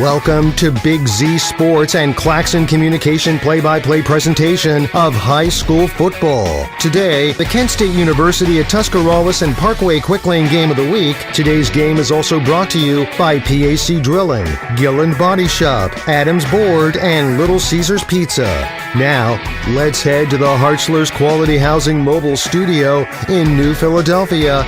Welcome to Big Z Sports and Claxon Communication play-by-play presentation of high school football. Today, the Kent State University at Tuscarawas and Parkway Quick Lane Game of the Week. Today's game is also brought to you by PAC Drilling, Gilland Body Shop, Adams Board, and Little Caesars Pizza. Now, let's head to the Hartzler's Quality Housing Mobile Studio in New Philadelphia.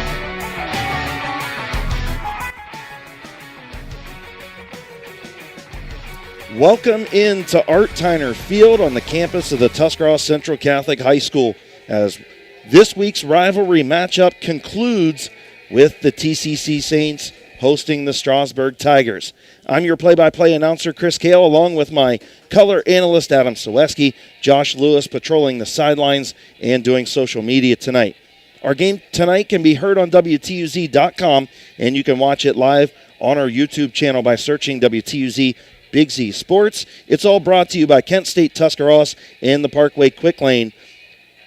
Welcome into Art Tyner Field on the campus of the Tuscarawas Central Catholic High School as this week's rivalry matchup concludes with the T.C.C. Saints hosting the Strasburg Tigers. I'm your play-by-play announcer, Chris Kale, along with my color analyst, Adam Soweski, Josh Lewis patrolling the sidelines and doing social media tonight. Our game tonight can be heard on WTUZ.com, and you can watch it live on our YouTube channel by searching WTUZ Big Z Sports. It's all brought to you by Kent State Tuscarawas and the Parkway Quick Lane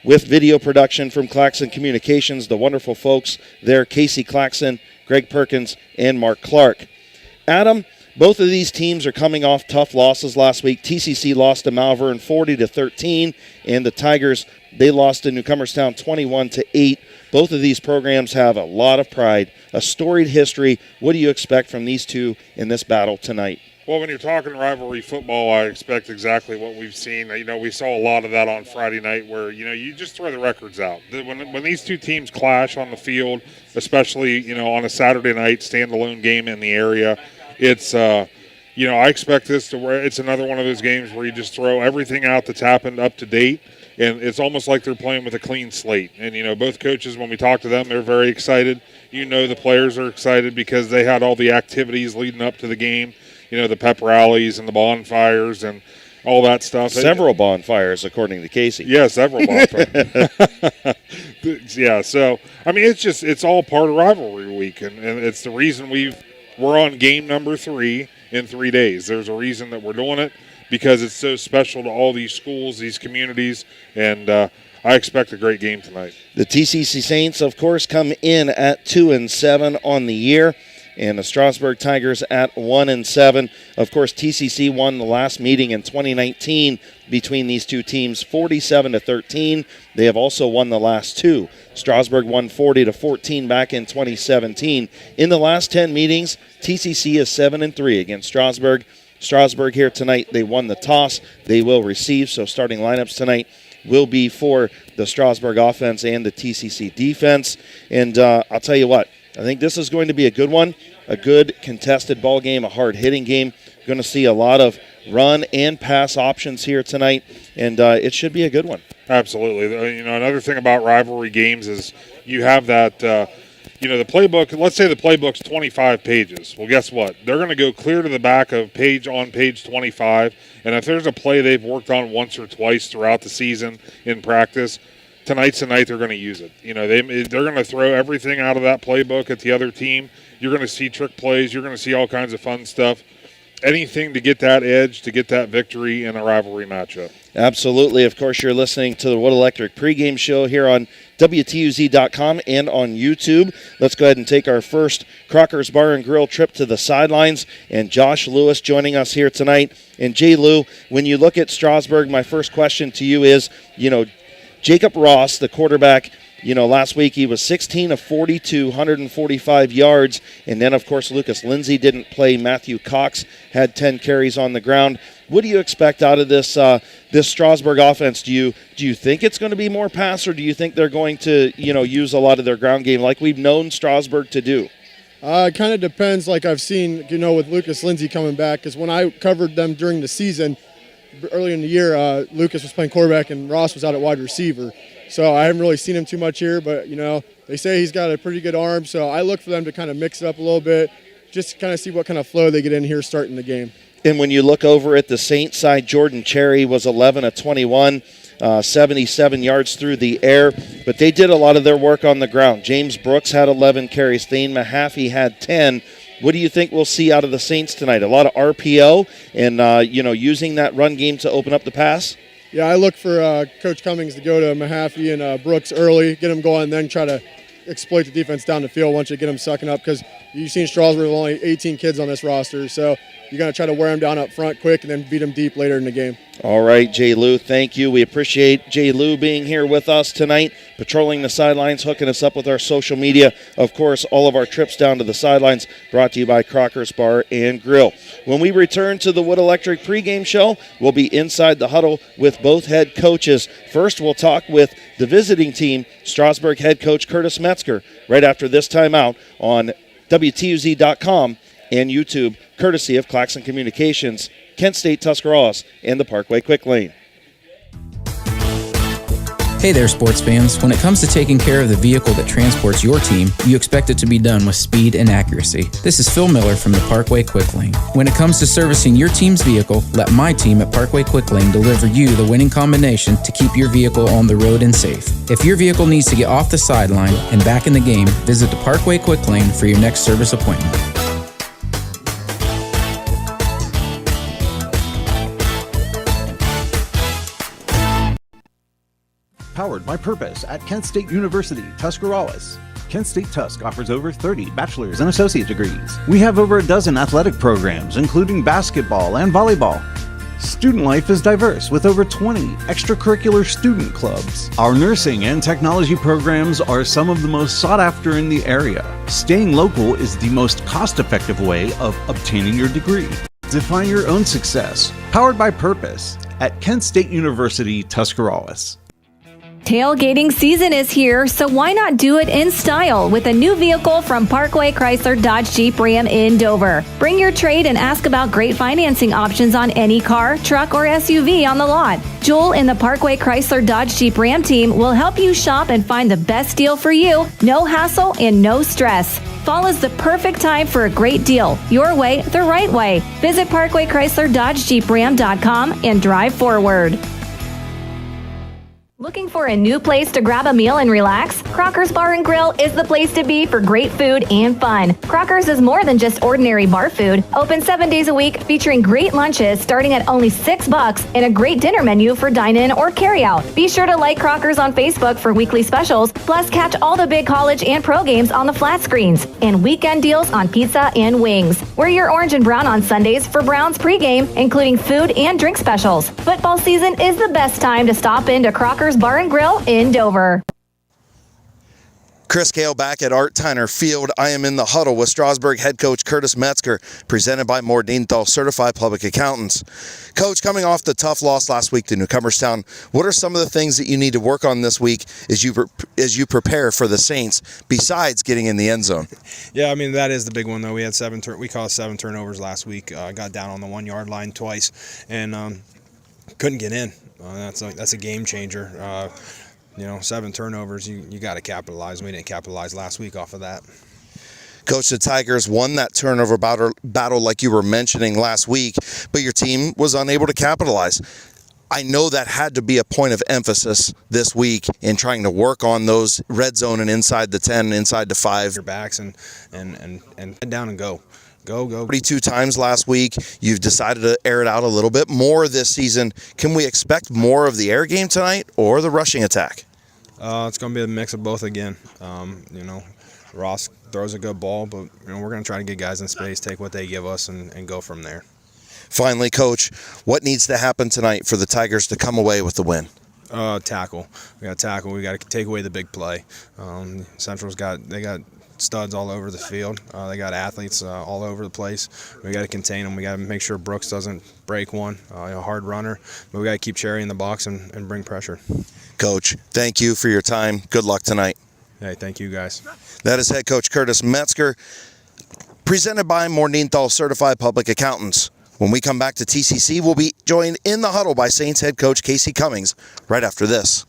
with video production from Claxon Communications, the wonderful folks there, Casey Claxon, Greg Perkins, and Mark Clark. Adam, both of these teams are coming off tough losses last week. T.C.C. lost to Malvern 40-13, and the Tigers, they lost to Newcomerstown 21-8. Both of these programs have a lot of pride, a storied history. What do you expect from these two in this battle tonight? Well, when you're talking rivalry football, I expect exactly what we've seen. We saw a lot of that on Friday night where, you just throw the records out. When these two teams clash on the field, especially, on a Saturday night standalone game in the area, it's, I expect it's another one of those games where you just throw everything out that's happened up to date, and it's almost like they're playing with a clean slate. And, both coaches, when we talk to them, they're very excited. The players are excited because they had all the activities leading up to the game. The pep rallies and the bonfires and all that stuff. Several bonfires, according to Casey. Yeah, several bonfires. Yeah, so, it's all part of rivalry week, and it's the reason we're on game number 3 in 3 days. There's a reason that we're doing it, because it's so special to all these schools, these communities, and I expect a great game tonight. The T.C.C. Saints, of course, come in at 2-7 on the year, and the Strasburg Tigers at 1-7. Of course, T.C.C. won the last meeting in 2019 between these two teams, 47-13. They have also won the last two. Strasburg won 40-14 back in 2017. In the last 10 meetings, T.C.C. is 7-3 against Strasburg. Strasburg here tonight, they won the toss. They will receive, so starting lineups tonight will be for the Strasburg offense and the T.C.C. defense. And I'll tell you what, I think this is going to be a good one, a good contested ball game, a hard-hitting game. Going to see a lot of run and pass options here tonight, and it should be a good one. Absolutely. Another thing about rivalry games is you have that, the playbook. Let's say the playbook's 25 pages. Well, guess what? They're going to go clear to the back of page 25, and if there's a play they've worked on once or twice throughout the season in practice, tonight's the night they're going to use it. They're going to throw everything out of that playbook at the other team. You're going to see trick plays. You're going to see all kinds of fun stuff. Anything to get that edge, to get that victory in a rivalry matchup. Absolutely. Of course, you're listening to the Wood Electric pregame show here on WTUZ.com and on YouTube. Let's go ahead and take our first Crocker's Bar and Grill trip to the sidelines, and Josh Lewis joining us here tonight. And Jay Lou, when you look at Strasburg, my first question to you is, Jacob Ross, the quarterback, last week he was 16 of 42, 145 yards. And then, of course, Lucas Lindsay didn't play. Matthew Cox had 10 carries on the ground. What do you expect out of this this Strasburg offense? Do you think it's going to be more pass, or do you think they're going to, use a lot of their ground game like we've known Strasburg to do? It kind of depends, like I've seen, with Lucas Lindsay coming back, because when I covered them during the season, early in the year, Lucas was playing quarterback and Ross was out at wide receiver. So I haven't really seen him too much here, but, they say he's got a pretty good arm. So I look for them to kind of mix it up a little bit, just to kind of see what kind of flow they get in here starting the game. And when you look over at the Saints side, Jordan Cherry was 11 of 21, 77 yards through the air. But they did a lot of their work on the ground. James Brooks had 11 carries. Thane Mahaffey had 10. What do you think we'll see out of the Saints tonight? A lot of RPO and, using that run game to open up the pass? Yeah, I look for Coach Cummings to go to Mahaffey and Brooks early, get them going, and then try to exploit the defense down the field once you get them sucking up, because you've seen Strasburg with only 18 kids on this roster. So you're going to try to wear them down up front quick and then beat them deep later in the game. All right, Jay Lou, thank you. We appreciate Jay Lou being here with us tonight, patrolling the sidelines, hooking us up with our social media. Of course, all of our trips down to the sidelines brought to you by Crocker's Bar and Grill. When we return to the Wood Electric pregame show, we'll be inside the huddle with both head coaches. First, we'll talk with the visiting team, Strasburg head coach Curtis Metzger, right after this timeout on WTUZ.com and YouTube, courtesy of Claxon Communications, Kent State Tuscarawas, and the Parkway Quick Lane. Hey there, sports fans. When it comes to taking care of the vehicle that transports your team, you expect it to be done with speed and accuracy. This is Phil Miller from the Parkway Quick Lane. When it comes to servicing your team's vehicle, let my team at Parkway Quick Lane deliver you the winning combination to keep your vehicle on the road and safe. If your vehicle needs to get off the sideline and back in the game, visit the Parkway Quick Lane for your next service appointment. Powered by Purpose at Kent State University, Tuscarawas. Kent State Tusk offers over 30 bachelor's and associate degrees. We have over a dozen athletic programs, including basketball and volleyball. Student life is diverse with over 20 extracurricular student clubs. Our nursing and technology programs are some of the most sought after in the area. Staying local is the most cost-effective way of obtaining your degree. Define your own success. Powered by Purpose at Kent State University, Tuscarawas. Tailgating season is here, so why not do it in style with a new vehicle from Parkway Chrysler Dodge Jeep Ram in Dover. Bring your trade and ask about great financing options on any car, truck, or SUV on the lot. Joel and the Parkway Chrysler Dodge Jeep Ram team will help you shop and find the best deal for you. No hassle and no stress. Fall is the perfect time for a great deal. Your way, the right way. Visit ParkwayChryslerDodgeJeepRam.com and drive forward. Looking for a new place to grab a meal and relax? Crocker's Bar and Grill is the place to be for great food and fun. Crocker's is more than just ordinary bar food. Open 7 days a week, featuring great lunches starting at only $6 and a great dinner menu for dine-in or carry-out. Be sure to like Crocker's on Facebook for weekly specials, plus catch all the big college and pro games on the flat screens, and weekend deals on pizza and wings. Wear your orange and brown on Sundays for Browns pregame, including food and drink specials. Football season is the best time to stop into Crocker's Bar and Grill in Dover. Chris Kale back at Art Tyner Field. I am in the huddle with Strasburg head coach Curtis Metzger, presented by Mordenthal Certified Public Accountants. Coach, coming off the tough loss last week to Newcomerstown, what are some of the things that you need to work on this week as you prepare for the Saints, besides getting in the end zone? Yeah, I mean, that is the big one, though. We had seven turnovers last week. Got down on the 1 yard line twice and couldn't get in. That's a game changer. 7 turnovers, you got to capitalize. We didn't capitalize last week off of that. Coach, the Tigers won that turnover battle like you were mentioning last week, but your team was unable to capitalize. I know that had to be a point of emphasis this week in trying to work on those red zone and inside the 10, inside the 5. Your backs and head down and go. Go. 42 times last week. You've decided to air it out a little bit more this season. Can we expect more of the air game tonight or the rushing attack? It's going to be a mix of both again. Ross throws a good ball, but we're going to try to get guys in space, take what they give us, and go from there. Finally, Coach, what needs to happen tonight for the Tigers to come away with the win? Tackle. We got to tackle. We got to take away the big play. Central's got studs all over the field. They got athletes all over the place. We got to contain them. We got to make sure Brooks doesn't break one, a hard runner. But we got to keep Cherry in the box and bring pressure. Coach, thank you for your time. Good luck tonight. Hey, thank you, guys. That is head coach Curtis Metzger, presented by Mordenthal Certified Public Accountants. When we come back to T.C.C, we'll be joined in the huddle by Saints head coach Casey Cummings right after this.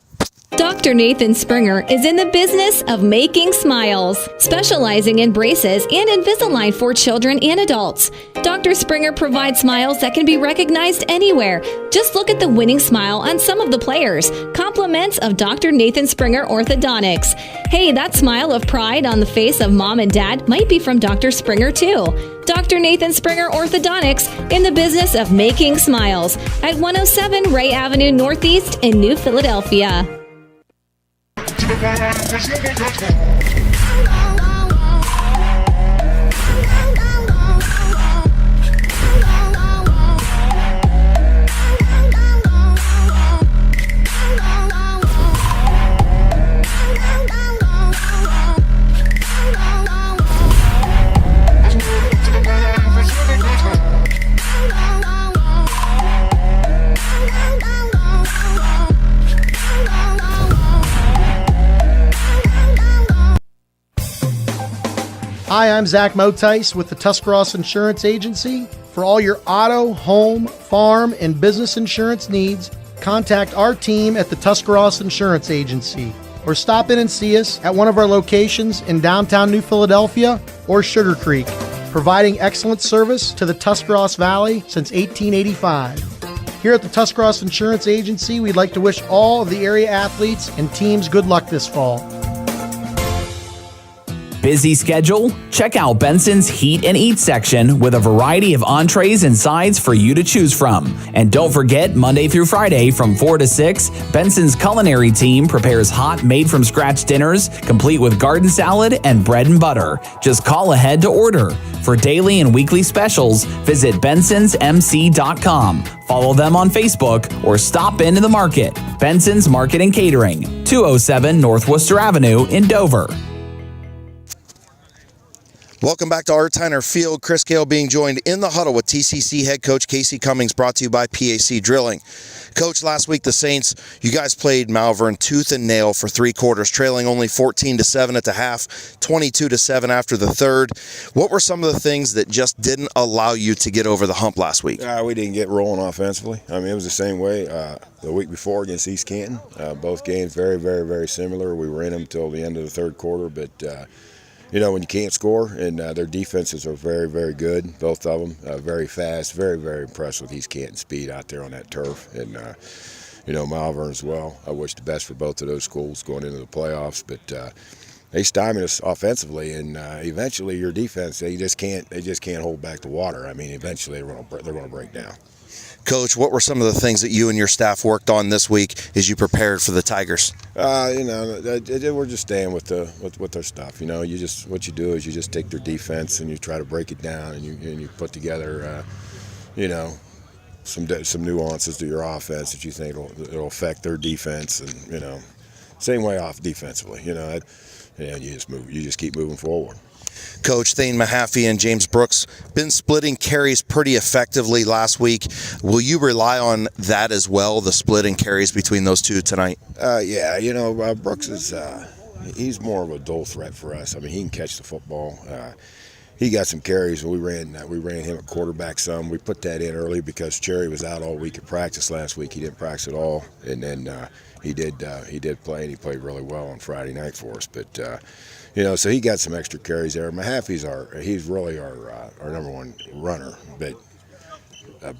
Dr. Nathan Springer is in the business of making smiles, specializing in braces and Invisalign for children and adults. Dr. Springer provides smiles that can be recognized anywhere. Just look at the winning smile on some of the players. Compliments of Dr. Nathan Springer Orthodontics. Hey, that smile of pride on the face of mom and dad might be from Dr. Springer too. Dr. Nathan Springer Orthodontics, in the business of making smiles, at 107 Ray Avenue Northeast in New Philadelphia. Hi, I'm Zach Motice with the Tuscarawas Insurance Agency. For all your auto, home, farm, and business insurance needs, contact our team at the Tuscarawas Insurance Agency or stop in and see us at one of our locations in downtown New Philadelphia or Sugar Creek, providing excellent service to the Tuscarawas Valley since 1885. Here at the Tuscarawas Insurance Agency, we'd like to wish all of the area athletes and teams good luck this fall. Busy schedule? Check out Benson's Heat and Eat section with a variety of entrees and sides for you to choose from. And don't forget, Monday through Friday from 4 to 6, Benson's culinary team prepares hot, made-from-scratch dinners, complete with garden salad and bread and butter. Just call ahead to order. For daily and weekly specials, visit bensonsmc.com. Follow them on Facebook or stop into the market. Benson's Market and Catering, 207 North Worcester Avenue in Dover. Welcome back to Art Tyner Field. Chris Gale being joined in the huddle with T.C.C. head coach Casey Cummings, brought to you by PAC Drilling. Coach, last week the Saints, you guys played Malvern tooth and nail for 3 quarters, trailing only 14-7 at the half, 22-7 after the third. What were some of the things that just didn't allow you to get over the hump last week? We didn't get rolling offensively. I mean, it was the same way the week before against East Canton. Both games very, very, very similar. We were in them until the end of the third quarter, but you know, when you can't score, and their defenses are very, very good, both of them, very fast, very, very impressed with East Canton speed out there on that turf, and, you know, Malvern as well. I wish the best for both of those schools going into the playoffs, but they stymied us offensively, and eventually your defense, they just can't hold back the water. I mean, eventually they're going to break down. Coach, what were some of the things that you and your staff worked on this week as you prepared for the Tigers? You know, we're just staying with their stuff. You know, what you do is you just take their defense and you try to break it down, and you put together, you know, some nuances to your offense that you think it'll affect their defense, and you know, same way off defensively. You know, and you just keep moving forward. Coach, Thane Mahaffey and James Brooks been splitting carries pretty effectively last week. Will you rely on that as well, the splitting carries between those two tonight? Yeah, you know, Brooks is he's more of a dual threat for us. I mean, he can catch the football. He got some carries. We ran him at quarterback some. We put that in early because Cherry was out all week at practice last week. He didn't practice at all, and then he did play, and he played really well on Friday night for us. But you know, so he got some extra carries there. Mahaffey's he's really our number one runner, but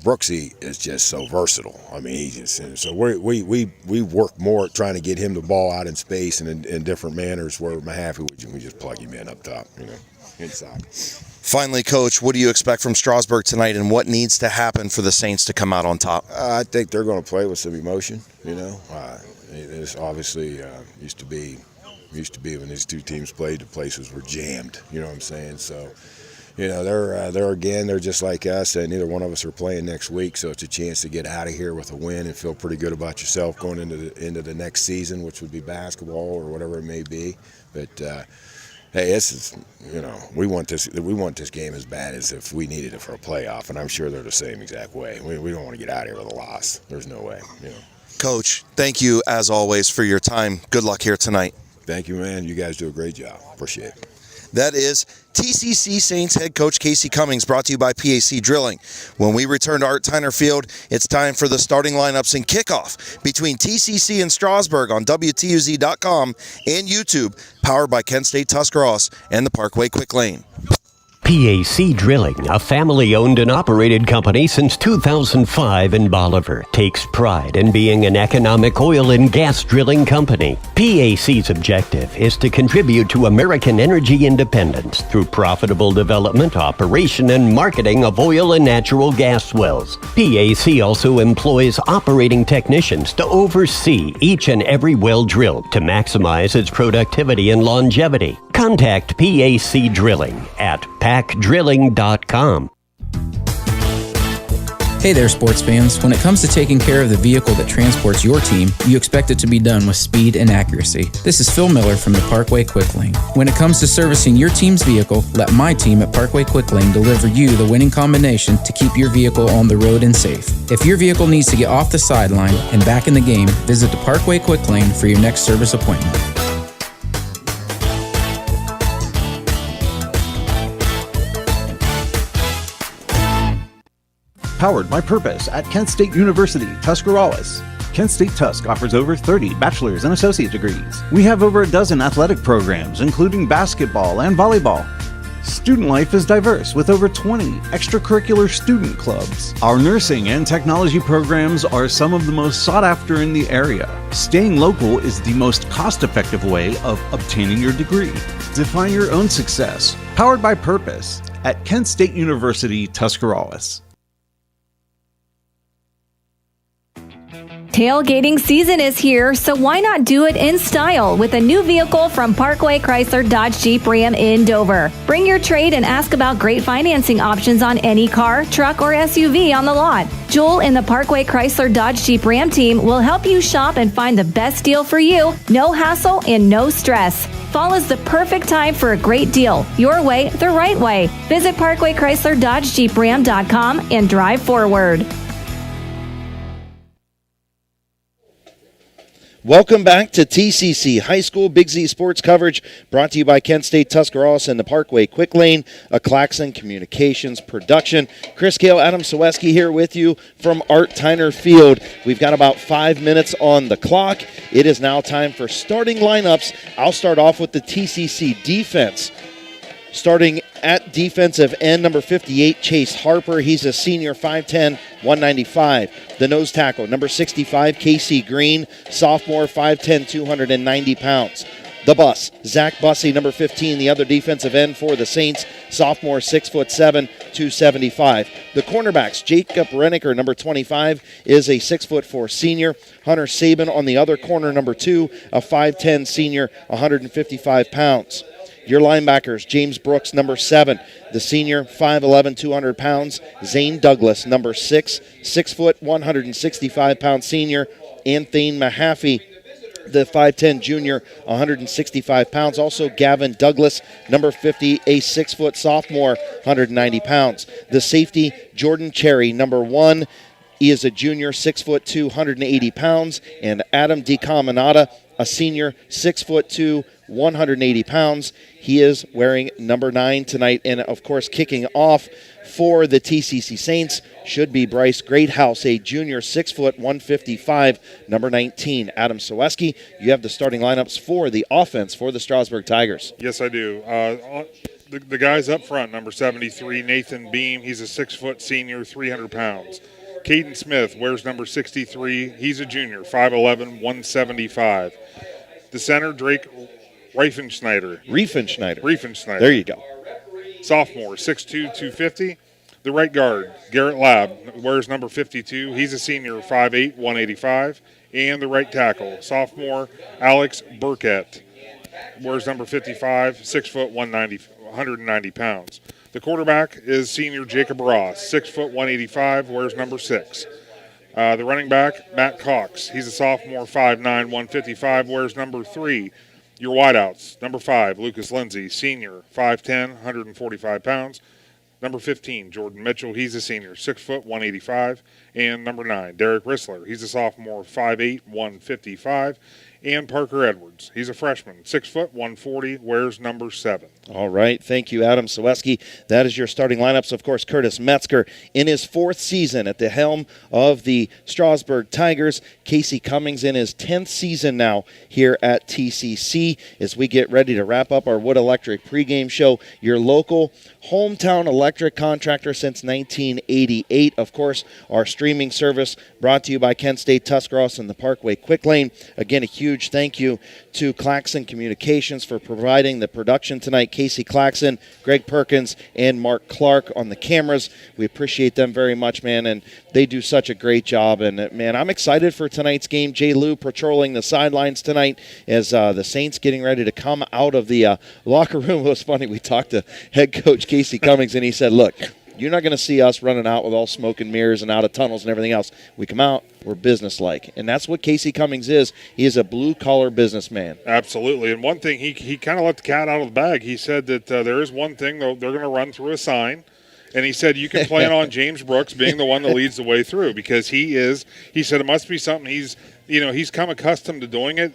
Brooksy is just so versatile. I mean, so we work more at trying to get him the ball out in space and in different manners. Where Mahaffey, we just plug him in up top, you know, inside. Finally, Coach, what do you expect from Strasburg tonight, and what needs to happen for the Saints to come out on top? I think they're going to play with some emotion. You know, it's obviously used to be when these two teams played, the places were jammed. You know what I'm saying? So, you know, they're just like us, and neither one of us are playing next week. So it's a chance to get out of here with a win and feel pretty good about yourself going into the next season, which would be basketball or whatever it may be. But hey, this is, you know, we want this game as bad as if we needed it for a playoff, and I'm sure they're the same exact way. We don't want to get out of here with a loss. There's no way. You know. Coach, thank you as always for your time. Good luck here tonight. Thank you, man. You guys do a great job. Appreciate it. That is T.C.C. Saints head coach Casey Cummings, brought to you by PAC Drilling. When we return to Art Tyner Field, it's time for the starting lineups and kickoff between T.C.C. and Strasburg on WTUZ.com and YouTube, powered by Kent State Tuscarawas and the Parkway Quick Lane. PAC Drilling, a family-owned and operated company since 2005 in Bolivar, takes pride in being an economic oil and gas drilling company. PAC's objective is to contribute to American energy independence through profitable development, operation, and marketing of oil and natural gas wells. PAC also employs operating technicians to oversee each and every well drilled to maximize its productivity and longevity. Contact PAC Drilling at pacdrilling.com. Hey there, sports fans. When it comes to taking care of the vehicle that transports your team, you expect it to be done with speed and accuracy. This is Phil Miller from the Parkway Quick Lane. When it comes to servicing your team's vehicle, let my team at Parkway Quick Lane deliver you the winning combination to keep your vehicle on the road and safe. If your vehicle needs to get off the sideline and back in the game, visit the Parkway Quick Lane for your next service appointment. Powered by Purpose at Kent State University, Tuscarawas. Kent State Tusk offers over 30 bachelor's and associate degrees. We have over a dozen athletic programs, including basketball and volleyball. Student life is diverse with over 20 extracurricular student clubs. Our nursing and technology programs are some of the most sought after in the area. Staying local is the most cost-effective way of obtaining your degree. Define your own success. Powered by Purpose at Kent State University, Tuscarawas. Tailgating season is here, so why not do it in style with a new vehicle from Parkway Chrysler Dodge Jeep Ram in Dover. Bring your trade and ask about great financing options on any car, truck, or SUV on the lot. Joel and the Parkway Chrysler Dodge Jeep Ram team will help you shop and find the best deal for you. No hassle and no stress. Fall is the perfect time for a great deal. Your way, the right way. Visit ParkwayChryslerDodgeJeepRam.com and drive forward. Welcome back to T.C.C. High School Big Z Sports coverage, brought to you by Kent State Tuscarawas and the Parkway Quick Lane, a Claxon Communications production. Chris Gale, Adam Saweski here with you from Art Tyner Field. We've got about 5 minutes on the clock. It is now time for starting lineups. I'll start off with the T.C.C. defense. Starting at defensive end, number 58, Chase Harper. He's a senior, 5'10", 195. The nose tackle, number 65, Casey Green, sophomore, 5'10", 290 pounds. The bus, Zach Bussey, number 15, the other defensive end for the Saints, sophomore, 6'7", 275. The cornerbacks, Jacob Rennicker, number 25, is a 6'4" senior. Hunter Sabin on the other corner, number 2, a 5'10" senior, 155 pounds. Your linebackers, James Brooks, number 7, the senior, 5'11", 200 pounds. Zane Douglas, number 6, 6 foot, 165-pound senior. Anthony Mahaffey, the 5'10" junior, 165 pounds. Also Gavin Douglas, number 50, a 6-foot sophomore, 190 pounds. The safety, Jordan Cherry, number 1. He is a junior, 6'2", 180 pounds. And Adam DeCaminata, a senior, 6'2", 180 pounds. He is wearing number 9 tonight. And, of course, kicking off for the TCC Saints should be Bryce Greathouse, a junior, 6 foot, 155, number 19. Adam Saweski, you have the starting lineups for the offense for the Strasburg Tigers. Yes, I do. The guys up front, number 73, Nathan Beam. He's a 6 foot senior, 300 pounds. Caden Smith wears number 63. He's a junior, 5'11", 175. The center, Drake Riefenschneider. There you go. Sophomore, 6'2", 250. The right guard, Garrett Labb, wears number 52. He's a senior, 5'8", 185. And the right tackle, sophomore, Alex Burkett, wears number 55, 6 foot, 190 pounds. The quarterback is senior Jacob Ross, 6 foot, 185, wears number 6. The running back, Matt Cox. He's a sophomore, 5'9", 155, wears number 3. Your wideouts, number 5, Lucas Lindsay, senior, 5'10", 145 pounds. Number 15, Jordan Mitchell. He's a senior, 6 foot, 185. And number 9, Derek Rissler. He's a sophomore, 5'8", 155. And Parker Edwards. He's a freshman, 6 foot, 140, wears number 7. All right. Thank you, Adam Saweski. That is your starting lineups. Of course, Curtis Metzger in his 4th season at the helm of the Strasburg Tigers. Casey Cummings in his 10th season now here at TCC as we get ready to wrap up our Wood Electric pregame show. Your local hometown electric contractor since 1988. Of course, our streaming service brought to you by Kent State Tuscarawas and the Parkway Quick Lane. Again, a huge thank you to Claxon Communications for providing the production tonight. Casey Claxon, Greg Perkins, and Mark Clark on the cameras. We appreciate them very much, man, and they do such a great job. And, man, I'm excited for tonight's game. Jay Lou patrolling the sidelines tonight as the Saints getting ready to come out of the locker room. It was funny. We talked to head coach Casey Cummings, and he said, look, you're not going to see us running out with all smoke and mirrors and out of tunnels and everything else. We come out, we're businesslike. And that's what Casey Cummings is. He is a blue-collar businessman. Absolutely. And one thing, he kind of let the cat out of the bag. He said that there is one thing, they're going to run through a sign. And he said you can plan on James Brooks being the one that leads the way through because he said it must be something he's come accustomed to doing it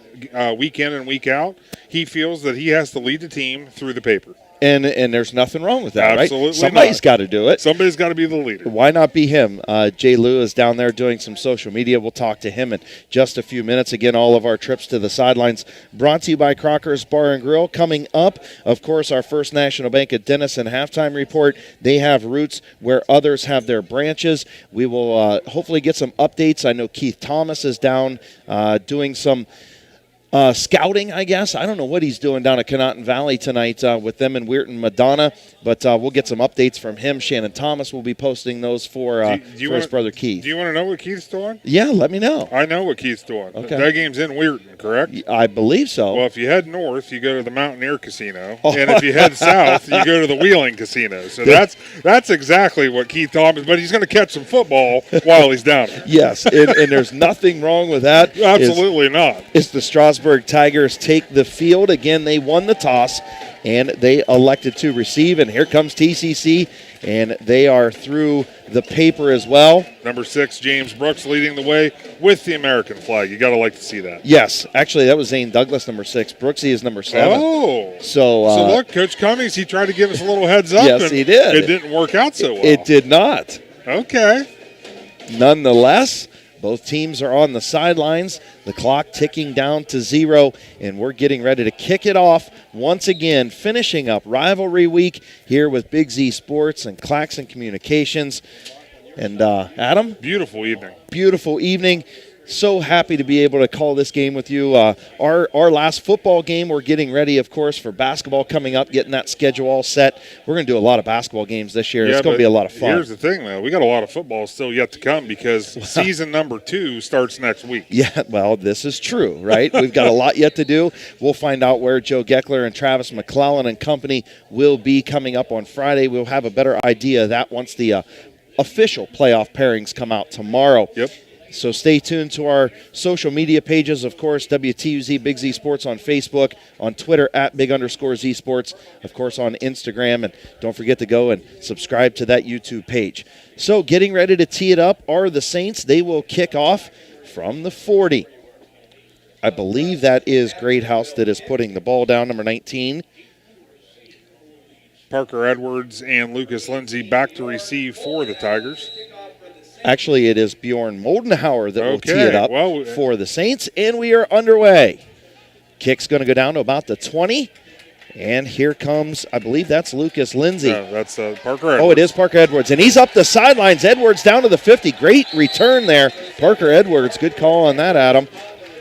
week in and week out. He feels that he has to lead the team through the paper. And there's nothing wrong with that, Absolutely right? Somebody's got to do it. Somebody's got to be the leader. Why not be him? Jay Lou is down there doing some social media. We'll talk to him in just a few minutes. Again, all of our trips to the sidelines brought to you by Crocker's Bar and Grill. Coming up, of course, our First National Bank of Denison halftime report. They have roots where others have their branches. We will hopefully get some updates. I know Keith Thomas is down doing some scouting, I guess. I don't know what he's doing down at Conotton Valley tonight with them in Weirton, Madonna, but we'll get some updates from him. Shannon Thomas will be posting those for his brother Keith. Do you want to know what Keith's doing? Yeah, let me know. I know what Keith's doing. Okay. That game's in Weirton, correct? I believe so. Well, if you head north, you go to the Mountaineer Casino, and if you head south, you go to the Wheeling Casino. So that's exactly what Keith Thomas, but he's going to catch some football while he's down there. Yes, and there's nothing wrong with that. Absolutely not. It's the Strasburg Tigers take the field. Again, they won the toss, and they elected to receive. And here comes T.C.C., and they are through the paper as well. Number 6, James Brooks, leading the way with the American flag. You got to like to see that. Yes, actually, that was Zane Douglas, number 6. Brooksy is number 7. Oh, so look, Coach Cummings, he tried to give us a little heads up. Yes, he did. It didn't work out so well. It did not. Okay. Nonetheless, both teams are on the sidelines, the clock ticking down to 0, and we're getting ready to kick it off once again, finishing up rivalry week here with Big Z Sports and Claxon Communications. And Adam? Beautiful evening. Beautiful evening. So happy to be able to call this game with you. Our last football game, we're getting ready, of course, for basketball coming up, getting that schedule all set. We're going to do a lot of basketball games this year. It's going to be a lot of fun. Here's the thing, though. We got a lot of football still yet to come because season number 2 starts next week. Yeah, well, this is true, right? We've got a lot yet to do. We'll find out where Joe Geckler and Travis McClellan and company will be coming up on Friday. We'll have a better idea of that once the official playoff pairings come out tomorrow. Yep. So stay tuned to our social media pages, of course, WTUZ Big Z Sports on Facebook, on Twitter at Big_Z Sports, of course on Instagram, and don't forget to go and subscribe to that YouTube page. So getting ready to tee it up are the Saints. They will kick off from the 40. I believe that is Greathouse that is putting the ball down, number 19. Parker Edwards and Lucas Lindsay back to receive for the Tigers. Actually, it is Bjorn Moldenhauer that will tee it up for the Saints, and we are underway. Kick's going to go down to about the 20, and here comes, I believe that's Lucas Lindsay. That's Parker Edwards. Oh, it is Parker Edwards, and he's up the sidelines. Edwards down to the 50. Great return there. Parker Edwards, good call on that, Adam.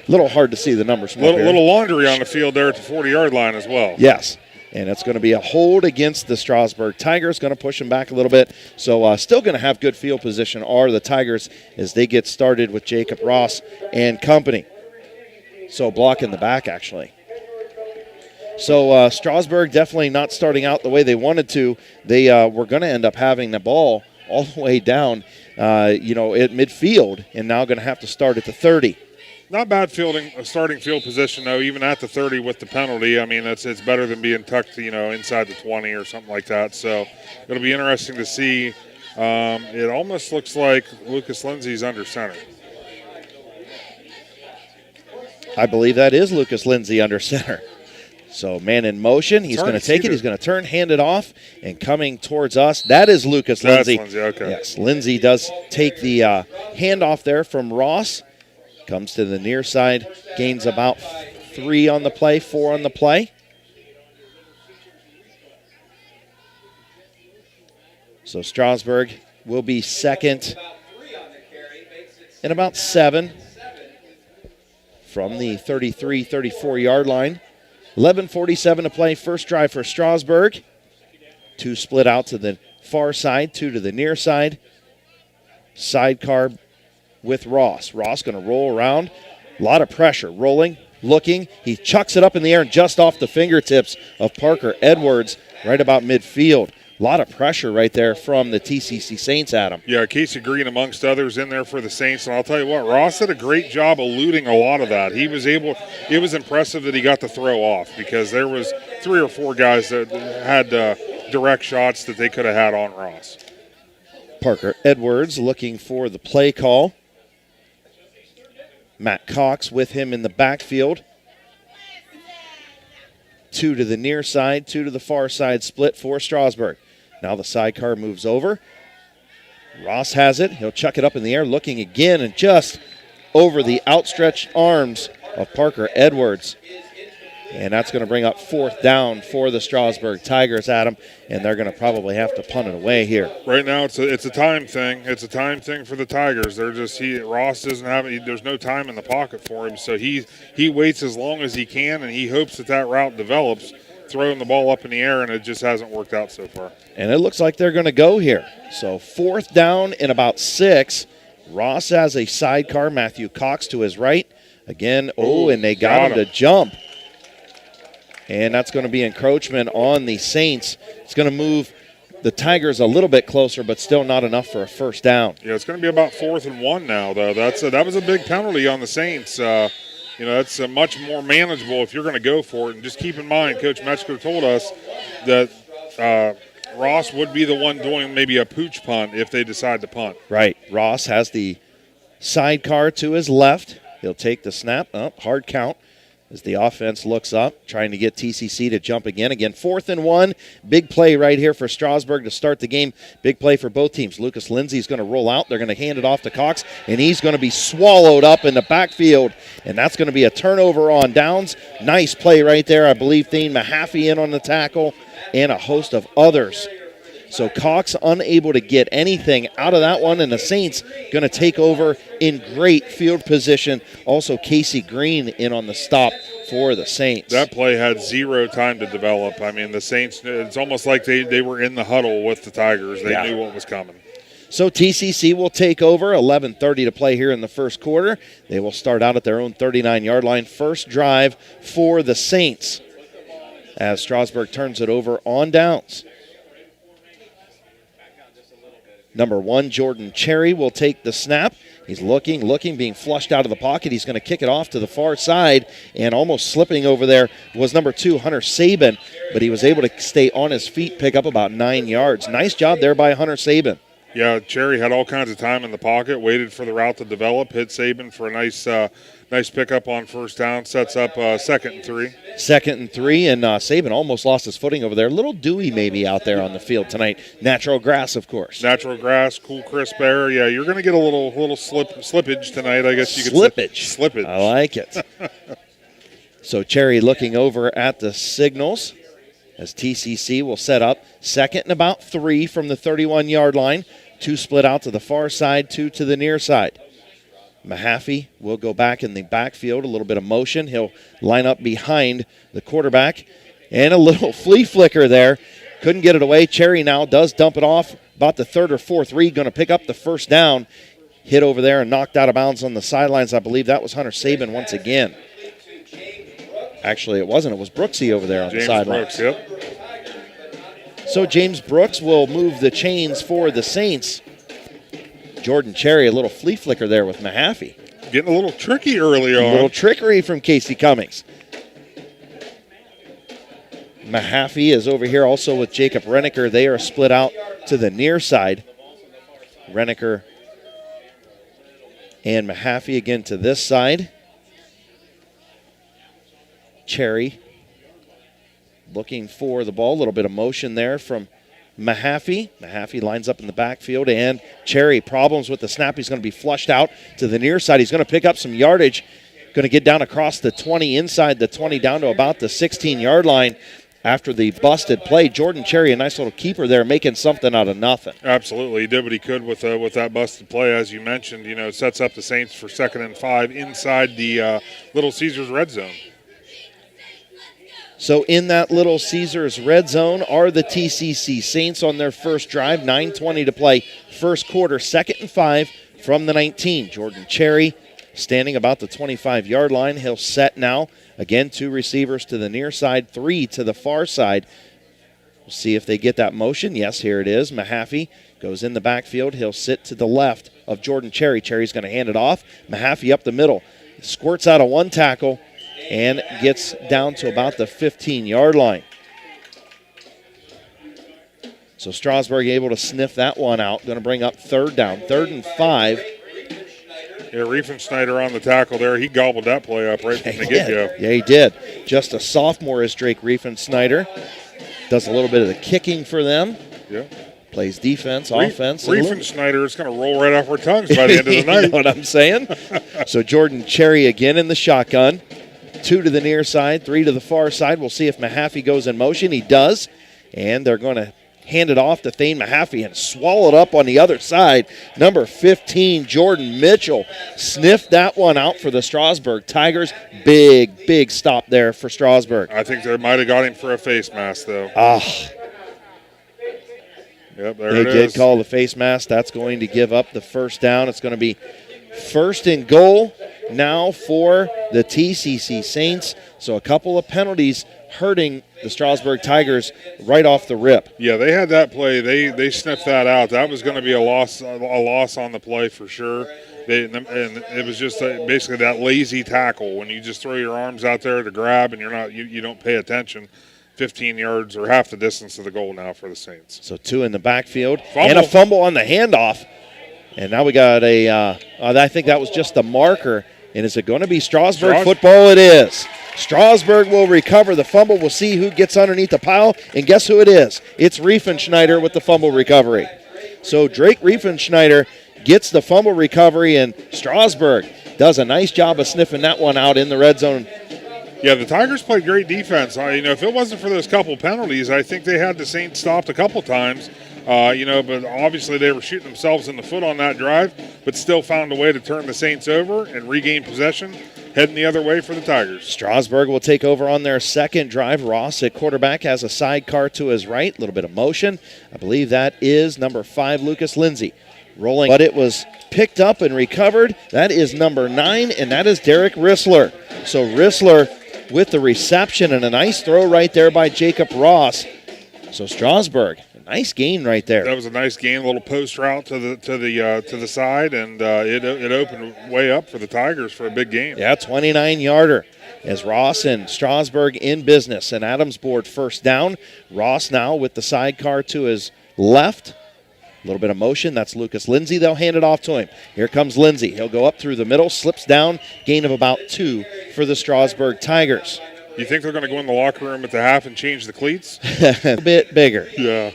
A little hard to see the numbers from up here. Little laundry on the field there at the 40-yard line as well. Yes. And it's going to be a hold against the Strasburg Tigers. Going to push them back a little bit. So still going to have good field position are the Tigers as they get started with Jacob Ross and company. So block in the back, actually. So Strasburg definitely not starting out the way they wanted to. They were going to end up having the ball all the way down, at midfield, and now going to have to start at the 30. Not bad starting field position, though, even at the 30 with the penalty. I mean, it's better than being tucked, inside the 20 or something like that. So it'll be interesting to see. It almost looks like Lucas Lindsay's under center. I believe that is Lucas Lindsay under center. So man in motion. He's going to take it. He's going to turn, hand it off, and coming towards us. That is Lucas Lindsay. That's Lindsay, okay. Yes, Lindsay does take the handoff there from Ross. Comes to the near side, gains about 4 on the play. So Strasburg will be second and about 7 from the 33, 34-yard line. 11:47 to play, first drive for Strasburg. 2 split out to the far side, 2 to the near side. Sidecar with Ross. Ross going to roll around. A lot of pressure. Rolling, looking. He chucks it up in the air and just off the fingertips of Parker Edwards right about midfield. A lot of pressure right there from the T.C.C. Saints, Adam. Yeah, Casey Green amongst others in there for the Saints. And I'll tell you what, Ross did a great job eluding a lot of that. It was impressive that he got the throw off because there was 3 or 4 guys that had direct shots that they could have had on Ross. Parker Edwards looking for the play call. Matt Cox with him in the backfield. 2 to the near side, 2 to the far side, split for Strasburg. Now the sidecar moves over. Ross has it. He'll chuck it up in the air, looking again, and just over the outstretched arms of Parker Edwards. And that's going to bring up 4th down for the Strasburg Tigers, Adam, and they're going to probably have to punt it away here. Right now, it's a time thing. It's a time thing for the Tigers. Ross doesn't have it. There's no time in the pocket for him, so he waits as long as he can, and he hopes that route develops, throwing the ball up in the air, and it just hasn't worked out so far. And it looks like they're going to go here. So 4th down and about 6. Ross has a sidecar. Matthew Cox to his right. Again, and they got him to jump. And that's going to be encroachment on the Saints. It's going to move the Tigers a little bit closer, but still not enough for a first down. Yeah, it's going to be about 4th and 1 now, though. That was a big penalty on the Saints. That's much more manageable if you're going to go for it. And just keep in mind, Coach Metzger told us that Ross would be the one doing maybe a pooch punt if they decide to punt. Right. Ross has the sidecar to his left. He'll take the snap. Hard count. As the offense looks up, trying to get T.C.C. to jump again. Again, 4th and 1. Big play right here for Strasburg to start the game. Big play for both teams. Lucas Lindsay's going to roll out. They're going to hand it off to Cox, and he's going to be swallowed up in the backfield, and that's going to be a turnover on downs. Nice play right there. I believe Thane Mahaffey in on the tackle, and a host of others. So Cox unable to get anything out of that one, and the Saints going to take over in great field position. Also Casey Green in on the stop for the Saints. That play had 0 time to develop. I mean, the Saints, it's almost like they were in the huddle with the Tigers. They knew what was coming. So T.C.C. will take over. 11:30 to play here in the first quarter. They will start out at their own 39-yard line. First drive for the Saints as Strasburg turns it over on downs. Number 1, Jordan Cherry will take the snap. He's looking, being flushed out of the pocket. He's going to kick it off to the far side, and almost slipping over there was number 2, Hunter Sabin, but he was able to stay on his feet, pick up about 9 yards. Nice job there by Hunter Sabin. Yeah, Cherry had all kinds of time in the pocket, waited for the route to develop, hit Sabin for a nice pickup on first down, sets up 2nd and 3. 2nd and 3, and Sabin almost lost his footing over there. A little dewy maybe out there on the field tonight. Natural grass, of course. Natural grass, cool, crisp air. Yeah, you're going to get a little slippage tonight, I guess you could say. Slippage. I like it. So Cherry looking over at the signals as T.C.C. will set up 2nd and about 3 from the 31-yard line. 2 split out to the far side, 2 to the near side. Mahaffey will go back in the backfield, a little bit of motion. He'll line up behind the quarterback. And a little flea flicker there. Couldn't get it away. Cherry now does dump it off about the 3rd or 4th read. Going to pick up the first down. Hit over there and knocked out of bounds on the sidelines. I believe that was Hunter Sabin once again. Actually, it wasn't. It was Brooksy over there on the sidelines. James Brooks, yep. So James Brooks will move the chains for the Saints. Jordan Cherry, a little flea flicker there with Mahaffey. Getting a little tricky early on. A little trickery from Casey Cummings. Mahaffey is over here also with Jacob Renneker. They are split out to the near side. Renneker and Mahaffey again to this side. Cherry looking for the ball. A little bit of motion there from Mahaffey. Mahaffey lines up in the backfield, and Cherry problems with the snap. He's going to be flushed out to the near side. He's going to pick up some yardage. Going to get down across the 20, inside the 20, down to about the 16-yard line after the busted play. Jordan Cherry, a nice little keeper there, making something out of nothing. Absolutely. He did what he could with that busted play. As you mentioned, sets up the Saints for 2nd and 5 inside the Little Caesars red zone. So in that Little Caesars red zone are the T.C.C. Saints on their first drive. 9:20 to play, first quarter, 2nd and 5 from the 19. Jordan Cherry standing about the 25-yard line. He'll set now. Again, 2 receivers to the near side, 3 to the far side. We'll see if they get that motion. Yes, here it is. Mahaffey goes in the backfield. He'll sit to the left of Jordan Cherry. Cherry's going to hand it off. Mahaffey up the middle. Squirts out of 1 tackle and gets down to about the 15-yard line. So Strasburg able to sniff that one out. Going to bring up 3rd down, 3rd and 5. Yeah, Riefenschneider on the tackle there. He gobbled that play up right from the get-go. Yeah, he did. Just a sophomore is Drake Riefenschneider. Does a little bit of the kicking for them. Yeah. Plays defense, offense. Riefenschneider is going to roll right off our tongues by the end of the night. You know what I'm saying? So Jordan Cherry again in the shotgun. 2 to the near side, 3 to the far side. We'll see if Mahaffey goes in motion. He does. And they're going to hand it off to Thane Mahaffey and swallow it up on the other side. Number 15, Jordan Mitchell, sniffed that one out for the Strasburg Tigers. Big stop there for Strasburg. I think they might have got him for a face mask, though. Yep, there they it is. did call the face mask. That's going to give up the first down. It's going to be first and goal now for the T.C.C. Saints. So a couple of penalties hurting the Strasburg Tigers right off the rip. Yeah, they had that play. They sniffed that out. That was going to be a loss on the play for sure. And it was just basically that lazy tackle when you just throw your arms out there to grab and you don't pay attention. 15 yards or half the distance to the goal now for the Saints. So 2 in the backfield and a fumble on the handoff. And now we got I think that was just the marker. And is it going to be Strasburg football? It is. Strasburg will recover the fumble. We'll see who gets underneath the pile. And guess who it is? It's Riefenschneider with the fumble recovery. So Drake Riefenschneider gets the fumble recovery, and Strasburg does a nice job of sniffing that one out in the red zone. Yeah, the Tigers played great defense. If it wasn't for those couple penalties, I think they had the Saints stopped a couple times. But obviously they were shooting themselves in the foot on that drive, but still found a way to turn the Saints over and regain possession, heading the other way for the Tigers. Strasburg will take over on their second drive. Ross at quarterback has a sidecar to his right, a little bit of motion. I believe that is number 5, Lucas Lindsay. Rolling, but it was picked up and recovered. That is number 9, and that is Derek Rissler. So Rissler with the reception and a nice throw right there by Jacob Ross. So Strasburg, a nice gain right there. That was a nice gain, a little post route to the side, and it opened way up for the Tigers for a big game. Yeah, 29-yarder as Ross and Strasburg in business. And Adams board first down. Ross now with the sidecar to his left. A little bit of motion. That's Lucas Lindsay. They'll hand it off to him. Here comes Lindsay. He'll go up through the middle, slips down, gain of about 2 for the Strasburg Tigers. You think they're going to go in the locker room at the half and change the cleats? A bit bigger. Yeah.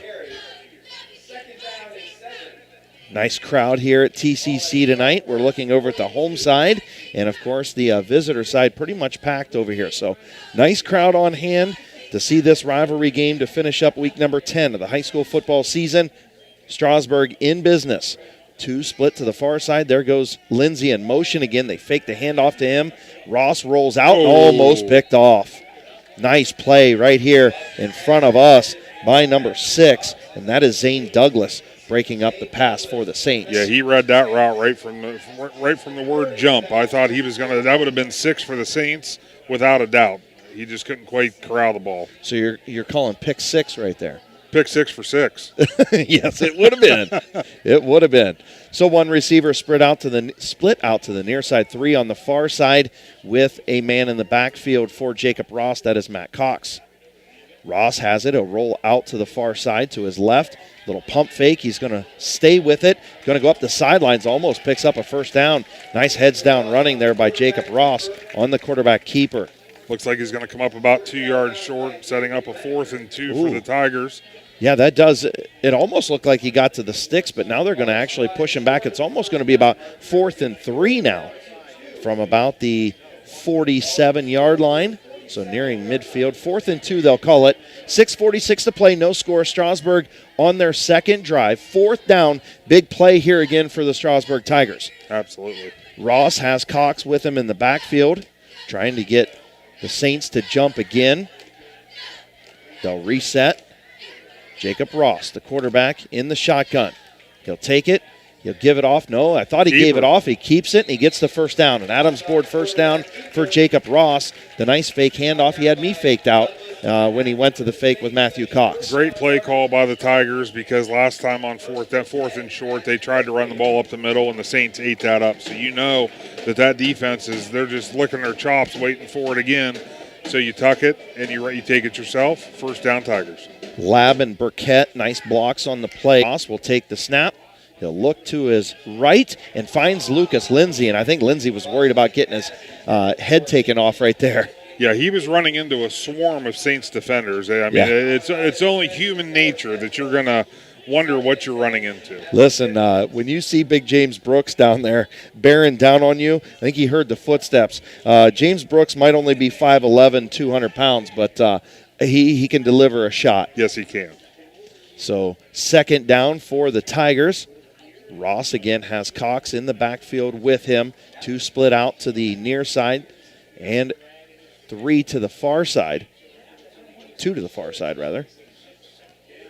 Nice crowd here at T.C.C. tonight. We're looking over at the home side, and, of course, the visitor side pretty much packed over here. So nice crowd on hand to see this rivalry game to finish up week number 10 of the high school football season. Strasburg in business. 2 split to the far side. There goes Lindsay in motion again. They fake the handoff to him. Ross rolls out and almost picked off. Nice play right here in front of us by number 6, and that is Zane Douglas breaking up the pass for the Saints. Yeah, he read that route right from the word jump. I thought he was that would have been 6 for the Saints without a doubt. He just couldn't quite corral the ball. So you're calling pick 6 right there. Pick 6 for 6. Yes, it would have been. It would have been. So one receiver split out to the near side, 3 on the far side with a man in the backfield for Jacob Ross. That is Matt Cox. Ross has it. He'll roll out to the far side to his left. Little pump fake. He's going to stay with it. Going to go up the sidelines. Almost picks up a first down. Nice heads down running there by Jacob Ross on the quarterback keeper. Looks like he's going to come up about 2 yards short, setting up a 4th and 2 for the Tigers. Yeah, that does. It almost looked like he got to the sticks, but now they're going to actually push him back. It's almost going to be about 4th and 3 now from about the 47-yard line. So nearing midfield. 4th and 2, they'll call it. 6:46 to play, no score. Strasburg on their second drive. 4th down, big play here again for the Strasburg Tigers. Absolutely. Ross has Cox with him in the backfield, trying to get the Saints to jump again. They'll reset. Jacob Ross, the quarterback, in the shotgun. He'll take it. He'll give it off. No, I thought he gave it off. He keeps it, and he gets the first down. And Adams board first down for Jacob Ross. The nice fake handoff. He had me faked out when he went to the fake with Matthew Cox. Great play call by the Tigers because last time on 4th and short, they tried to run the ball up the middle, and the Saints ate that up. So you know that defense they're just licking their chops waiting for it again. So you tuck it, and you take it yourself. First down, Tigers. Lab and Burkett, nice blocks on the play. Ross will take the snap. He'll look to his right and finds Lucas Lindsay, and I think Lindsay was worried about getting his head taken off right there. Yeah, he was running into a swarm of Saints defenders. I mean, it's only human nature that you're going to wonder what you're running into. Listen, when you see big James Brooks down there bearing down on you, I think he heard the footsteps. James Brooks might only be 5'11", 200 pounds, but he can deliver a shot. Yes, he can. So second down for the Tigers. Ross again has Cox in the backfield with him. 2 split out to the near side and 3 to the far side. 2 to the far side, rather.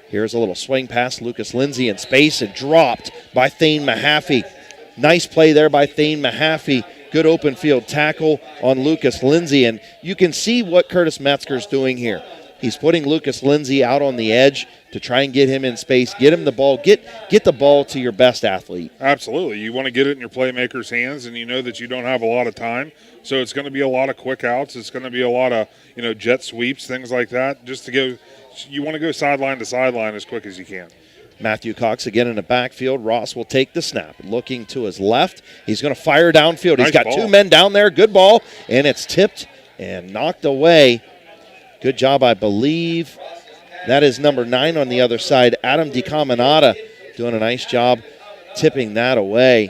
Here's a little swing pass. Lucas Lindsay in space and dropped by Thane Mahaffey. Nice play there by Thane Mahaffey. Good open field tackle on Lucas Lindsay. And you can see what Curtis Metzger's doing here. He's putting Lucas Lindsay out on the edge to try and get him in space, get him the ball, get the ball to your best athlete. Absolutely. You want to get it in your playmaker's hands, and you know that you don't have a lot of time. So it's going to be a lot of quick outs. It's going to be a lot of, jet sweeps, things like that, just to go. You want to go sideline to sideline as quick as you can. Matthew Cox again in the backfield. Ross will take the snap. Looking to his left. He's going to fire downfield. He's got 2 men down there. Good ball. And it's tipped and knocked away. Good job, I believe. That is number 9 on the other side. Adam DiCaminata doing a nice job tipping that away.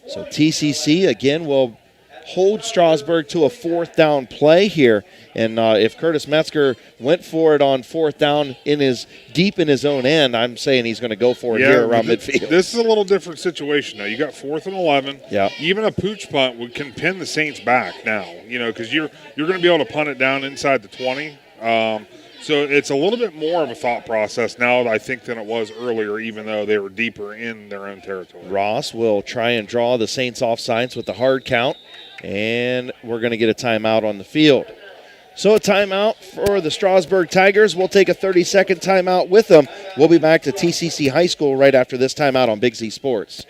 So T.C.C. again will hold Strasburg to a 4th down play here. And if Curtis Metzger went for it on 4th down deep in his own end, I'm saying he's going to go for it here around midfield. This is a little different situation now. You got 4th and 11. Yeah. Even a pooch punt can pin the Saints back now, because you're going to be able to punt it down inside the 20. So it's a little bit more of a thought process now, I think, than it was earlier, even though they were deeper in their own territory. Ross will try and draw the Saints off sides with the hard count, and we're going to get a timeout on the field. So a timeout for the Strasburg Tigers. We'll take a 30-second timeout with them. We'll be back to T.C.C. High School right after this timeout on Big Z Sports.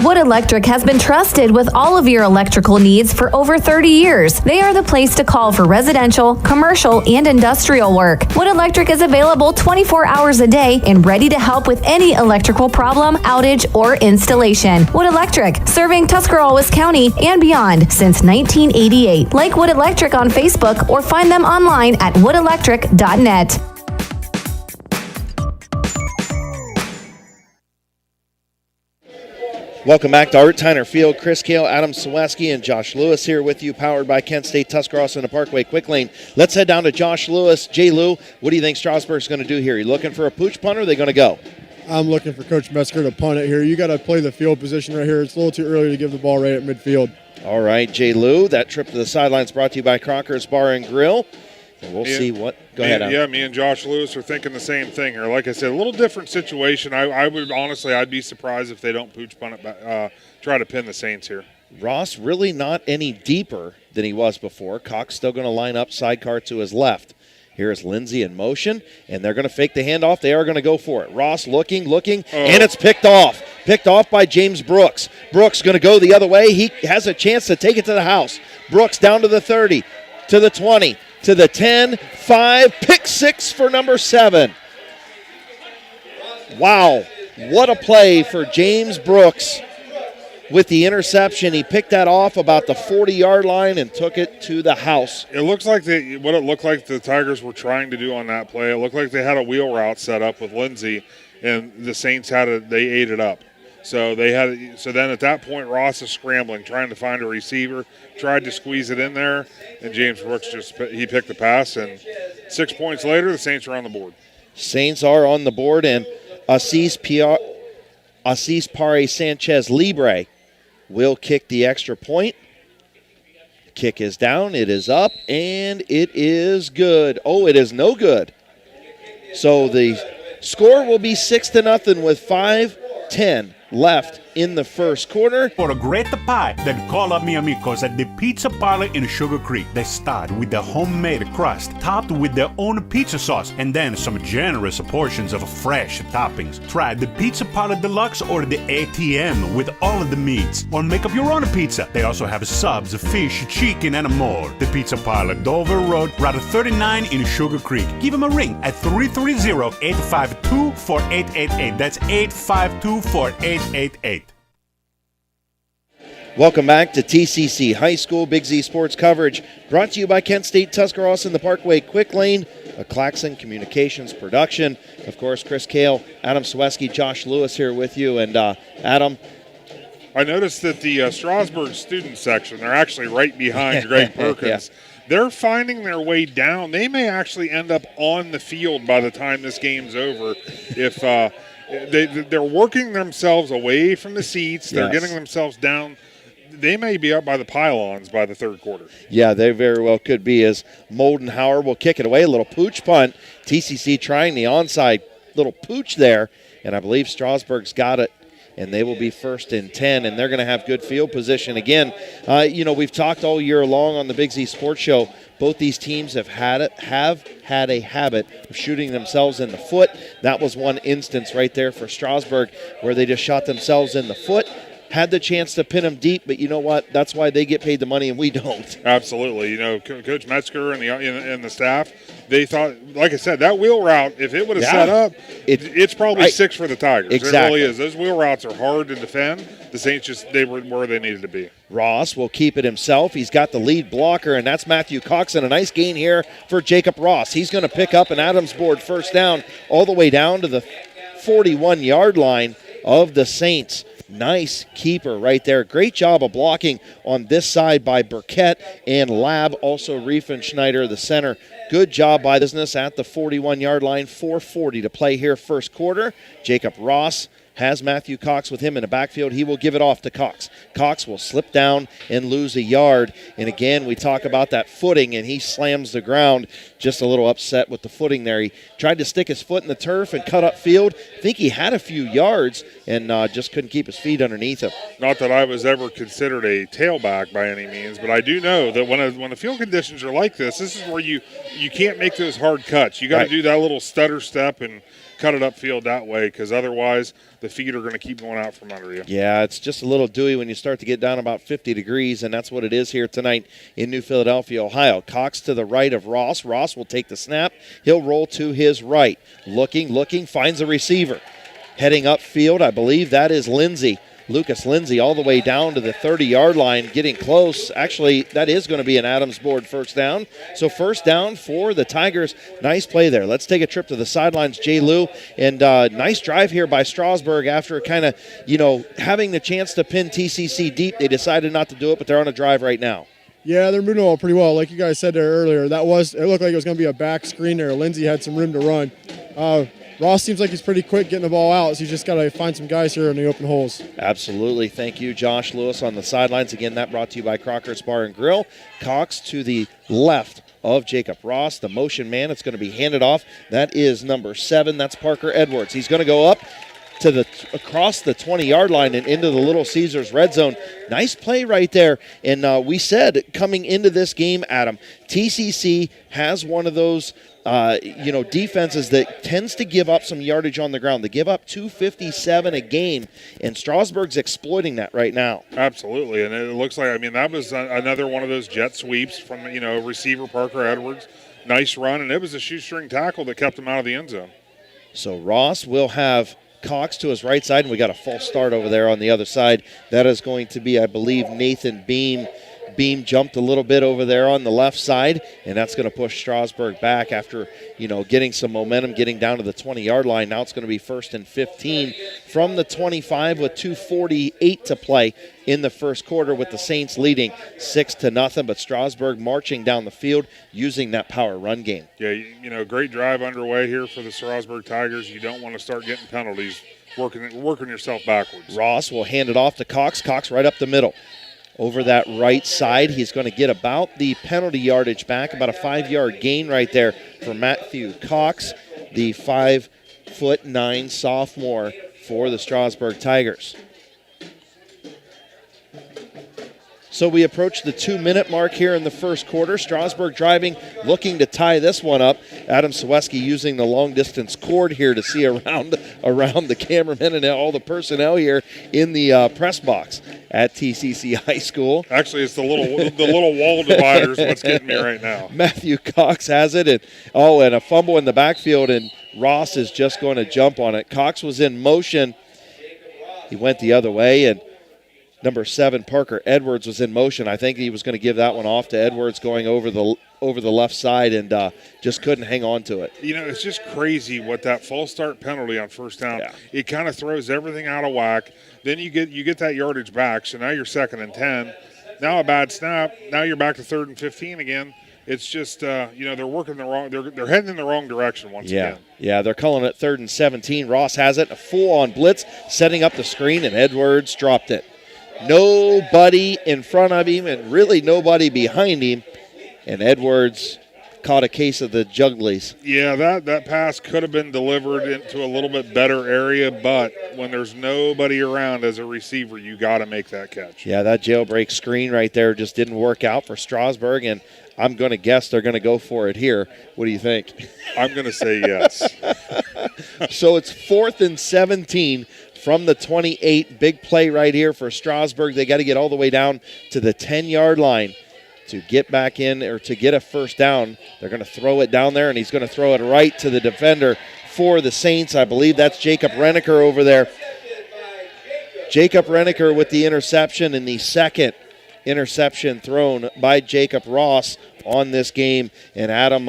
Wood Electric has been trusted with all of your electrical needs for over 30 years. They are the place to call for residential, commercial, and industrial work. Wood Electric is available 24 hours a day and ready to help with any electrical problem, outage, or installation. Wood Electric, serving Tuscarawas County and beyond since 1988. Like Wood Electric on Facebook or find them online at woodelectric.net. Welcome back to Art Tyner Field. Chris Kale, Adam Saweski, and Josh Lewis here with you, powered by Kent State, Tuscarawas, and the Parkway Quick Lane. Let's head down to Josh Lewis. Jay Lou, what do you think Strasburg's going to do here? You looking for a pooch punt, or are they going to go? I'm looking for Coach Metzger to punt it here. You got to play the field position right here. It's a little too early to give the ball right at midfield. All right, Jay Lou, that trip to the sidelines brought to you by Crocker's Bar and Grill. And we'll see what. Go ahead, Adam. Yeah, me and Josh Lewis are thinking the same thing here. Like I said, a little different situation. I would honestly, I'd be surprised if they don't pooch punt it back, try to pin the Saints here. Ross really not any deeper than he was before. Cox still going to line up sidecar to his left. Here's Lindsay in motion, and they're going to fake the handoff. They are going to go for it. Ross looking, and it's picked off. Picked off by James Brooks. Brooks going to go the other way. He has a chance to take it to the house. Brooks down to the 30, to the 20. To the 10, 5, pick 6 for number 7. Wow, what a play for James Brooks with the interception. He picked that off about the 40-yard line and took it to the house. It looks like what it looked like the Tigers were trying to do on that play. It looked like they had a wheel route set up with Lindsay, and the Saints they ate it up. So then at that point, Ross is scrambling, trying to find a receiver, tried to squeeze it in there, and James Brooks he picked the pass, and 6 points later, the Saints are on the board. Saints are on the board, and Assis Pare Sanchez Libre will kick the extra point. Kick is down, it is up, and it is good. Oh, it is no good. So the score will be 6-0 with 5:10 left in the first quarter. For a great pie, then call up mi amigos at the Pizza Parlor in Sugar Creek. They start with the homemade crust, topped with their own pizza sauce, and then some generous portions of fresh toppings. Try the Pizza Parlor Deluxe or the ATM with all of the meats, or make up your own pizza. They also have subs, fish, chicken, and more. The Pizza Parlor, Dover Road, Route 39 in Sugar Creek. Give them a ring at 330-852-4888. That's 852-4888. Welcome back to T.C.C. High School Big Z Sports coverage, brought to you by Kent State Tuscarawas in the Parkway Quick Lane, a Claxon Communications production. Of course, Chris Kale, Adam Sweski, Josh Lewis here with you. And Adam, I noticed that the Strasburg student section, they're actually right behind Greg Perkins. Yeah. They're finding their way down. They may actually end up on the field by the time this game's over. If they're working themselves away from the seats, they're getting themselves down. They may be up by the pylons by the third quarter. Yeah, they very well could be, as Moldenhauer will kick it away. A little pooch punt. T.C.C. trying the onside little pooch there, and I believe Strasburg's got it, and they will be 1st and 10, and they're going to have good field position again. We've talked all year long on the Big Z Sports Show. Both these teams have had a habit of shooting themselves in the foot. That was one instance right there for Strasburg where they just shot themselves in the foot. Had the chance to pin them deep, but you know what? That's why they get paid the money and we don't. Absolutely. Coach Metzger and the staff, they thought, like I said, that wheel route, if it would have set up, it's probably 6 for the Tigers. Exactly. It really is. Those wheel routes are hard to defend. The Saints they were where they needed to be. Ross will keep it himself. He's got the lead blocker, and that's Matthew Cox. And a nice gain here for Jacob Ross. He's going to pick up an Adams board first down all the way down to the 41-yard line of the Saints. Nice keeper right there. Great job of blocking on this side by Burkett and Lab. Also Riefenschneider, the center. Good job by business at the 41-yard line. 4:40 to play here first quarter. Jacob Ross has Matthew Cox with him in the backfield. He will give it off to Cox. Cox will slip down and lose a yard. And again, we talk about that footing, and he slams the ground. Just a little upset with the footing there. He tried to stick his foot in the turf and cut up field. I think he had a few yards and just couldn't keep his feet underneath him. Not that I was ever considered a tailback by any means, but I do know that when the field conditions are like this is where you can't make those hard cuts. You got to do that little stutter step and cut it upfield that way, because otherwise the feet are going to keep going out from under you. Yeah, it's just a little dewy when you start to get down about 50 degrees, and that's what it is here tonight in New Philadelphia, Ohio. Cox to the right of Ross. Ross will take the snap. He'll roll to his right. Looking, finds a receiver. Heading upfield, I believe that is Lindsey. Lucas Lindsey all the way down to the 30-yard line, getting close. Actually, that is going to be an Adams board first down. So first down for the Tigers. Nice play there. Let's take a trip to the sidelines, Jay Lou. And nice drive here by Strasburg after kind of, having the chance to pin T.C.C. deep. They decided not to do it, but they're on a drive right now. Yeah, they're moving all pretty well. Like you guys said there earlier, it looked like it was going to be a back screen there. Lindsey had some room to run. Ross seems like he's pretty quick getting the ball out, so he's just got to find some guys here in the open holes. Absolutely. Thank you, Josh Lewis on the sidelines. Again, that brought to you by Crocker's Bar and Grill. Cox to the left of Jacob Ross, the motion man. It's going to be handed off. That is number 7. That's Parker Edwards. He's going to go up to across the 20-yard line and into the Little Caesars red zone. Nice play right there. And we said coming into this game, Adam, T.C.C. has one of those defenses that tends to give up some yardage on the ground. They give up 257 a game, and Strasburg's exploiting that right now. Absolutely, and it looks like, that was another one of those jet sweeps from, receiver Parker Edwards. Nice run, and it was a shoestring tackle that kept him out of the end zone. So Ross will have Cox to his right side, and we got a false start over there on the other side. That is going to be, I believe, Nathan Beam. Beam jumped a little bit over there on the left side, and that's going to push Strasburg back after, getting some momentum, getting down to the 20-yard line. Now it's going to be 1st and 15 from the 25 with 2:48 to play in the first quarter, with the Saints leading 6-0, but Strasburg marching down the field using that power run game. Yeah, great drive underway here for the Strasburg Tigers. You don't want to start getting penalties, working yourself backwards. Ross will hand it off to Cox. Cox right up the middle. Over that right side, he's going to get about the penalty yardage back, about a 5-yard gain right there for Matthew Cox, the 5'9" sophomore for the Strasburg Tigers. So we approach the 2-minute mark here in the first quarter. Strasburg driving, looking to tie this one up. Adam Sweski using the long-distance cord here to see around the cameramen and all the personnel here in the press box at T.C.C. High School. Actually, it's the little wall dividers what's getting me right now. Matthew Cox has it, and a fumble in the backfield, and Ross is just going to jump on it. Cox was in motion. He went the other way, and Number 7, Parker Edwards, was in motion. I think he was going to give that one off to Edwards going over the left side and just couldn't hang on to it. You know, it's just crazy what that false start penalty on first down. Yeah. It kind of throws everything out of whack. Then you get that yardage back, so now you're 2nd and 10. Now a bad snap. Now you're back to 3rd and 15 again. It's just they're working they're heading in the wrong direction once again. Yeah, they're calling it 3rd and 17. Ross has it, a full-on blitz, setting up the screen, and Edwards dropped it. Nobody in front of him and really nobody behind him, and Edwards caught a case of the jugglies. Yeah, that pass could have been delivered into a little bit better area, but when there's nobody around as a receiver, you got to make that catch. Yeah, that jailbreak screen right there just didn't work out for Strasburg, and I'm going to guess they're going to go for it here. What do you think? I'm going to say yes. So it's 4th and 17 from the 28. Big play right here for Strasburg. They got to get all the way down to the 10-yard line to get back in or to get a first down. They're going to throw it down there, and he's going to throw it right to the defender for the Saints. I believe that's Jacob Renneker over there. Jacob Renneker with the interception, and the second interception thrown by Jacob Ross on this game. And Adam,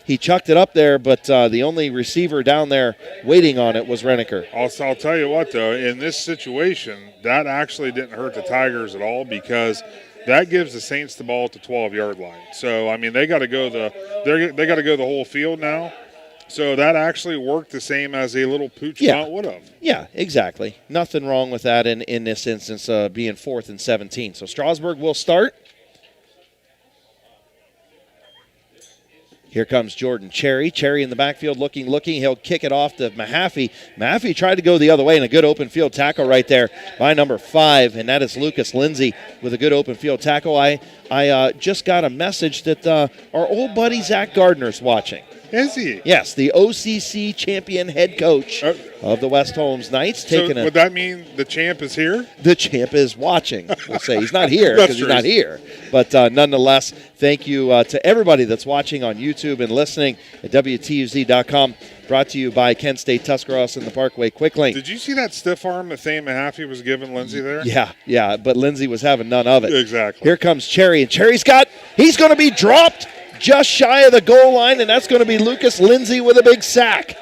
he chucked it up there, but the only receiver down there waiting on it was Renneker. I'll tell you what, though, in this situation, that actually didn't hurt the Tigers at all because that gives the Saints the ball at the 12-yard line. So, I mean, they got to go the whole field now. So that actually worked the same as a little pooch punt would have. Yeah, exactly. Nothing wrong with that in this instance, being 4th and 17. So Strasburg will start. Here comes Jordan Cherry. Cherry in the backfield looking. He'll kick it off to Mahaffey. Mahaffey tried to go the other way, and a good open field tackle right there by number 5, and that is Lucas Lindsay with a good open field tackle. I just got a message that our old buddy Zach Gardner's watching. Is he? Yes, the OCC champion head coach of the West Holmes Knights. Would that mean the champ is here? The champ is watching. We'll say he's not here because he's not here. But nonetheless, thank you to everybody that's watching on YouTube and listening at WTUZ.com. Brought to you by Kent State Tuscarawas and the Parkway Quick Link. Did you see that stiff arm that Thane Mahaffey was giving Lindsay there? Yeah, but Lindsay was having none of it. Exactly. Here comes Cherry, and Cherry's he's going to be dropped just shy of the goal line, and that's going to be Lucas Lindsay with a big sack.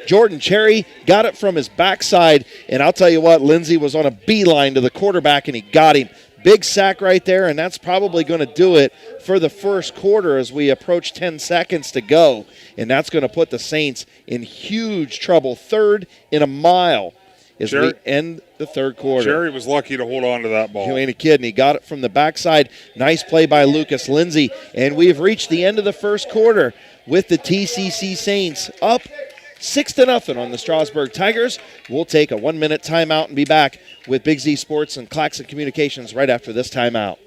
Jordan Cherry got it from his backside, and I'll tell you what, Lindsay was on a beeline to the quarterback, and he got him. Big sack right there, and that's probably going to do it for the first quarter as we approach 10 seconds to go, and that's going to put the Saints in huge trouble. 3rd and a mile as we end the third quarter. Jerry was lucky to hold on to that ball. You ain't a kid, and he got it from the backside. Nice play by Lucas Lindsay, and we've reached the end of the first quarter with the T.C.C. Saints up 6-0 on the Strasburg Tigers. We'll take a 1-minute timeout and be back with Big Z Sports and Claxon Communications right after this timeout.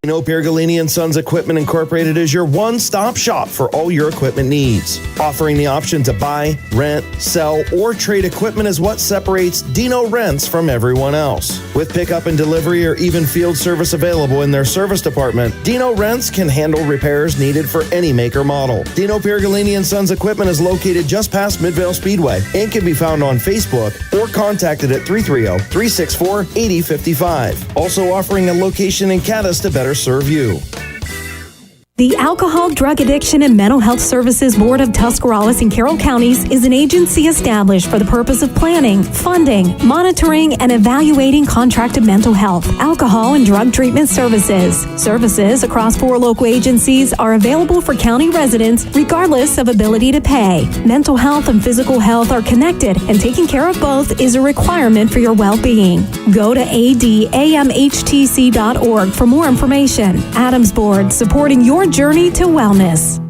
Piergolini & Sons Equipment Incorporated is your one-stop shop for all your equipment needs. Offering the option to buy, rent, sell, or trade equipment is what separates Dino Rents from everyone else. With pickup and delivery or even field service available in their service department, Dino Rents can handle repairs needed for any make or model. Dino Piergolini & Sons Equipment is located just past Midvale Speedway and can be found on Facebook or contacted at 330-364-8055. Also offering a location in Caddis to better serve you. The Alcohol, Drug Addiction, and Mental Health Services Board of Tuscarawas and Carroll Counties is an agency established for the purpose of planning, funding, monitoring, and evaluating contracted mental health, alcohol, and drug treatment services. Services across 4 local agencies are available for county residents regardless of ability to pay. Mental health and physical health are connected, and taking care of both is a requirement for your well-being. Go to adamhtc.org for more information. Adams Board, supporting your journey to wellness.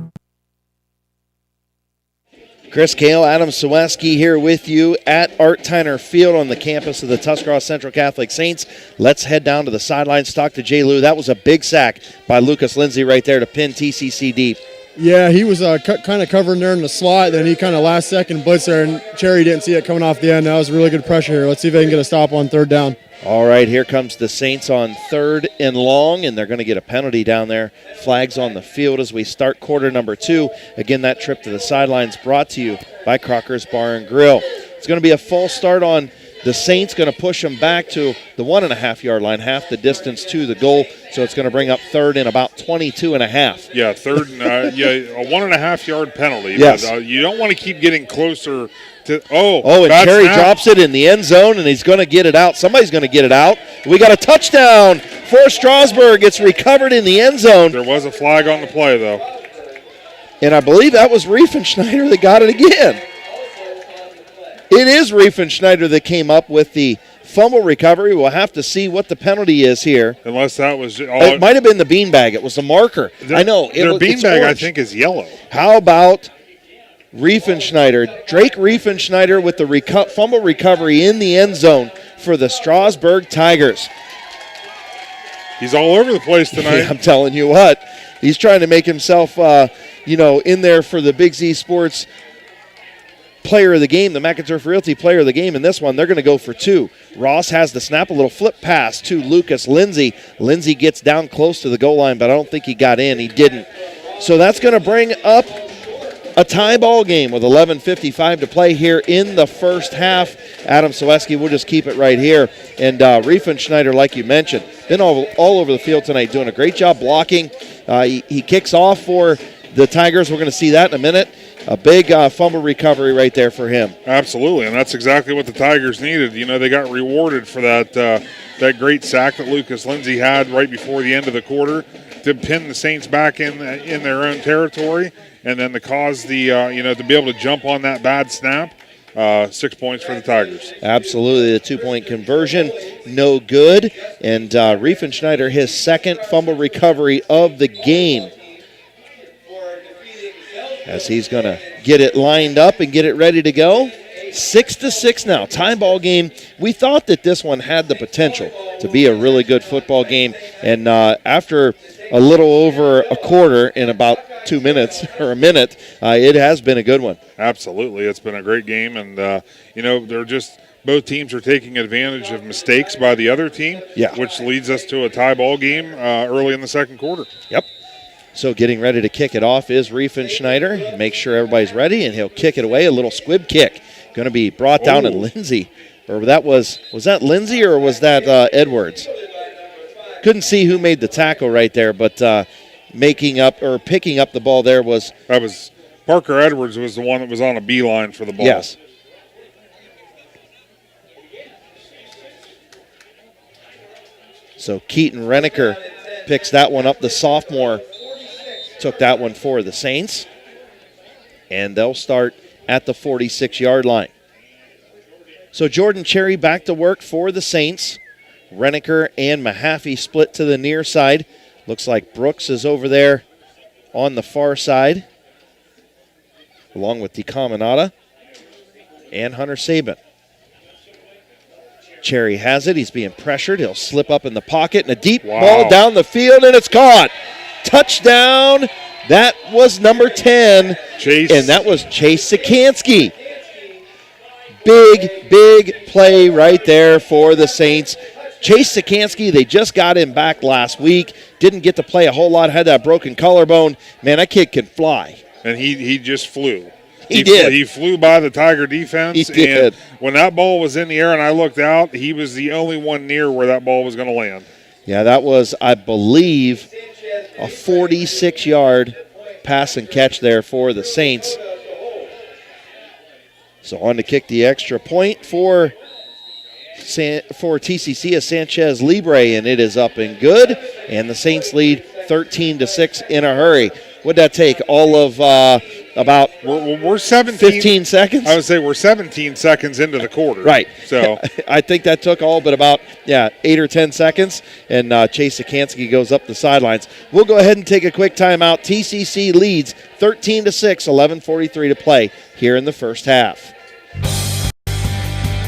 Chris Kale, Adam Saweski here with you at Art Tyner Field on the campus of the Tuscarawas Central Catholic Saints. Let's head down to the sidelines, talk to Jay Lou. That was a big sack by Lucas Lindsay right there to pin T.C.C. deep. Yeah, he was kind of covering there in the slot, then he kind of last second blitz there, and Cherry didn't see it coming off the end. That was really good pressure here. Let's see if they can get a stop on 3rd down. All right, here comes the Saints on 3rd and long, and they're going to get a penalty down there. Flags on the field as we start quarter number 2. Again, that trip to the sidelines brought to you by Crocker's Bar and Grill. It's going to be a false start on The Saints going to push them back to the 1.5-yard line, half the distance to the goal. So it's going to bring up third and about 22.5. Yeah, third and a 1.5-yard penalty. Yes. But, you don't want to keep getting closer to. And Cherry drops it in the end zone, and he's going to get it out. Somebody's going to get it out. We got a touchdown for Strasburg. It's recovered in the end zone. There was a flag on the play, though. And I believe that was Riefenschneider that got it again. It is Riefenschneider that came up with the fumble recovery. We'll have to see what the penalty is here. Unless that was... it might have been the beanbag. It was the marker. I know. Their beanbag, I think, is yellow. How about Riefenschneider? Drake Riefenschneider with the fumble recovery in the end zone for the Strasburg Tigers. He's all over the place tonight. Yeah, I'm telling you what. He's trying to make himself, in there for the Big Z Sports player of the game, the McInturf Realty player of the game in this one. They're going to go for 2. Ross has the snap, a little flip pass to Lucas Lindsay. Lindsay gets down close to the goal line, but I don't think he got in. He didn't. So that's going to bring up a tie ball game with 11:55 to play here in the first half. Adam Soweski will just keep it right here. And Riefenschneider, like you mentioned, been all over the field tonight, doing a great job blocking. He kicks off for the Tigers. We're going to see that in a minute. A big fumble recovery right there for him. Absolutely, and that's exactly what the Tigers needed. They got rewarded for that great sack that Lucas Lindsay had right before the end of the quarter to pin the Saints back in their own territory, and then to cause to be able to jump on that bad snap. 6 points for the Tigers. Absolutely, the 2-point conversion, no good. And Riefenschneider, his second fumble recovery of the game, as he's going to get it lined up and get it ready to go. 6-6 now, tie ball game. We thought that this one had the potential to be a really good football game, and after a little over a quarter in about 2 minutes or a minute, it has been a good one. Absolutely, it's been a great game, and both teams are taking advantage of mistakes by the other team, which leads us to a tie ball game early in the second quarter. Yep. So getting ready to kick it off is Riefenschneider. Make sure everybody's ready, and he'll kick it away. A little squib kick. Going to be brought down, and Lindsay, or was that Lindsay or was that Edwards? Couldn't see who made the tackle right there, but picking up the ball there was... That was Parker Edwards was the one that was on a beeline for the ball. Yes. So Keaton Renneker picks that one up, the sophomore. Took that one for the Saints. And they'll start at the 46-yard line. So Jordan Cherry back to work for the Saints. Renneker and Mahaffey split to the near side. Looks like Brooks is over there on the far side, along with DeCaminata and Hunter Sabin. Cherry has it. He's being pressured. He'll slip up in the pocket, and a deep ball down the field, and it's caught. Touchdown. That was number 10. Chase. And that was Chase Sikansky. Big play right there for the Saints. Chase Sikansky, they just got him back last week. Didn't get to play a whole lot. Had that broken collarbone. Man, that kid can fly. And he just flew. He did. He flew by the Tiger defense. He did. And when that ball was in the air and I looked out, he was the only one near where that ball was going to land. Yeah, that was, I believe, a 46-yard pass and catch there for the Saints. So on to kick the extra point for TCC is Sanchez Libre, and it is up and good. And the Saints lead 13-6 in a hurry. What'd that take? All of about we're 15 seconds? I would say we're 17 seconds into the quarter. Right. So I think that took all but about 8 or 10 seconds, and Chase Sikansky goes up the sidelines. We'll go ahead and take a quick timeout. TCC leads 13-6, 11:43 to play here in the first half.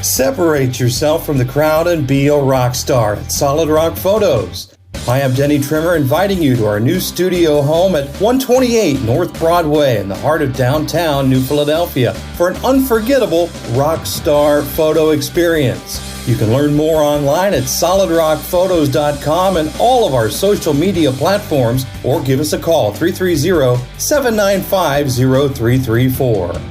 Separate yourself from the crowd and be a rock star at Solid Rock Photos. I am Denny Trimmer, inviting you to our new studio home at 128 North Broadway in the heart of downtown New Philadelphia for an unforgettable rock star photo experience. You can learn more online at solidrockphotos.com and all of our social media platforms, or give us a call 330-795-0334.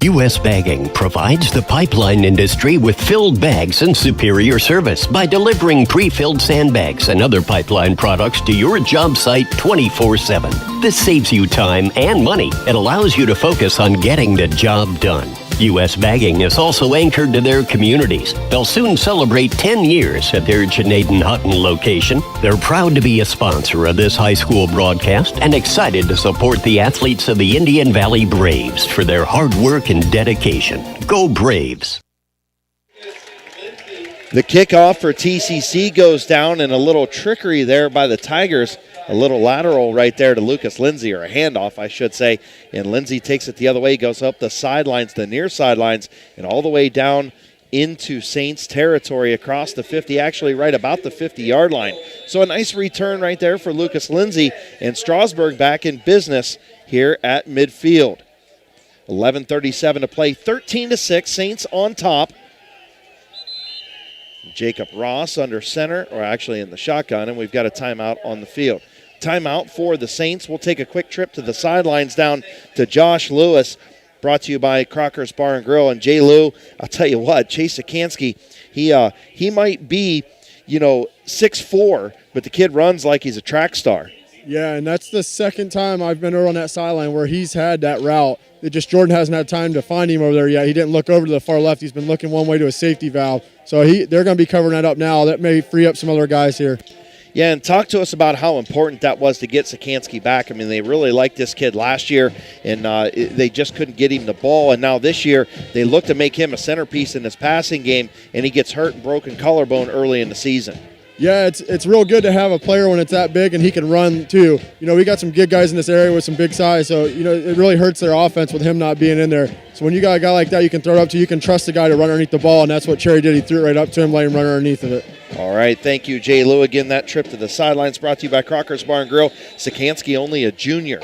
U.S. Bagging provides the pipeline industry with filled bags and superior service by delivering pre-filled sandbags and other pipeline products to your job site 24/7. This saves you time and money. It allows you to focus on getting the job done. U.S. Bagging is also anchored to their communities. They'll soon celebrate 10 years at their Janaden Hutton location. They're proud to be a sponsor of this high school broadcast and excited to support the athletes of the Indian Valley Braves for their hard work and dedication. Go Braves! The kickoff for T.C.C. goes down, and a little trickery there by the Tigers. A little lateral right there to Lucas Lindsay, or a handoff, I should say. And Lindsay takes it the other way, goes up the sidelines, the near sidelines, and all the way down into Saints territory across the 50, actually right about the 50-yard line. So a nice return right there for Lucas Lindsay, and Strasburg back in business here at midfield. 11:37 to play, 13-6, Saints on top. Jacob Ross under center, or actually in the shotgun, and we've got a timeout on the field. Timeout for the Saints. We'll take a quick trip to the sidelines down to Josh Lewis, brought to you by Crocker's Bar and Grill. And Jay Lou, I'll tell you what, Chase Sikansky, he might be, 6'4", but the kid runs like he's a track star. Yeah, and that's the second time I've been over on that sideline where he's had that route. It just Jordan hasn't had time to find him over there yet. He didn't look over to the far left. He's been looking one way to a safety valve. So they're going to be covering that up now. That may free up some other guys here. Yeah, and talk to us about how important that was to get Sikansky back. I mean, they really liked this kid last year, and they just couldn't get him the ball. And now this year, they look to make him a centerpiece in his passing game, and he gets hurt and broken collarbone early in the season. Yeah, it's real good to have a player when it's that big and he can run too. We got some good guys in this area with some big size, so it really hurts their offense with him not being in there. So when you got a guy like that you can throw it up to, you can trust the guy to run underneath the ball, and that's what Cherry did. He threw it right up to him, let him run underneath of it. All right, thank you, Jay Lou. Again, that trip to the sidelines brought to you by Crocker's Bar and Grill. Sikansky only a junior.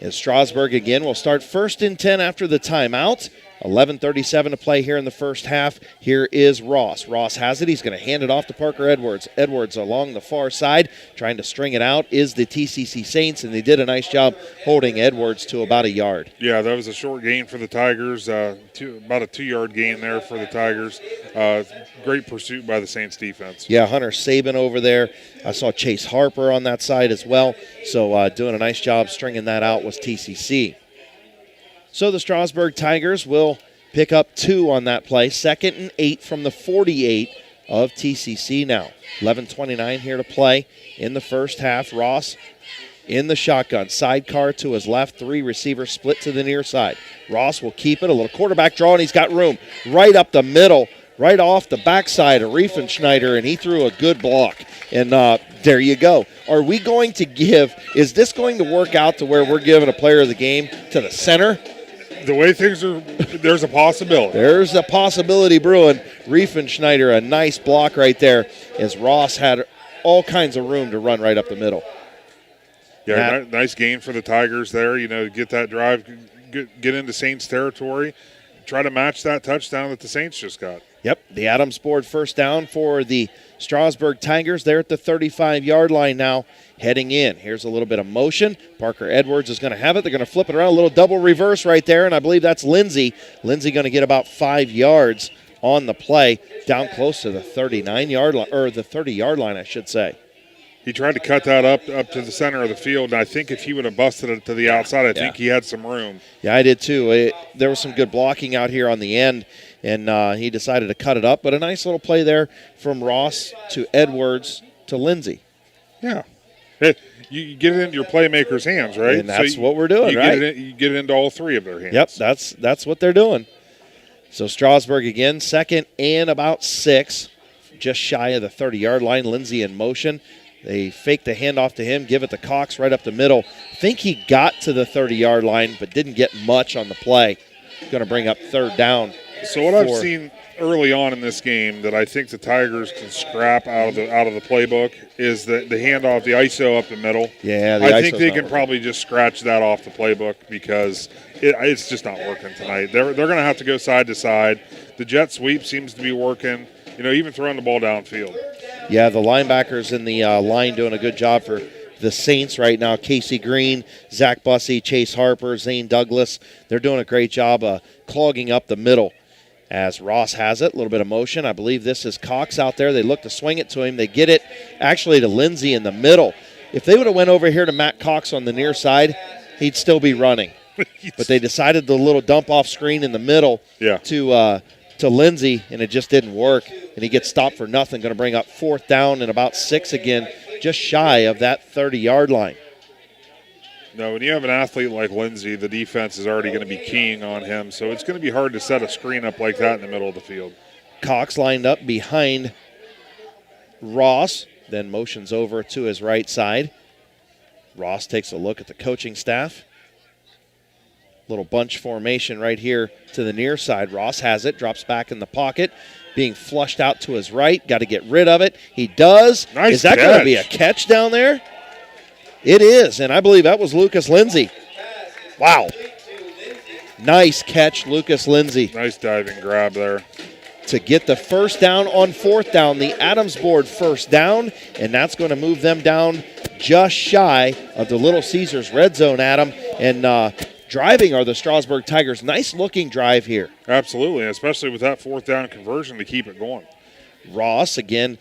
As Strasburg again will start 1st and 10 after the timeout. 11:37 to play here in the first half. Here is Ross. Ross has it. He's going to hand it off to Parker Edwards. Edwards along the far side, trying to string it out, is the T.C.C. Saints, and they did a nice job holding Edwards to about a yard. Yeah, that was a short gain for the Tigers, about a 2-yard gain there for the Tigers. Great pursuit by the Saints defense. Yeah, Hunter Saban over there. I saw Chase Harper on that side as well. So doing a nice job stringing that out was T.C.C. So the Strasburg Tigers will pick up 2 on that play. 2nd and 8 from the 48 of T.C.C. now. 11:29 here to play in the first half. Ross in the shotgun. Sidecar to his left. 3 receivers split to the near side. Ross will keep it. A little quarterback draw, and he's got room right up the middle, right off the backside of Riefenschneider, and he threw a good block. And there you go. Are we going to is this going to work out to where we're giving a player of the game to the center? The way things are, there's a possibility. There's a possibility brewing. Riefenschneider, a nice block right there, as Ross had all kinds of room to run right up the middle. Yeah, nice gain for the Tigers there. Get that drive, get into Saints territory, try to match that touchdown that the Saints just got. Yep, the Adams board first down for the Strasburg Tigers. They're at the 35-yard line now, heading in. Here's a little bit of motion. Parker Edwards is going to have it. They're going to flip it around, a little double reverse right there, and I believe that's Lindsay. Lindsay going to get about 5 yards on the play, down close to the 39-yard line, or the 30-yard line, I should say. He tried to cut that up to the center of the field, and I think if he would have busted it to the outside, I think he had some room. Yeah, I did too. There was some good blocking out here on the end, and he decided to cut it up. But a nice little play there from Ross to Edwards to Lindsay. Yeah. You get it into your playmakers' hands, right? And that's what we're doing, right? You get it into all 3 of their hands. Yep, that's what they're doing. So Strasburg again, 2nd and about 6, just shy of the 30-yard line. Lindsay in motion. They fake the handoff to him, give it to Cox right up the middle. Think he got to the 30-yard line, but didn't get much on the play. Going to bring up 3rd down. So what I've seen early on in this game that I think the Tigers can scrap out of the playbook is the handoff, the ISO up the middle. Yeah, I think they can probably just scratch that off the playbook because it's just not working tonight. They're going to have to go side to side. The jet sweep seems to be working. Even throwing the ball downfield. Yeah, the linebackers in the line doing a good job for the Saints right now. Casey Green, Zach Bussey, Chase Harper, Zane Douglas. They're doing a great job clogging up the middle. As Ross has it, a little bit of motion. I believe this is Cox out there. They look to swing it to him. They get it actually to Lindsey in the middle. If they would have went over here to Matt Cox on the near side, he'd still be running. But they decided the little dump-off screen in the middle to Lindsey, and it just didn't work. And he gets stopped for nothing. Going to bring up 4th down and about 6 again, just shy of that 30-yard line. No, when you have an athlete like Lindsey, the defense is already going to be keying on him, so it's going to be hard to set a screen up like that in the middle of the field. Cox lined up behind Ross, then motions over to his right side. Ross takes a look at the coaching staff. Little bunch formation right here to the near side. Ross has it, drops back in the pocket, being flushed out to his right. Got to get rid of it. He does. Nice Is that going to be a catch down there? It is, and I believe that was Lucas Lindsey. Wow. Nice catch, Lucas Lindsey. Nice diving grab there. To get the first down on 4th down, the Adams board first down, and that's going to move them down just shy of the Little Caesars red zone, Adam. And driving are the Strasburg Tigers. Nice looking drive here. Absolutely, especially with that 4th down conversion to keep it going. Ross, again,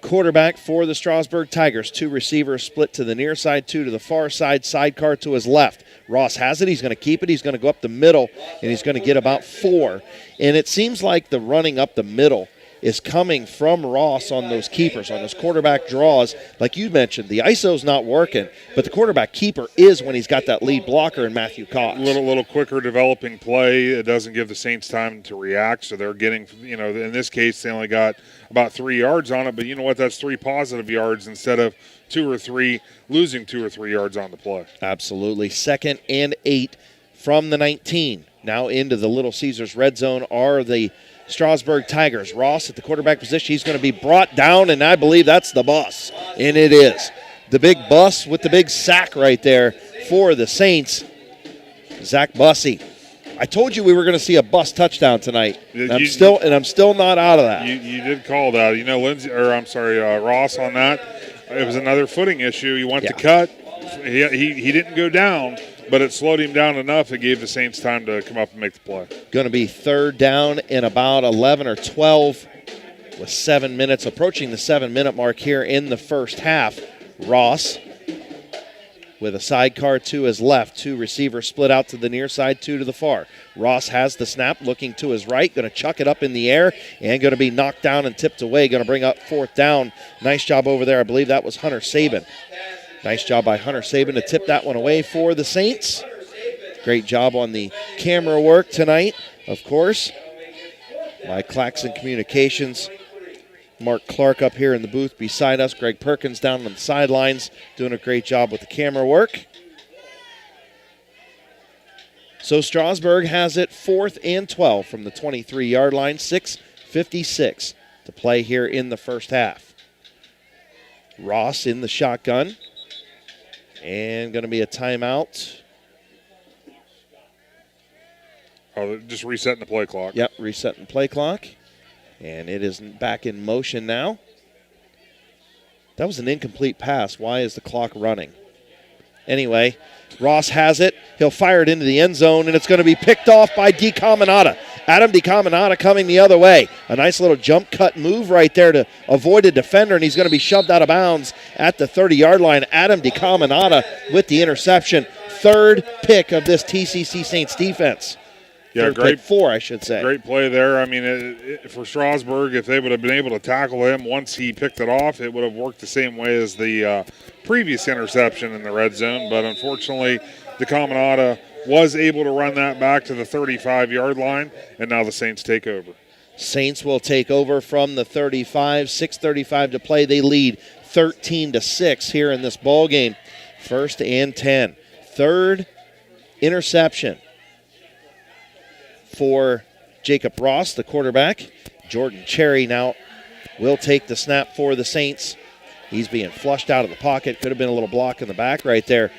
quarterback for the Strasburg Tigers. 2 receivers split to the near side, 2 to the far side, sidecar to his left. Ross has it. He's going to keep it. He's going to go up the middle, and he's going to get about 4. And it seems like the running up the middle is coming from Ross on those keepers, on those quarterback draws. Like you mentioned, the ISO's not working, but the quarterback keeper is when he's got that lead blocker in Matthew Cox. Little quicker developing play. It doesn't give the Saints time to react, so they're getting, in this case, they only got about 3 yards on it, but you know what? That's 3 positive yards instead of 2 or 3, losing 2 or 3 yards on the play. Absolutely. 2nd and 8 from the 19. Now into the Little Caesars red zone are the Strasburg Tigers. Ross at the quarterback position. He's going to be brought down, and I believe that's the bus. And it is. The big bus with the big sack right there for the Saints. Zach Bussey. I told you we were going to see a bus touchdown tonight. I'm still not out of that. You did call that. Ross on that. It was another footing issue. He went to cut. He didn't go down, but it slowed him down enough. It gave the Saints time to come up and make the play. Going to be 3rd down in about 11 or 12 with 7 minutes, approaching the 7-minute mark here in the first half. Ross with a sidecar to his left. 2 receivers split out to the near side, 2 to the far. Ross has the snap, looking to his right, going to chuck it up in the air, and going to be knocked down and tipped away. Going to bring up 4th down. Nice job over there. I believe that was Hunter Sabin. Nice job by Hunter Sabin to tip that one away for the Saints. Great job on the camera work tonight, of course, by Claxon Communications. Mark Clark up here in the booth beside us. Greg Perkins down on the sidelines doing a great job with the camera work. So Strasburg has it 4th and 12 from the 23-yard line. 6:56 to play here in the first half. Ross in the shotgun. And going to be a timeout. Oh, just resetting the play clock. Yep, resetting play clock. And it is back in motion now. That was an incomplete pass. Why is the clock running? Anyway, Ross has it. He'll fire it into the end zone, and it's going to be picked off by DeCaminata. Adam DeCaminata coming the other way. A nice little jump cut move right there to avoid a defender, and he's going to be shoved out of bounds at the 30-yard line. Adam DeCaminata with the interception. 3rd pick of this T.C.C. Saints defense. Yeah, great 4, I should say. Great play there. I mean, for Strasburg, if they would have been able to tackle him once he picked it off, it would have worked the same way as the previous interception in the red zone. But unfortunately, DeCaminata was able to run that back to the 35-yard line, and now the Saints take over. Saints will take over from the 35. 6:35 to play. They lead 13-6 here in this ball game. 1st and 10. 3rd interception for Jacob Ross, the quarterback. Jordan Cherry now will take the snap for the Saints. He's being flushed out of the pocket. Could have been a little block in the back right there.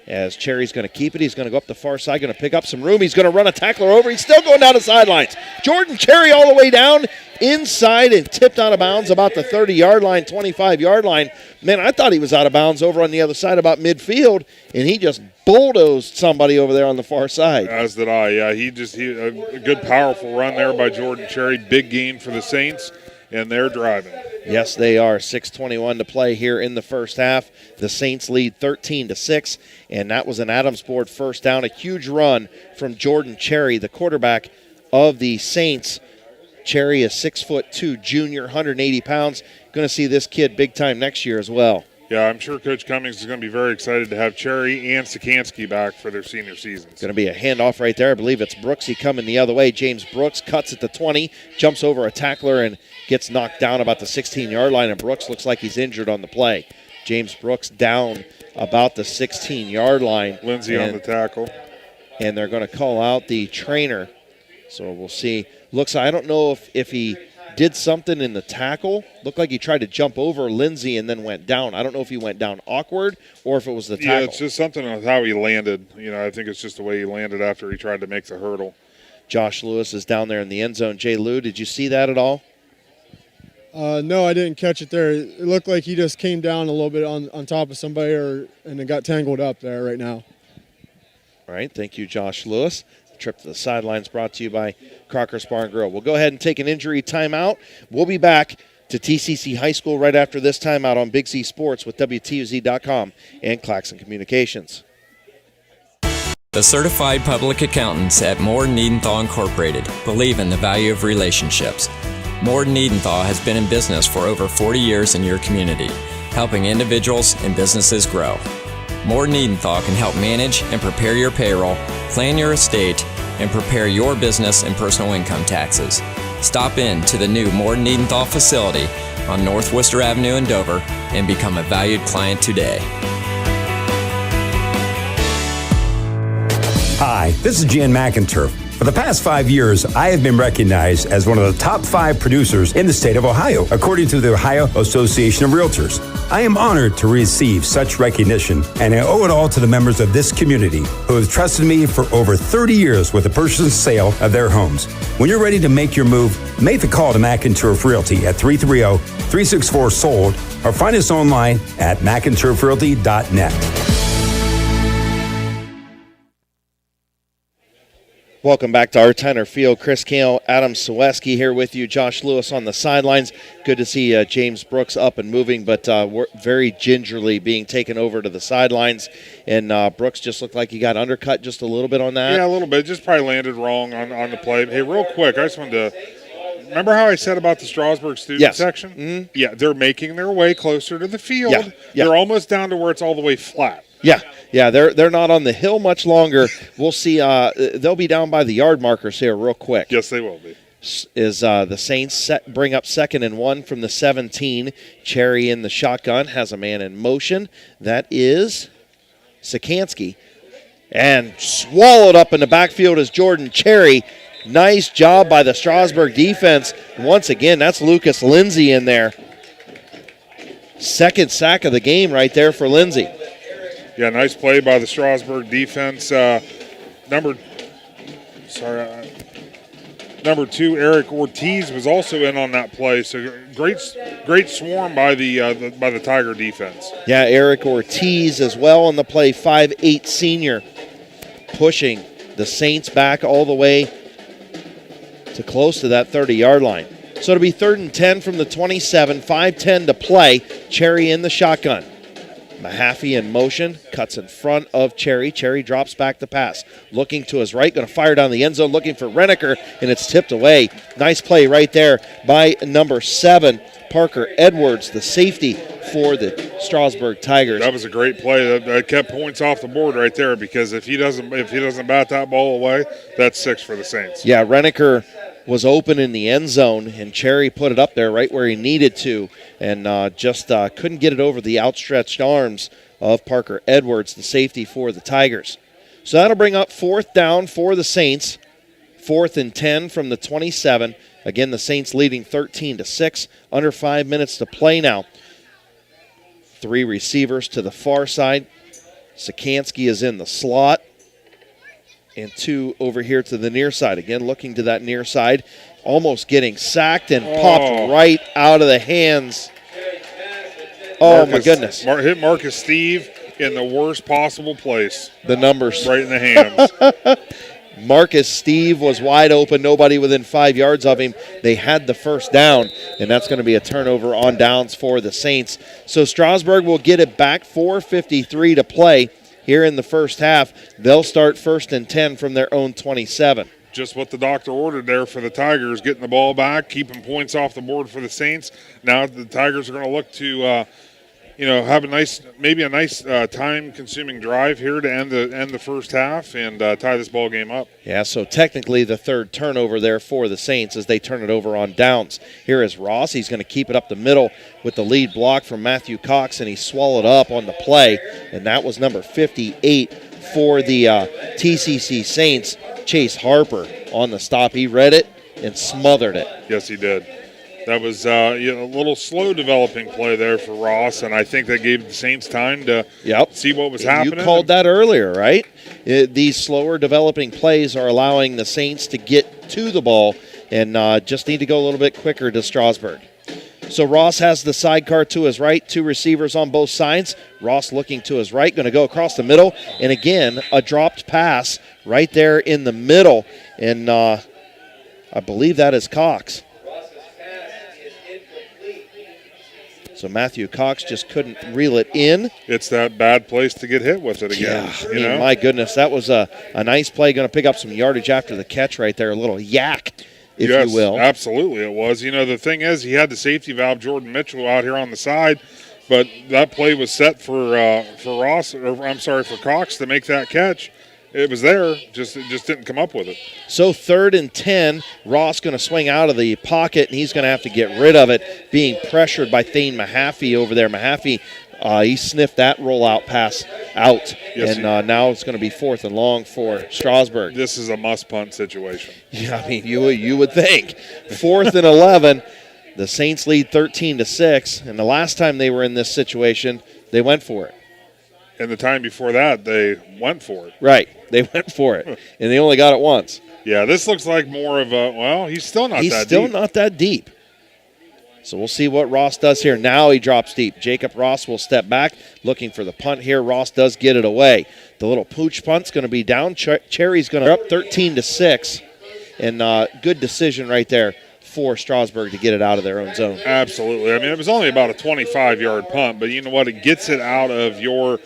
As Cherry's going to keep it. He's going to go up the far side, going to pick up some room. He's going to run a tackler over. He's still going down the sidelines. Jordan Cherry all the way down. inside and tipped out of bounds about the 30-yard line, 25-yard line. Man, I thought he was out of bounds over on the other side about midfield, and he just bulldozed somebody over there on the far side. As did I, yeah. He a good, powerful run there by Jordan Cherry. Big gain for the Saints, and they're driving. Yes, they are. 6:21 to play here in the first half. The Saints lead 13-6, and that was an Adamsport first down. A huge run from Jordan Cherry, the quarterback of the Saints. Cherry is 6'2", junior, 180 pounds. Going to see this kid big time next year as well. Yeah, I'm sure Coach Cummings is going to be very excited to have Cherry and Sikansky back for their senior seasons. Going to be a handoff right there. I believe it's Brooksy coming the other way. James Brooks cuts at the 20, jumps over a tackler, and gets knocked down about the 16-yard line, and Brooks looks like he's injured on the play. James Brooks down about the 16-yard line. Lindsey on the tackle. And they're going to call out the trainer. So we'll see. I don't know if he did something in the tackle. Looked like he tried to jump over Lindsey and then went down. I don't know if he went down awkward or if it was the tackle. Yeah, it's just something with how he landed. I think it's just the way he landed after he tried to make the hurdle. Josh Lewis is down there in the end zone. Jay Lou, did you see that at all? No, I didn't catch it there. It looked like he just came down a little bit on top of somebody and it got tangled up there right now. All right, thank you, Josh Lewis. Trip to the sidelines brought to you by Crocker's Bar and Grill. We'll go ahead and take an injury timeout. We'll be back to T.C.C. High School right after this timeout on Big Z Sports with WTUZ.com and Claxon Communications. The certified public accountants at Moore Niedenthal Incorporated believe in the value of relationships. Moore Niedenthal has been in business for over 40 years in your community, helping individuals and businesses grow. Moore Niedenthal can help manage and prepare your payroll, plan your estate, and prepare your business and personal income taxes. Stop in to the new Moore Niedenthal facility on North Worcester Avenue in Dover and become a valued client today. Hi, this is Jan McInturf. For the past 5 years, I have been recognized as one of the top 5 producers in the state of Ohio, according to the Ohio Association of Realtors. I am honored to receive such recognition, and I owe it all to the members of this community who have trusted me for over 30 years with the purchase and sale of their homes. When you're ready to make your move, make the call to McInturf Realty at 330-364-SOLD or find us online at McInturfRealty.net. Welcome back to our Tyner Field. Chris Kale, Adam Saweski here with you. Josh Lewis on the sidelines. Good to see James Brooks up and moving, but we're very gingerly being taken over to the sidelines. And Brooks just looked like he got undercut just a little bit on that. Yeah, a little bit. Just probably landed wrong on the play. Hey, real quick, I just wanted to – remember how I said about the Strasburg student section? Mm-hmm. Yeah, they're making their way closer to the field. Yeah. They're almost down to where it's all the way flat. Yeah, they're not on the hill much longer. We'll see. They'll be down by the yard markers here real quick. Yes, they will be. Is the Saints bring up 2nd and 1 from the 17. Cherry in the shotgun, has a man in motion. That is Sikansky. And swallowed up in the backfield is Jordan Cherry. Nice job by the Strasburg defense. Once again, that's Lucas Lindsey in there. 2nd sack of the game right there for Lindsey. Yeah, nice play by the Strasburg defense. Number 2, Eric Ortiz was also in on that play. So great swarm by the Tiger defense. Yeah, Eric Ortiz as well on the play, 5'8" senior, pushing the Saints back all the way to close to that 30-yard line. So it'll be 3rd and 10 from the 27, 5:10 to play. Cherry in the shotgun. Mahaffey in motion, cuts in front of Cherry. Cherry drops back the pass. Looking to his right, going to fire down the end zone, looking for Reneker, and it's tipped away. Nice play right there by number 7, Parker Edwards, the safety for the Strasburg Tigers. That was a great play. That kept points off the board right there, because if he doesn't bat that ball away, that's 6 for the Saints. Yeah, Reneker was open in the end zone, and Cherry put it up there right where he needed to, and just couldn't get it over the outstretched arms of Parker Edwards, the safety for the Tigers. So that'll bring up 4th down for the Saints, 4th and 10 from the 27. Again, the Saints leading 13-6, under 5 minutes to play now. 3 receivers to the far side. Sikansky is in the slot. And 2 over here to the near side. Again, looking to that near side. Almost getting sacked and popped right out of the hands. Oh, my goodness. Hit Marcus Steve in the worst possible place. The numbers. Right in the hands. Marcus Steve was wide open, nobody within 5 yards of him. They had the first down, and that's going to be a turnover on downs for the Saints. So Strasburg will get it back, 4:53 to play here in the first half. They'll start 1st and 10 from their own 27. Just what the doctor ordered there for the Tigers, getting the ball back, keeping points off the board for the Saints. Now the Tigers are going to look to have a nice time-consuming drive here to end the first half and tie this ball game up. Yeah, so technically the 3rd turnover there for the Saints as they turn it over on downs. Here is Ross. He's going to keep it up the middle with the lead block from Matthew Cox, and he swallowed up on the play, and that was number 58 for the T.C.C. Saints, Chase Harper, on the stop. He read it and smothered it. Yes, he did. That was a little slow developing play there for Ross, and I think that gave the Saints time to see what was happening. You called that earlier, right? These slower developing plays are allowing the Saints to get to the ball and just need to go a little bit quicker to Strasburg. So Ross has the sidecar to his right, 2 receivers on both sides. Ross looking to his right, going to go across the middle, and again, a dropped pass right there in the middle, and I believe that is Cox. So Matthew Cox just couldn't reel it in. It's that bad place to get hit with it again. Yeah, my goodness, that was a nice play. Going to pick up some yardage after the catch right there, a little yak, if you will. Absolutely it was. The thing is, he had the safety valve, Jordan Mitchell, out here on the side, but that play was set for Cox to make that catch. It was there, it just didn't come up with it. So 3rd and 10, Ross going to swing out of the pocket, and he's going to have to get rid of it, being pressured by Thane Mahaffey over there. Mahaffey, he sniffed that rollout pass out, yes, and now it's going to be 4th and long for Strasburg. This is a must-punt situation. Yeah, I mean, you would think. 4th and 11, the Saints lead 13-6, and the last time they were in this situation, they went for it. And the time before that, they went for it. Right. They went for it, and they only got it once. Yeah, this looks like more of he's still not that deep. He's still not that deep. So we'll see what Ross does here. Now he drops deep. Jacob Ross will step back, looking for the punt here. Ross does get it away. The little pooch punt's going to be down. Cherry's going to up 13-6, and good decision right there for Strasburg to get it out of their own zone. Absolutely. I mean, it was only about a 25-yard punt, but you know what? It gets it out of your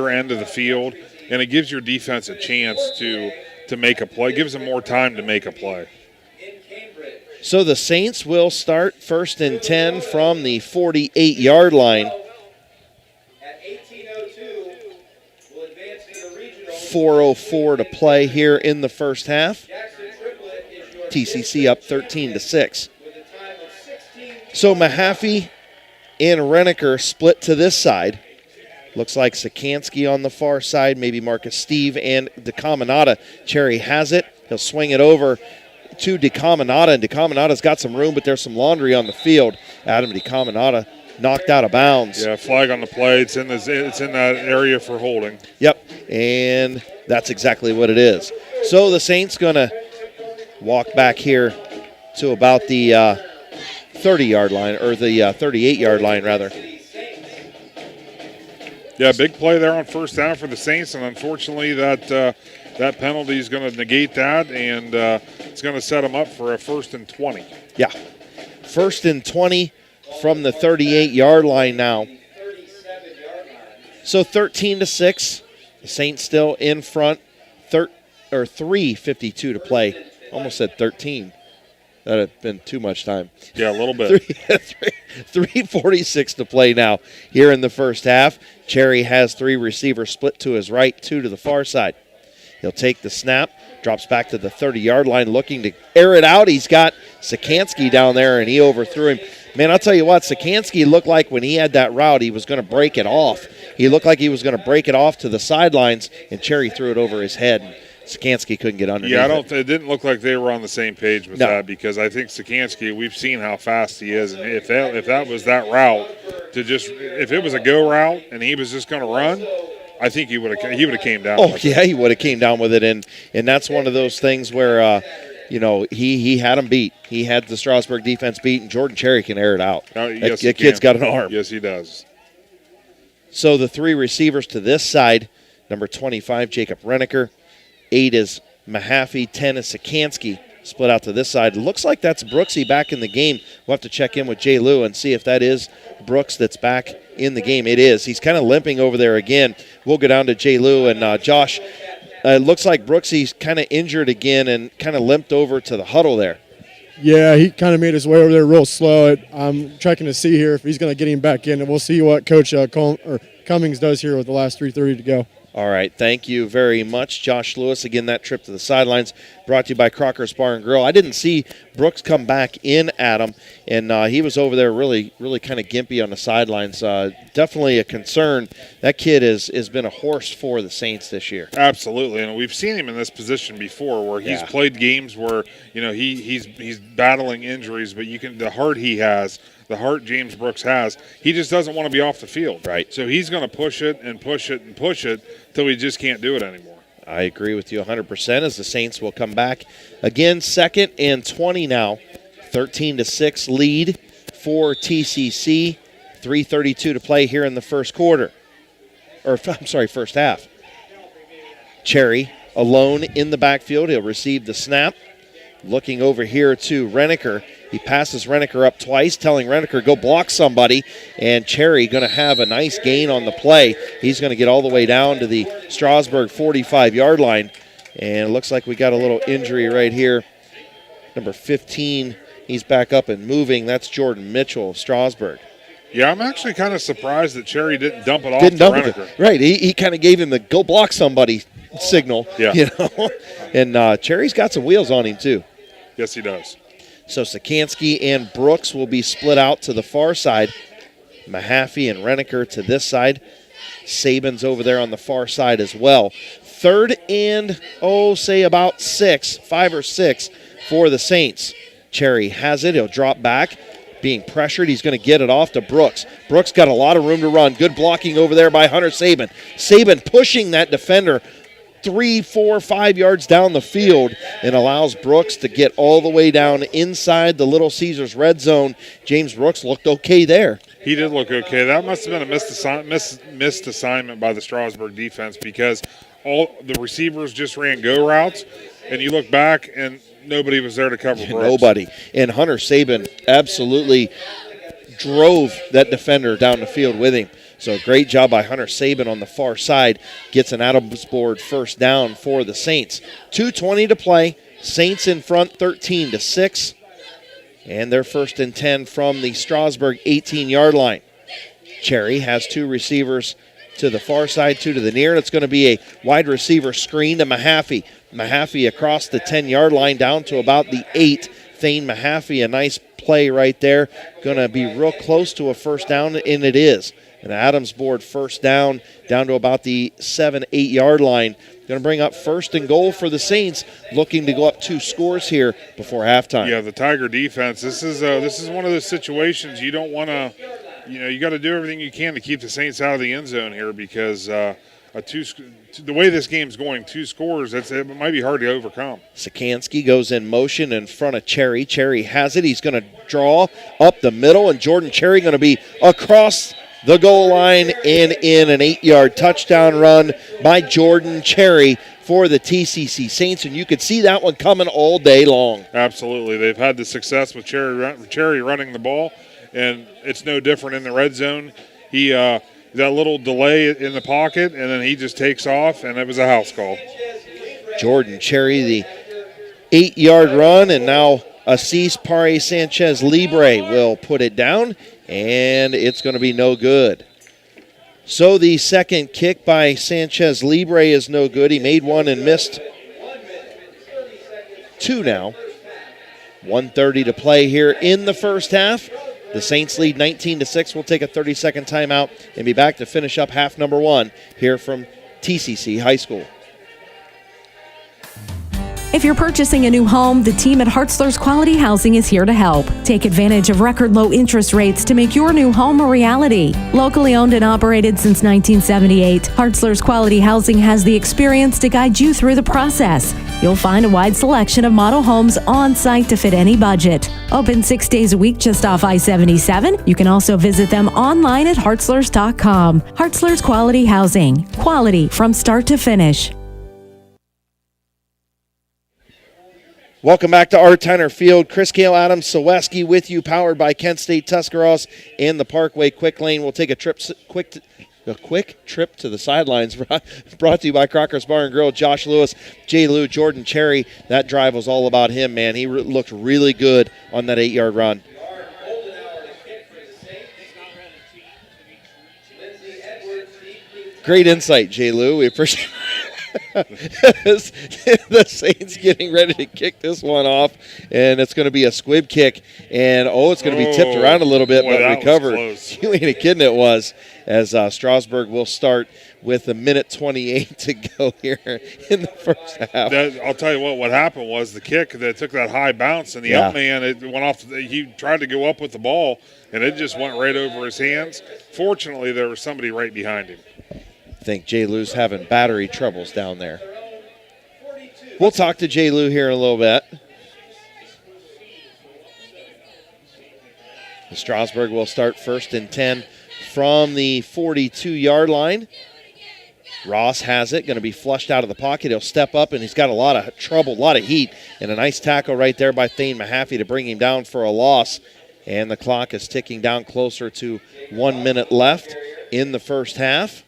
end of the field, and it gives your defense a chance to make a play. It gives them more time to make a play. So the Saints will start 1st and 10 from the 48-yard line. 4:04 to play here in the first half. T.C.C. up 13-6. So Mahaffey and Renneker split to this side. Looks like Sikansky on the far side, maybe Marcus Steve and DeCaminata. Cherry has it. He'll swing it over to DeCaminata, and DeCaminata's got some room, but there's some laundry on the field. Adam DeCaminata knocked out of bounds. Yeah, flag on the play. It's in that area for holding. Yep, and that's exactly what it is. So the Saints going to walk back here to about the 30-yard line, or the 38-yard line, rather. Yeah, big play there on first down for the Saints, and unfortunately that penalty is going to negate that, and it's going to set them up for a 1st and 20. Yeah, 1st and 20 from the 38-yard line now. So 13-6, the Saints still in front. 3:52 to play. Almost said 13. That had been too much time. Yeah, a little bit. 3:46 to play now here in the first half. Cherry has 3 receivers split to his right, 2 to the far side. He'll take the snap, drops back to the 30-yard line, looking to air it out. He's got Sikansky down there, and he overthrew him. Man, I'll tell you what, Sikansky looked like when he had that route, he was going to break it off. He looked like he was going to break it off to the sidelines, and Cherry threw it over his head. And Sikansky couldn't get underneath. Yeah, it didn't look like they were on the same page with that, because I think Sikansky, we've seen how fast he is, and if that was that route, if it was a go route and he was just going to run, I think he would have came down. Oh, yeah, he would have came down with it, and that's one of those things where he had him beat. He had the Strasburg defense beat, and Jordan Cherry can air it out. Yes, that kid's got an arm. Yes, he does. So the three receivers to this side, number 25, Jacob Renneker, 8 is Mahaffey, 10 is Sikansky. Split out to this side. Looks like that's Brooksy back in the game. We'll have to check in with Jay Lou and see if that is Brooks that's back in the game. It is. He's kind of limping over there again. We'll go down to Jay Lou and Josh. It looks like Brooksy's kind of injured again and kind of limped over to the huddle there. Yeah, he kind of made his way over there real slow. I'm checking to see here if he's going to get him back in, and we'll see what Coach Cummings does here with the last 3:30 to go. All right, thank you very much, Josh Lewis. Again, that trip to the sidelines brought to you by Crocker's Bar and Grill. I didn't see Brooks come back in, Adam, and he was over there really, really kind of gimpy on the sidelines. Definitely a concern. That kid has been a horse for the Saints this year. Absolutely, and we've seen him in this position before, where he's played games where he's battling injuries, but the heart he has. The heart James Brooks has, he just doesn't want to be off the field. Right. So he's going to push it and push it and push it till he just can't do it anymore. I agree with you 100% as the Saints will come back. Again, 2nd and 20 now. 13-6 lead for T.C.C. 3:32 to play here in the first half. Cherry alone in the backfield. He'll receive the snap. Looking over here to Renneker. He passes Renneker up twice, telling Renneker, go block somebody. And Cherry going to have a nice gain on the play. He's going to get all the way down to the Strasburg 45-yard line. And it looks like we got a little injury right here. Number 15, he's back up and moving. That's Jordan Mitchell of Strasburg. Yeah, I'm actually kind of surprised that Cherry didn't dump it off to Renneker. Right, he kind of gave him the go block somebody signal. Yeah. And Cherry's got some wheels on him, too. Yes, he does. So Sikansky and Brooks will be split out to the far side. Mahaffey and Renneker to this side. Saban's over there on the far side as well. 3rd and, say about 5 or 6 for the Saints. Cherry has it. He'll drop back. Being pressured, he's going to get it off to Brooks. Brooks got a lot of room to run. Good blocking over there by Hunter Saban. Saban pushing that defender 3, 4, 5 yards down the field and allows Brooks to get all the way down inside the Little Caesars red zone. James Brooks looked okay there. He did look okay. That must have been a missed assignment by the Strasburg defense because all the receivers just ran go routes, and you look back and nobody was there to cover Brooks. Nobody. And Hunter Saban absolutely drove that defender down the field with him. So great job by Hunter Saban on the far side. Gets an Adams board first down for the Saints. 2:20 to play. Saints in front 13-6. And they're 1st and 10 from the Strasburg 18-yard line. Cherry has 2 receivers to the far side, 2 to the near. And it's going to be a wide receiver screen to Mahaffey. Mahaffey across the 10-yard line down to about the 8. Thane Mahaffey, a nice play right there. Going to be real close to a first down, and it is. And Adams board first down to about the 7-8 yard line. Going to bring up 1st and goal for the Saints, looking to go up 2 scores here before halftime. Yeah, the Tiger defense. This is one of those situations you don't want to. You got to do everything you can to keep the Saints out of the end zone here because the way this game's going, 2 scores, it might be hard to overcome. Sikansky goes in motion in front of Cherry. Cherry has it. He's going to draw up the middle, and Jordan Cherry going to be across the goal line and in an 8-yard touchdown run by Jordan Cherry for the T.C.C. Saints, and you could see that one coming all day long. Absolutely. They've had the success with Cherry running the ball, and it's no different in the red zone. He that little delay in the pocket, and then he just takes off, and it was a house call. Jordan Cherry, the 8-yard run, and now Assis Pare Sanchez Libre will put it down, and it's going to be no good. So the second kick by Sanchez Libre is no good. He made one and missed 2 now. 1:30 to play here in the first half. The Saints lead 19-6. We'll take a 30-second timeout and be back to finish up half number 1 here from T.C.C. High School. If you're purchasing a new home, the team at Hartzler's Quality Housing is here to help. Take advantage of record low interest rates to make your new home a reality. Locally owned and operated since 1978, Hartzler's Quality Housing has the experience to guide you through the process. You'll find a wide selection of model homes on site to fit any budget. Open 6 days a week just off I-77. You can also visit them online at hartzlers.com. Hartzler's Quality Housing. Quality from start to finish. Welcome back to Art Tyner Field. Chris Cale, Adam Saweski with you, powered by Kent State Tuscarawas and the Parkway Quick Lane. We'll take a quick trip to the sidelines, brought to you by Crocker's Bar and Grill. Josh Lewis, Jay Lou, Jordan Cherry. That drive was all about him, man. He looked really good on that 8-yard run. Great insight, Jay Lou. We appreciate the Saints getting ready to kick this one off, and it's going to be a squib kick, and it's going to be tipped around a little bit, but recovered. You ain't kidding, it was, as Strasburg will start with a minute 28 to go here in the first half. I'll tell you what happened was the kick that took that high bounce, and the up man, it went off. He tried to go up with the ball, and it just went right over his hands. Fortunately, there was somebody right behind him. I think Jay Lou's having battery troubles down there. We'll talk to Jay Lou here in a little bit. Strasburg will start 1st and 10 from the 42-yard line. Ross has it, going to be flushed out of the pocket. He'll step up, and he's got a lot of trouble, a lot of heat, and a nice tackle right there by Thane Mahaffey to bring him down for a loss. And the clock is ticking down closer to 1 minute left in the first half.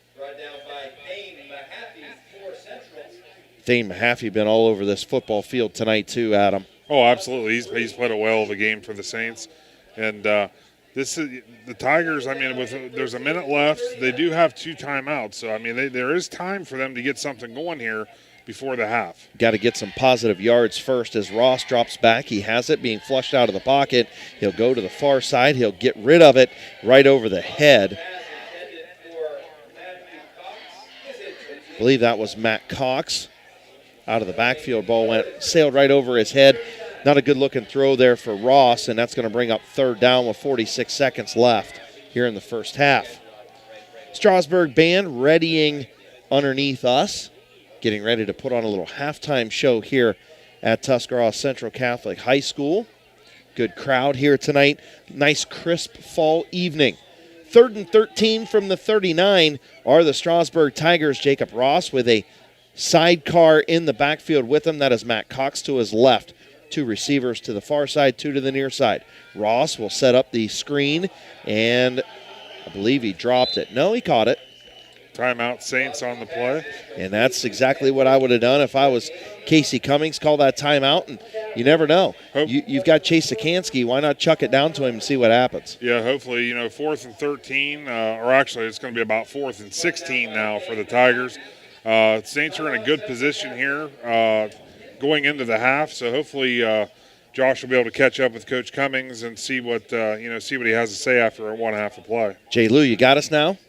Thane Mahaffey been all over this football field tonight too, Adam. Oh, absolutely. He's played a well of a game for the Saints. And this is the Tigers, I mean, there's a minute left. They do have 2 timeouts. So, I mean, there is time for them to get something going here before the half. Got to get some positive yards first as Ross drops back. He has it being flushed out of the pocket. He'll go to the far side. He'll get rid of it right over the head. I believe that was Matt Cox. Out of the backfield, ball sailed right over his head. Not a good-looking throw there for Ross, and that's going to bring up 3rd down with 46 seconds left here in the first half. Strasburg band readying underneath us, getting ready to put on a little halftime show here at Tuscarawas Central Catholic High School. Good crowd here tonight. Nice crisp fall evening. 3rd and 13 from the 39 are the Strasburg Tigers. Jacob Ross with a sidecar in the backfield with him. That is Matt Cox to his left. 2 receivers to the far side, 2 to the near side. Ross will set up the screen, and I believe he dropped it. No, he caught it. Timeout, Saints on the play. And that's exactly what I would have done if I was Casey Cummings. Call that timeout, and you never know. You've got Chase Sikansky. Why not chuck it down to him and see what happens? Yeah, hopefully, 4th and 13, or actually it's going to be about 4th and 16 now for the Tigers. Saints are in a good position here going into the half, so hopefully Josh will be able to catch up with Coach Cummings and see what he has to say after one half of play. Jay Lou, you got us now?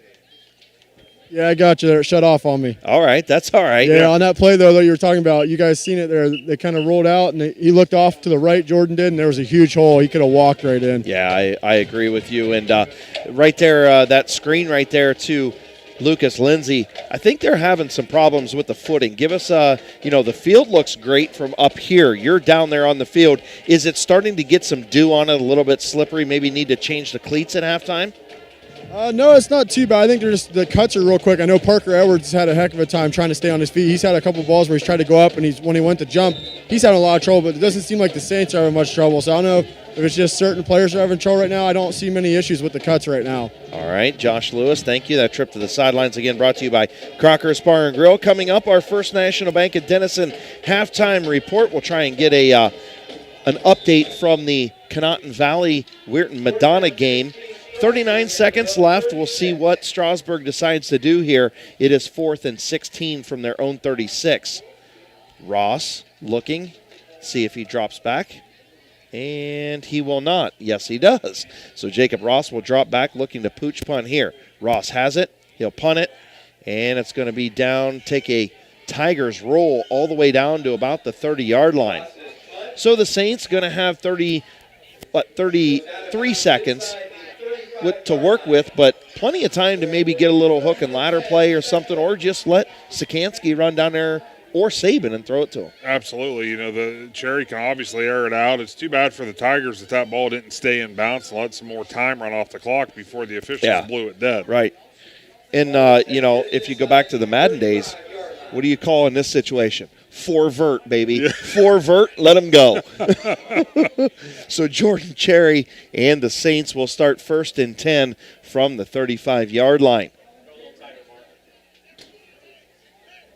Yeah, I got you there. It shut off on me. All right, that's all right. Yeah, on that play, though, that you were talking about, you guys seen it there. They kind of rolled out, and he looked off to the right, Jordan did, and there was a huge hole. He could have walked right in. Yeah, I agree with you. And right there, that screen right there to Lucas Lindsay, I think they're having some problems with the footing. Give us, the field looks great from up here. You're down there on the field. Is it starting to get some dew on it, a little bit slippery? Maybe need to change the cleats at halftime? No, it's not too bad. I think the cuts are real quick. I know Parker Edwards had a heck of a time trying to stay on his feet. He's had a couple balls where he's tried to go up, and when he went to jump, he's having a lot of trouble, but it doesn't seem like the Saints are having much trouble. So I don't know if it's just certain players are having trouble right now. I don't see many issues with the cuts right now. All right, Josh Lewis, thank you. That trip to the sidelines again brought to you by Crocker's Bar and Grill. Coming up, our First National Bank of Denison halftime report. We'll try and get an update from the Conotton Valley Weirton Madonna game. 39 seconds left. We'll see what Strasburg decides to do here. It is 4th and 16 from their own 36. Ross looking, see if he drops back. And he will not. Yes, he does. So Jacob Ross will drop back looking to pooch punt here. Ross has it. He'll punt it. And it's going to be down, take a Tigers roll all the way down to about the 30-yard line. So the Saints going to have 33 seconds to work with, but plenty of time to maybe get a little hook and ladder play or something, or just let Sikansky run down there or Saban and throw it to him. Absolutely. The Cherry can obviously air it out. It's too bad for the Tigers that ball didn't stay in bounds and let some more time run off the clock before the officials blew it dead. Right. And, if you go back to the Madden days, what do you call in this situation? Forvert, baby. Yeah. Forvert, let him go. So Jordan Cherry and the Saints will start 1st and 10 from the 35-yard line.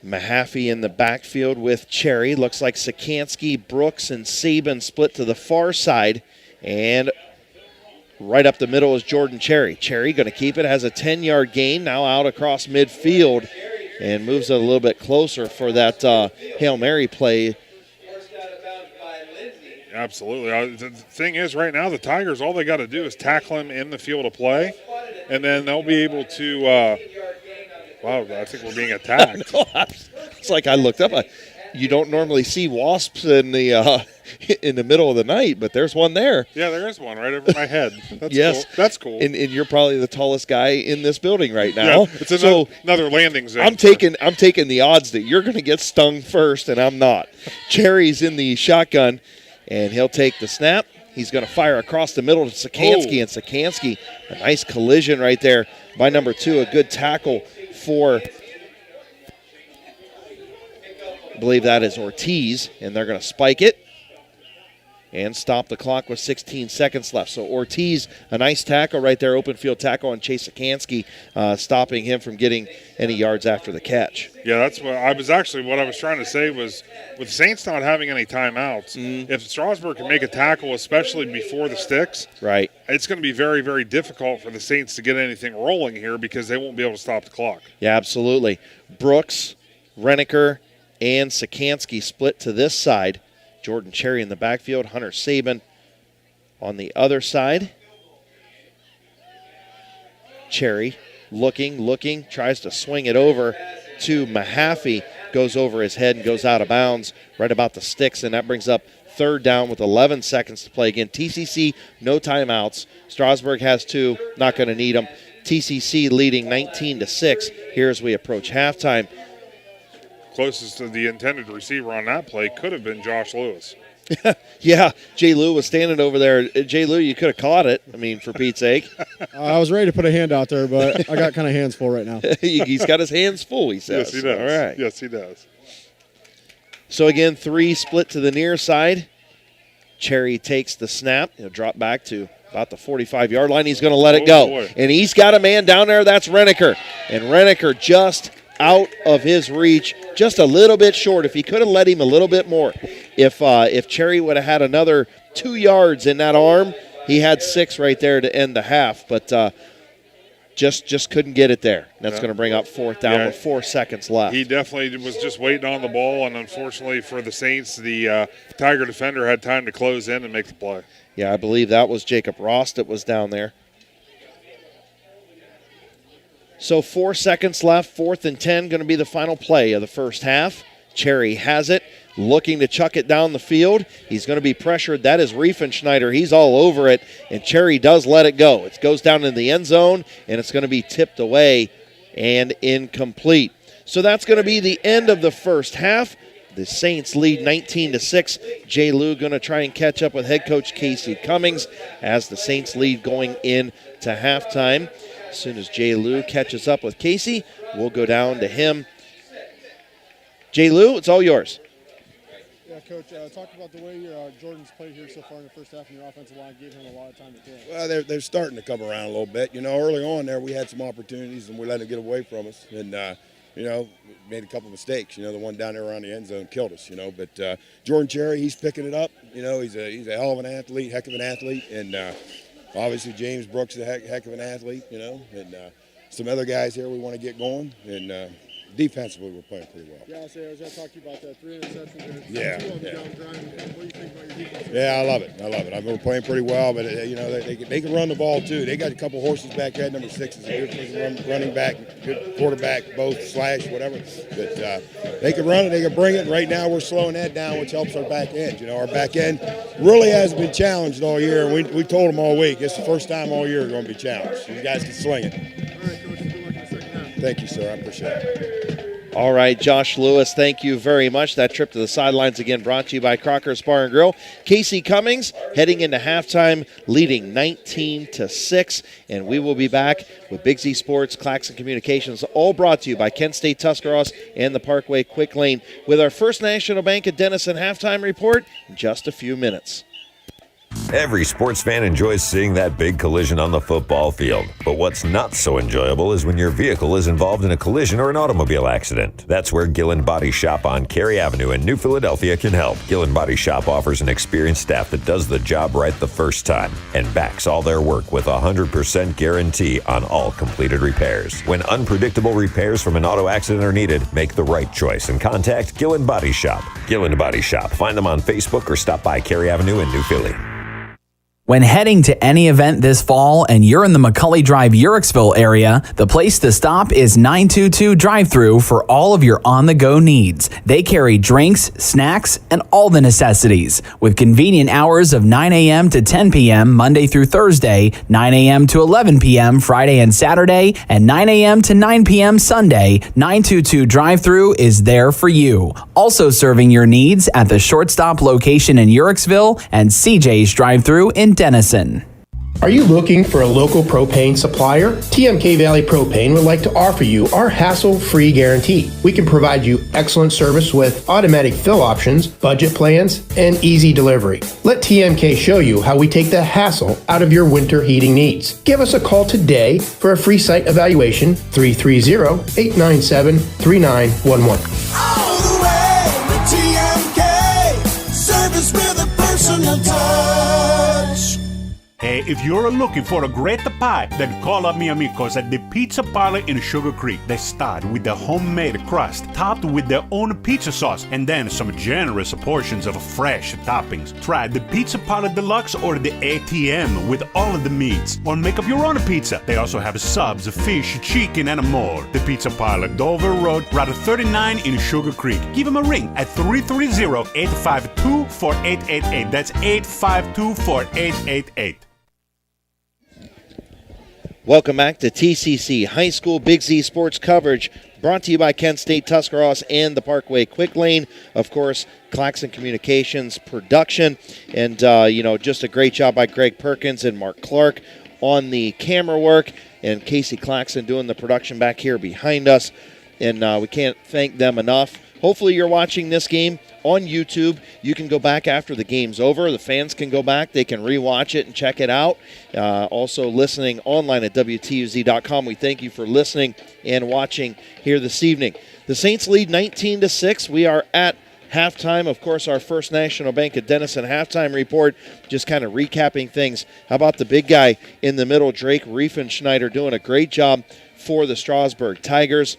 Mahaffey in the backfield with Cherry. Looks like Sikansky, Brooks, and Saban split to the far side. And right up the middle is Jordan Cherry. Cherry going to keep it, has a 10-yard gain, now out across midfield, and moves it a little bit closer for that Hail Mary play. Absolutely. The thing is, right now, the Tigers, all they got to do is tackle him in the field of play, and then they'll be able to wow, I think we're being attacked. It's like I looked up. You don't normally see wasps in the middle of the night, but there's one there. Yeah, there is one right over my head. That's yes. Cool. That's cool. And you're probably the tallest guy in this building right now. Yeah, it's another landing zone. I'm taking the odds that you're going to get stung first, and I'm not. Cherry's in the shotgun, and he'll take the snap. He's going to fire across the middle to Sikansky, and Sikansky, a nice collision right there by number 2, a good tackle for, I believe that is Ortiz, and they're going to spike it and stop the clock with 16 seconds left. So Ortiz, a nice tackle right there, open field tackle on Chase Sikansky, stopping him from getting any yards after the catch. Yeah, that's what I was trying to say was, with the Saints not having any timeouts, if Strasburg can make a tackle, especially before the sticks, right, it's going to be very, very difficult for the Saints to get anything rolling here because they won't be able to stop the clock. Yeah, absolutely. Brooks, Reniker, and Sikansky split to this side. Jordan Cherry in the backfield, Hunter Saban on the other side. Cherry looking, tries to swing it over to Mahaffey, goes over his head and goes out of bounds right about the sticks, and that brings up 3rd down with 11 seconds to play. Again, T.C.C, no timeouts. Strasburg has 2, not going to need them. T.C.C leading 19-6 here as we approach halftime. Closest to the intended receiver on that play could have been Josh Lewis. Yeah, Jay Lou was standing over there. Jay Lou, you could have caught it, for Pete's sake. I was ready to put a hand out there, but I got kind of hands full right now. He's got his hands full, he says. Yes, he does. All right. Yes, he does. So, again, 3 split to the near side. Cherry takes the snap. He'll drop back to about the 45-yard line. He's going to let it go. Boy. And he's got a man down there. That's Reniker. And Reniker just out of his reach, just a little bit short. If he could have let him a little bit more. If Cherry would have had another 2 yards in that arm, he had 6 right there to end the half. But just couldn't get it there. That's going to bring up 4th down with 4 seconds left. He definitely was just waiting on the ball, and unfortunately for the Saints, the Tiger defender had time to close in and make the play. Yeah, I believe that was Jacob Ross that was down there. So 4 seconds left, 4th and 10, going to be the final play of the first half. Cherry has it, looking to chuck it down the field. He's going to be pressured. That is Riefenschneider. He's all over it, and Cherry does let it go. It goes down in the end zone, and it's going to be tipped away and incomplete. So that's going to be the end of the first half. The Saints lead 19-6. Jay Lou going to try and catch up with head coach Casey Cummings as the Saints lead going into halftime. As soon as Jay Lou catches up with Casey, we'll go down to him. Jay Lou, it's all yours. Yeah, Coach, talk about the way Jordan's played here so far in the first half, and your offensive line gave him a lot of time to throw. Well, they're starting to come around a little bit. Early on there, we had some opportunities, and we let them get away from us. And, made a couple of mistakes. The one down there around the end zone killed us, But Jordan Cherry, he's picking it up. He's a hell of an athlete, heck of an athlete. And obviously James Brooks is a heck of an athlete, And some other guys here we want to get going. And defensively, we're playing pretty well. Yeah, I was going to talk to you about that. 3 interceptions. Yeah. 2 of them down driving. What do you think about your defense? Yeah, I love it. I mean, we're playing pretty well, but they can run the ball too. They got a couple horses back there. Number 6 is a good running back, good quarterback, both slash whatever. But they can run it, they can bring it. Right now, we're slowing that down, which helps our back end. Our back end really hasn't been challenged all year. And we told them all week it's the first time all year we're going to be challenged. You guys can sling it. All right, Coach. Good luck in the second half. Thank you, sir. I appreciate it. All right, Josh Lewis, thank you very much. That trip to the sidelines again brought to you by Crocker's Bar and Grill. Casey Cummings heading into halftime, leading 19-6, and we will be back with Big Z Sports, Claxon Communications, all brought to you by Kent State Tuscarawas and the Parkway Quick Lane, with our First National Bank of Denison halftime report in just a few minutes. Every sports fan enjoys seeing that big collision on the football field. But what's not so enjoyable is when your vehicle is involved in a collision or an automobile accident. That's where Gillen Body Shop on Cary Avenue in New Philadelphia can help. Gillen Body Shop offers an experienced staff that does the job right the first time and backs all their work with a 100% guarantee on all completed repairs. When unpredictable repairs from an auto accident are needed, make the right choice and contact Gillen Body Shop. Gillen Body Shop. Find them on Facebook or stop by Cary Avenue in New Philly. When heading to any event this fall and you're in the McCully Drive, Uhrichsville area, the place to stop is 922 Drive-Thru for all of your on-the-go needs. They carry drinks, snacks, and all the necessities. With convenient hours of 9 a.m. to 10 p.m. Monday through Thursday, 9 a.m. to 11 p.m. Friday and Saturday, and 9 a.m. to 9 p.m. Sunday, 922 Drive-Thru is there for you. Also serving your needs at the Shortstop location in Uhrichsville and CJ's Drive-Thru in Denison. Are you looking for a local propane supplier? TMK Valley Propane would like to offer you our hassle-free guarantee. We can provide you excellent service with automatic fill options, budget plans, and easy delivery. Let TMK show you how we take the hassle out of your winter heating needs. Give us a call today for a free site evaluation, 330-897-3911. All the way with TMK, service with a personal touch. Hey, if you're looking for a great pie, then call up mi amigos at the Pizza Parlor in Sugar Creek. They start with the homemade crust, topped with their own pizza sauce, and then some generous portions of fresh toppings. Try the Pizza Parlor Deluxe or the ATM with all of the meats, or make up your own pizza. They also have subs, fish, chicken, and more. The Pizza Parlor, Dover Road, Route 39 in Sugar Creek. Give them a ring at 330-852-4888. That's 852-4888. Welcome back to T.C.C. High School Big Z Sports coverage, brought to you by Kent State Tuscarawas and the Parkway Quick Lane. Of course, Claxon Communications production. And, just a great job by Greg Perkins and Mark Clark on the camera work. And Casey Claxon doing the production back here behind us. And we can't thank them enough. Hopefully you're watching this game on YouTube. You can go back after the game's over. The fans can go back. They can rewatch it and check it out. Also listening online at WTUZ.com. We thank you for listening and watching here this evening. The Saints lead 19-6. We are at halftime. Of course, our First National Bank of Denison halftime report, just kind of recapping things. How about the big guy in the middle, Drake Riefenschneider, doing a great job for the Strasburg Tigers.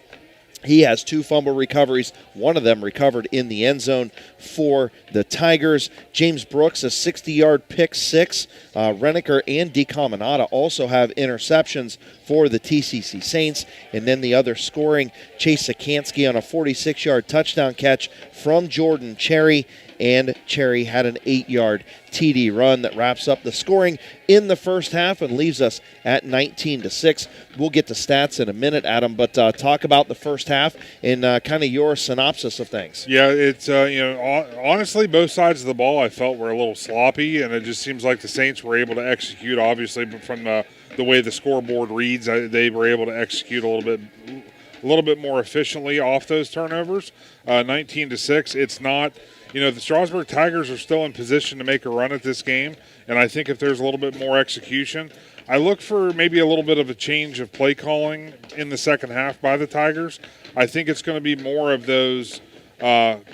He has 2 fumble recoveries, one of them recovered in the end zone for the Tigers. James Brooks, a 60-yard pick six. Reniker and DeCaminata also have interceptions for the T.C.C. Saints. And then the other scoring, Chase Sikansky on a 46-yard touchdown catch from Jordan Cherry. And Cherry had an 8-yard TD run that wraps up the scoring in the first half and leaves us at 19-6. We'll get to stats in a minute, Adam, but talk about the first half and kind of your synopsis of things. Yeah, it's honestly, both sides of the ball I felt were a little sloppy, and it just seems like the Saints were able to execute. Obviously, from the way the scoreboard reads, they were able to execute a little bit more efficiently off those turnovers. 19-6. It's not. The Strasburg Tigers are still in position to make a run at this game, and I think if there's a little bit more execution, I look for maybe a little bit of a change of play calling in the second half by the Tigers. I think it's going to be more of those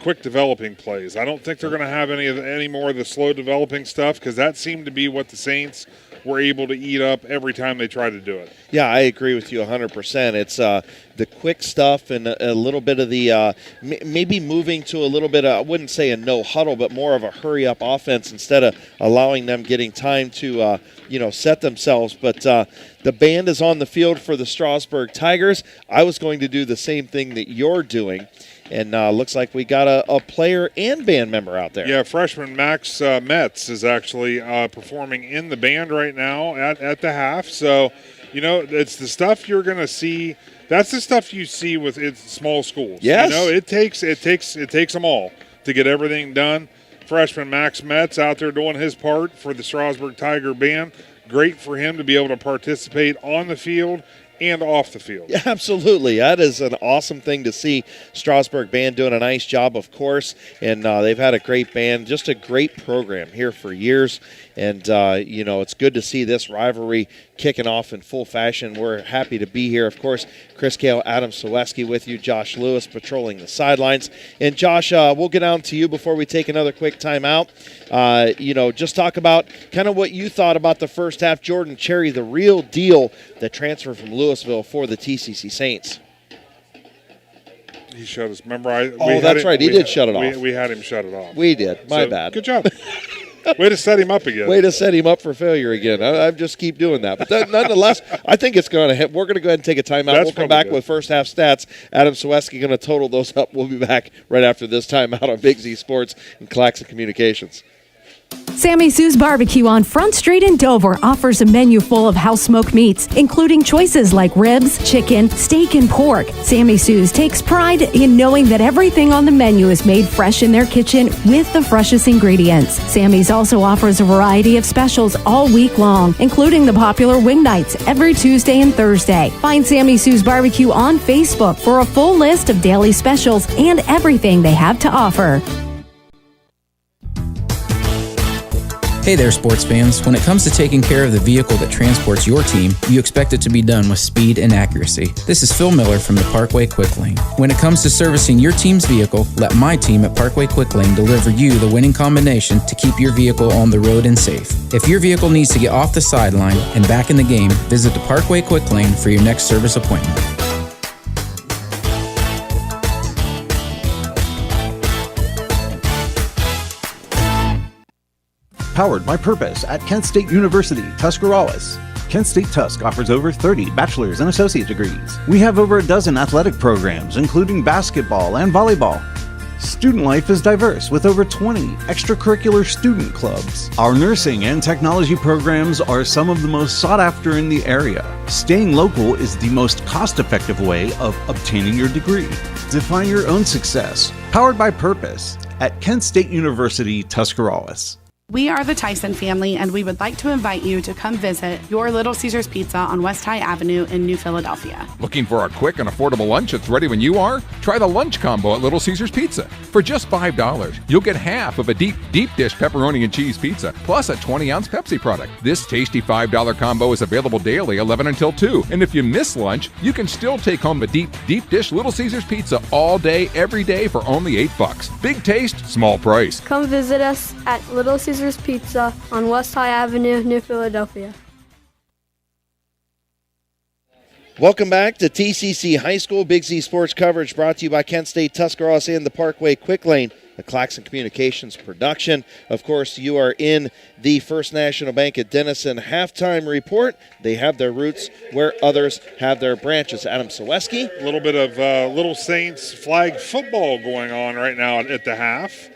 quick developing plays. I don't think they're going to have any more of the slow developing stuff, because that seemed to be what the Saints were able to eat up every time they tried to do it. Yeah, I agree with you 100%. It's the quick stuff and a little bit of the maybe moving to a little bit of, I wouldn't say a no huddle, but more of a hurry up offense instead of allowing them getting time to set themselves. But the band is on the field for the Strasburg Tigers. I was going to do the same thing that you're doing. And looks like we got a player and band member out there. Yeah, freshman Max Metz is actually performing in the band right now at the half. So, it's the stuff you're going to see. That's the stuff you see with small schools. Yes. It takes them all to get everything done. Freshman Max Metz out there doing his part for the Strasburg Tiger Band. Great for him to be able to participate on the field and off the field. Yeah, absolutely. That is an awesome thing to see. Strasburg Band doing a nice job, of course, and they've had a great band, just a great program here for years. And, it's good to see this rivalry kicking off in full fashion. We're happy to be here. Of course, Chris Kale, Adam Soweski with you, Josh Lewis patrolling the sidelines. And, Josh, we'll get down to you before we take another quick timeout. Just talk about kind of what you thought about the first half. Jordan Cherry, the real deal, the transfer from Louisville for the T.C.C. Saints. He shut us. Remember, that's right. He did shut it off. We had him shut it off. We did. My bad. Good job. Way to set him up again. Way to set him up for failure again. I just keep doing that. But nonetheless, I think it's going to hit. We're going to go ahead and take a timeout. We'll come back with first half stats. Adam Soweski going to total those up. We'll be back right after this timeout on Big Z Sports and Claxon Communications. Sammy Sue's Barbecue on Front Street in Dover offers a menu full of house-smoked meats, including choices like ribs, chicken, steak, and pork. Sammy Sue's takes pride in knowing that everything on the menu is made fresh in their kitchen with the freshest ingredients. Sammy's also offers a variety of specials all week long, including the popular wing nights every Tuesday and Thursday. Find Sammy Sue's Barbecue on Facebook for a full list of daily specials and everything they have to offer. Hey there, sports fans. When it comes to taking care of the vehicle that transports your team, you expect it to be done with speed and accuracy. This is Phil Miller from the Parkway Quick Lane. When it comes to servicing your team's vehicle, let my team at Parkway Quick Lane deliver you the winning combination to keep your vehicle on the road and safe. If your vehicle needs to get off the sideline and back in the game, visit the Parkway Quick Lane for your next service appointment. Powered by Purpose at Kent State University, Tuscarawas. Kent State Tusk offers over 30 bachelor's and associate degrees. We have over a dozen athletic programs, including basketball and volleyball. Student life is diverse with over 20 extracurricular student clubs. Our nursing and technology programs are some of the most sought after in the area. Staying local is the most cost-effective way of obtaining your degree. Define your own success. Powered by Purpose at Kent State University, Tuscarawas. We are the Tyson family, and we would like to invite you to come visit your Little Caesars Pizza on West High Avenue in New Philadelphia. Looking for a quick and affordable lunch that's ready when you are? Try the lunch combo at Little Caesars Pizza. For just $5, you'll get half of a deep dish pepperoni and cheese pizza, plus a 20-ounce Pepsi product. This tasty $5 combo is available daily, 11 until 2. And if you miss lunch, you can still take home the deep dish Little Caesars Pizza all day, every day for only $8. Big taste, small price. Come visit us at Little Caesars Pizza on West High Avenue, New Philadelphia. Welcome back to T.C.C. High School. Big Z Sports coverage brought to you by Kent State, Tuscarawas, and the Parkway Quick Lane, a Claxon Communications production. Of course, you are in the First National Bank at Denison halftime report. They have their roots where others have their branches. Adam Soweski. A little bit of Little Saints flag football going on right now at the half.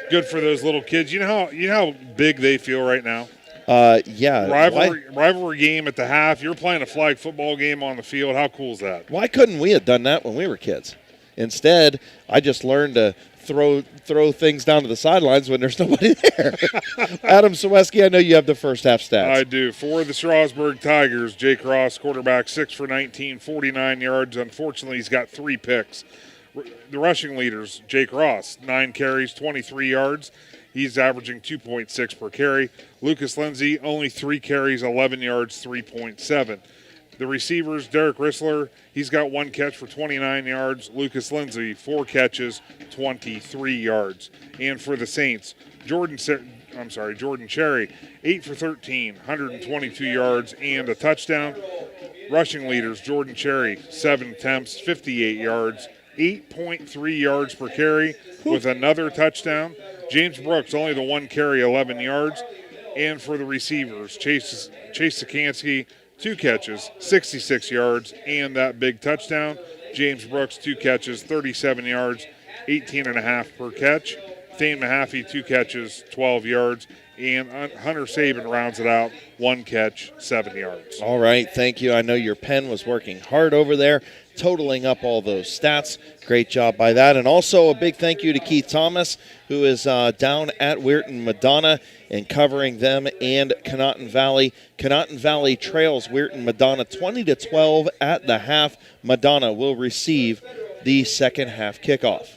Good for those little kids. You know how big they feel right now? Yeah. Rivalry game at the half. You're playing a flag football game on the field. How cool is that? Why couldn't we have done that when we were kids? Instead, I just learned to throw things down to the sidelines when there's nobody there. Adam Soweski, I know you have the first half stats. I do. For the Strasburg Tigers, Jake Ross, quarterback, 6 for 19, 49 yards. Unfortunately, he's got 3 picks. The rushing leaders, Jake Ross, 9 carries, 23 yards. He's averaging 2.6 per carry. Lucas Lindsay, only 3 carries, 11 yards, 3.7. The receivers, Derek Rissler, he's got 1 catch for 29 yards. Lucas Lindsay, 4 catches, 23 yards. And for the Saints, Jordan Jordan Cherry, 8 for 13, 122 yards and a touchdown. Rushing leaders, Jordan Cherry, 7 attempts, 58 yards, 8.3 yards per carry with another touchdown. James Brooks, only the 1 carry, 11 yards. And for the receivers, Chase Sikansky, 2 catches, 66 yards, and that big touchdown. James Brooks, 2 catches, 37 yards, 18.5 per catch. Thane Mahaffey, 2 catches, 12 yards. And Hunter Saban rounds it out, 1 catch, 7 yards. All right, thank you. I know your pen was working hard over there, totaling up all those stats. Great job by that. And also a big thank you to Keith Thomas, who is down at Weirton Madonna and covering them and Conotton Valley. Conotton Valley trails Weirton Madonna 20-12 at the half. Madonna will receive the second half kickoff.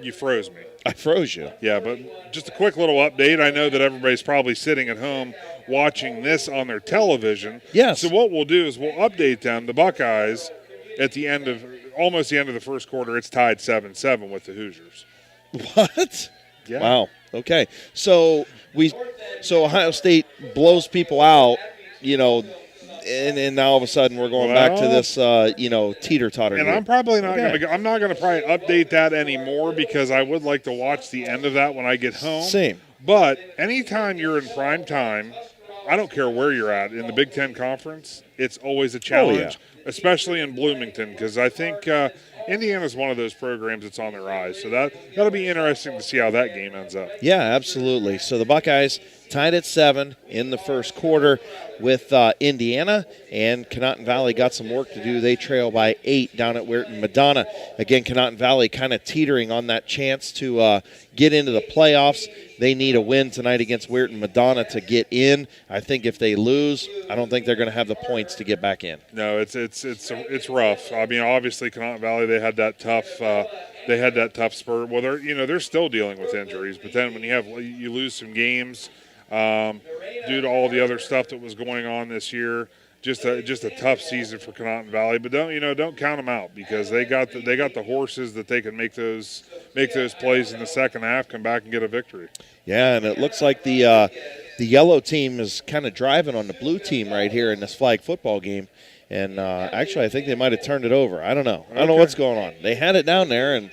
You froze me. I froze you. Yeah, but just a quick little update. I know that everybody's probably sitting at home watching this on their television. Yes. So what we'll do is we'll update them. The Buckeyes, at the end of almost the end of the first quarter, it's tied 7-7 with the Hoosiers. What? Yeah. Wow. Okay. So Ohio State blows people out, and now all of a sudden we're going back to this, teeter-totter. And group. I'm probably not going to. I'm not going to probably update that anymore because I would like to watch the end of that when I get home. Same. But anytime you're in prime time, I don't care where you're at in the Big Ten Conference, it's always a challenge, especially in Bloomington, because I think Indiana's one of those programs that's on the rise. So that'll be interesting to see how that game ends up. Yeah, absolutely. So the Buckeyes tied at 7 in the first quarter with Indiana, and Conotton Valley got some work to do. They trail by 8 down at Weirton Madonna. Again, Conotton Valley kind of teetering on that chance to get into the playoffs. They need a win tonight against Weirton Madonna to get in. I think if they lose, I don't think they're going to have the points to get back in. No, it's rough. I mean, obviously Conotton Valley, they had that tough spurt. Well, they're still dealing with injuries, but then when you lose some games due to all the other stuff that was going on this year, just a tough season for Conotton Valley. But don't count them out because they got the horses that they can make those plays in the second half, come back and get a victory. Yeah, and it looks like the yellow team is kind of driving on the blue team right here in this flag football game. And actually, I think they might have turned it over. I don't know. I don't know what's going on. They had it down there, and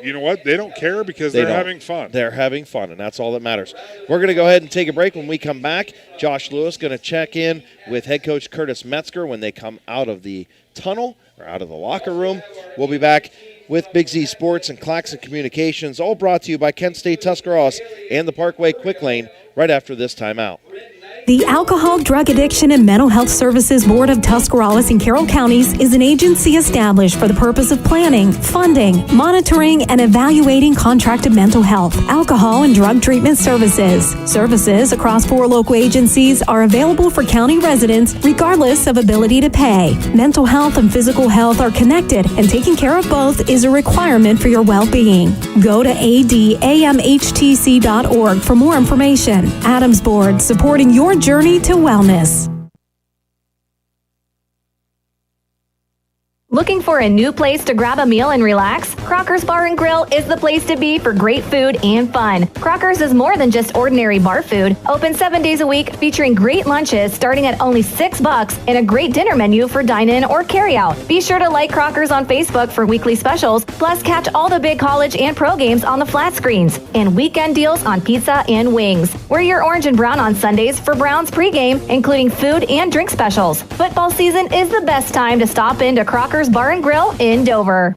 you know what? They don't care because they're having fun. They're having fun, and that's all that matters. We're going to go ahead and take a break. When we come back, Josh Lewis going to check in with head coach Curtis Metzger when they come out of the tunnel or out of the locker room. We'll be back with Big Z Sports and Claxon Communications, all brought to you by Kent State Tuscarawas and the Parkway Quick Lane right after this timeout. The Alcohol, Drug Addiction, and Mental Health Services Board of Tuscarawas and Carroll Counties is an agency established for the purpose of planning, funding, monitoring, and evaluating contracted mental health, alcohol, and drug treatment services. Services across 4 local agencies are available for county residents regardless of ability to pay. Mental health and physical health are connected, and taking care of both is a requirement for your well-being. Go to adamhtc.org for more information. Adams Board, supporting your journey to wellness. Looking for a new place to grab a meal and relax? Crocker's Bar and Grill is the place to be for great food and fun. Crocker's is more than just ordinary bar food. Open 7 days a week, featuring great lunches starting at only $6 and a great dinner menu for dine-in or carry-out. Be sure to like Crocker's on Facebook for weekly specials, plus catch all the big college and pro games on the flat screens, and weekend deals on pizza and wings. Wear your orange and brown on Sundays for Browns pregame, including food and drink specials. Football season is the best time to stop into Crocker's Bar and Grill in Dover.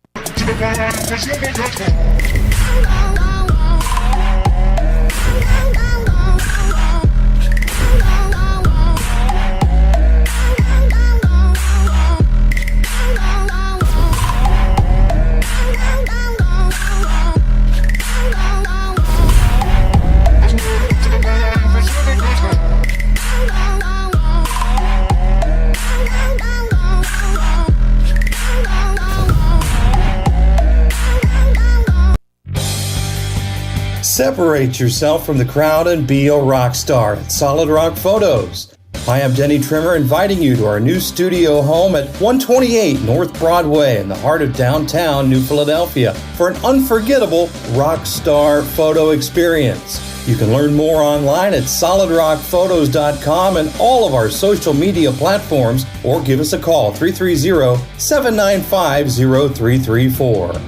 Separate yourself from the crowd and be a rock star at Solid Rock Photos. I am Denny Trimmer, inviting you to our new studio home at 128 North Broadway in the heart of downtown New Philadelphia for an unforgettable rock star photo experience. You can learn more online at solidrockphotos.com and all of our social media platforms, or give us a call 330-795-0334.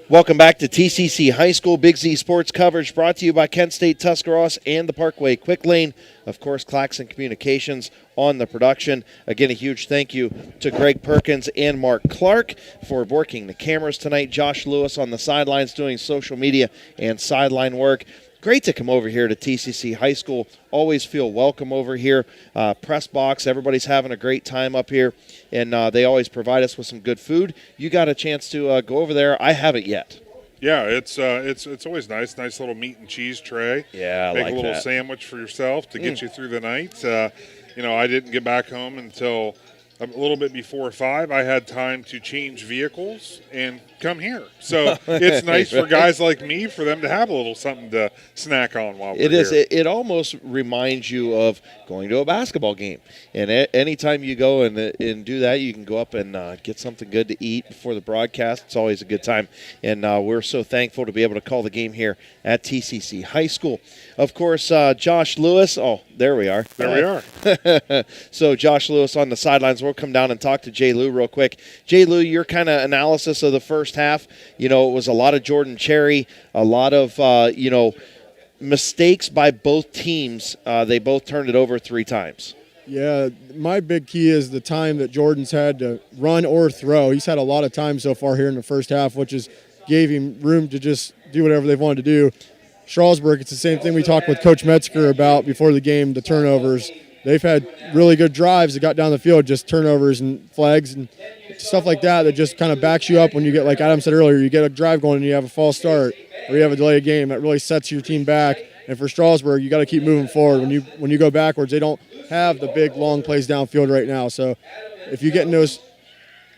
Welcome back to T.C.C. High School Big Z Sports coverage, brought to you by Kent State Tuscarawas and the Parkway Quick Lane. Of course, Claxon Communications on the production. Again, a huge thank you to Greg Perkins and Mark Clark for working the cameras tonight. Josh Lewis on the sidelines doing social media and sideline work. Great to come over here to TCC High School. Always feel welcome over here. Press box, everybody's having a great time up here, and they always provide us with some good food. You got a chance to go over there. I haven't yet. Yeah, it's always nice. Nice little meat and cheese tray. Yeah, I Make like a little that. sandwich for yourself to get you through the night. I didn't get back home until a little bit before 5. I had time to change vehicles and come here. So it's nice for guys like me, for them to have a little something to snack on while we're here. It almost reminds you of going to a basketball game. And anytime you go and do that, you can go up and get something good to eat before the broadcast. It's always a good time. And we're so thankful to be able to call the game here at TCC High School. Of course, Josh Lewis. Oh, there we are. There we are. So Josh Lewis on the sidelines. We'll come down and talk to Jay Lou real quick. Jay Lou, your kind of analysis of the first half. It was a lot of Jordan Cherry, a lot of, mistakes by both teams. They both turned it over 3 times. Yeah, my big key is the time that Jordan's had to run or throw. He's had a lot of time so far here in the first half, which gave him room to just do whatever they wanted to do. Strasburg, it's the same thing we talked with Coach Metzger about before the game, the turnovers. They've had really good drives that got down the field, just turnovers and flags and stuff like that just kind of backs you up when you get, like Adam said earlier, you get a drive going and you have a false start or you have a delayed game. That really sets your team back. And for Strasburg, you got to keep moving forward. When you go backwards, they don't have the big, long plays downfield right now. So if you get in those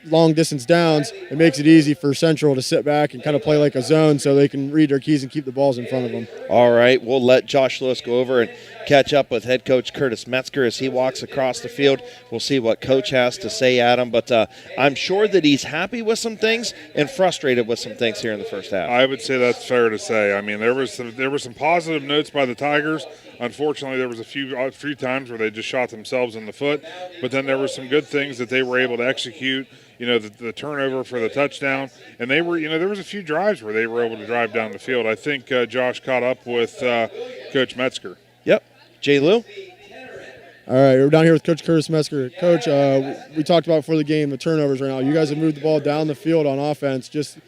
long distance downs, it makes it easy for Central to sit back and kind of play like a zone so they can read their keys and keep the balls in front of them. All right, we'll let Josh Lewis go over and catch up with head coach Curtis Metzger as he walks across the field. We'll see what coach has to say, Adam, but I'm sure that he's happy with some things and frustrated with some things here in the first half. I would say that's fair to say. I mean, there were some positive notes by the Tigers. Unfortunately, there was a few times where they just shot themselves in the foot, but then there were some good things that they were able to execute. The turnover for the touchdown, and they were, there was a few drives where they were able to drive down the field. I think Josh caught up with Coach Metzger. Yep. Jay Lou? All right, we're down here with Coach Curtis Metzger. Coach, we talked about before the game the turnovers right now. You guys have moved the ball down the field on offense. Just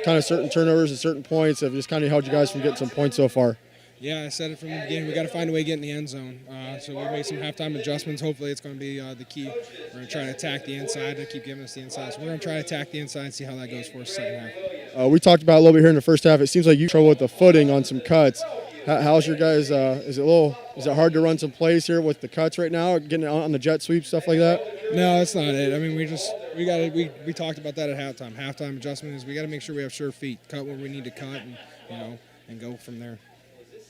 kind of certain turnovers at certain points have just kind of held you guys from getting some points so far. Yeah, I said it from the beginning. We got to find a way to get in the end zone. So we made some halftime adjustments. Hopefully, it's going to be the key. We're going to try to attack the inside. They keep giving us the inside, so we're going to try to attack the inside and see how that goes for us second half. We talked about it a little bit here in the first half. It seems like you trouble with the footing on some cuts. How's your guys? Is it hard to run some plays here with the cuts right now? Getting on the jet sweep, stuff like that? No, that's not it. I mean, we talked about that at halftime. Halftime adjustment is we got to make sure we have sure feet, cut where we need to cut, and go from there.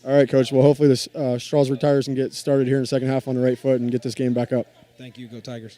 All right, Coach. Well, hopefully this Strasburg Tigers can get started here in the second half on the right foot and get this game back up. Thank you. Go Tigers.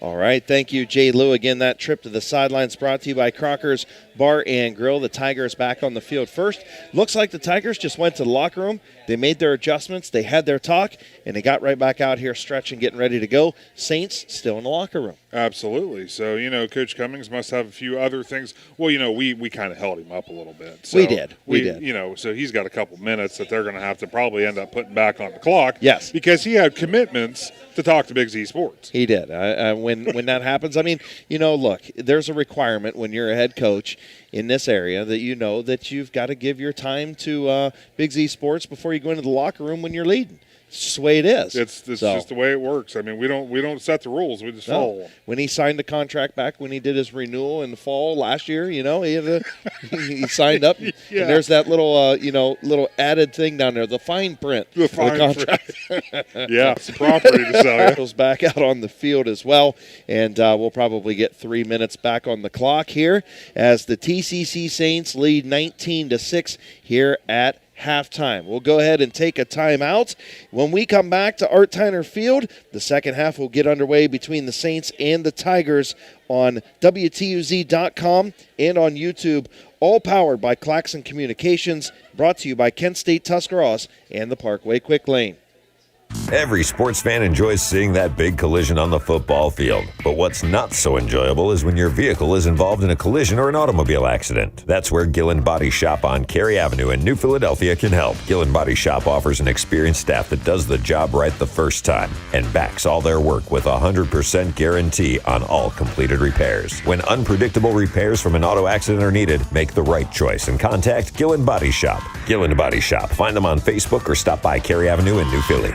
All right. Thank you, Jay Lou. Again, that trip to the sidelines brought to you by Crocker's Bar and Grill. The Tigers back on the field first. Looks like the Tigers just went to the locker room. They made their adjustments. They had their talk, and they got right back out here stretching, getting ready to go. Saints still in the locker room. Absolutely. So, Coach Cummings must have a few other things. Well, we kind of held him up a little bit. So we did. We did. So he's got a couple minutes that they're going to have to probably end up putting back on the clock. Yes. Because he had commitments to talk to Big Z Sports. He did. When that happens, look, there's a requirement when you're a head coach in this area that that you've got to give your time to Big Z Sports before you go into the locker room when you're leading. It's just the way it is. It's just the way it works. I mean, we don't set the rules. We just follow them. When he signed the contract back, when he did his renewal in the fall last year, he signed up. Yeah. And there's that little little added thing down there, the fine print. The contract. Yeah, it's property to sell. Yeah. Goes back out on the field as well, and we'll probably get 3 minutes back on the clock here as the TCC Saints lead 19-6 here at halftime. We'll go ahead and take a timeout. When we come back to Art Tyner Field, the second half will get underway between the Saints and the Tigers on WTUZ.com and on YouTube, all powered by Claxon Communications, brought to you by Kent State Tuscarawas and the Parkway Quick Lane. Every sports fan enjoys seeing that big collision on the football field. But what's not so enjoyable is when your vehicle is involved in a collision or an automobile accident. That's where Gillen Body Shop on Cary Avenue in New Philadelphia can help. Gillen Body Shop offers an experienced staff that does the job right the first time and backs all their work with a 100% guarantee on all completed repairs. When unpredictable repairs from an auto accident are needed, make the right choice and contact Gillen Body Shop. Gillen Body Shop. Find them on Facebook or stop by Cary Avenue in New Philly.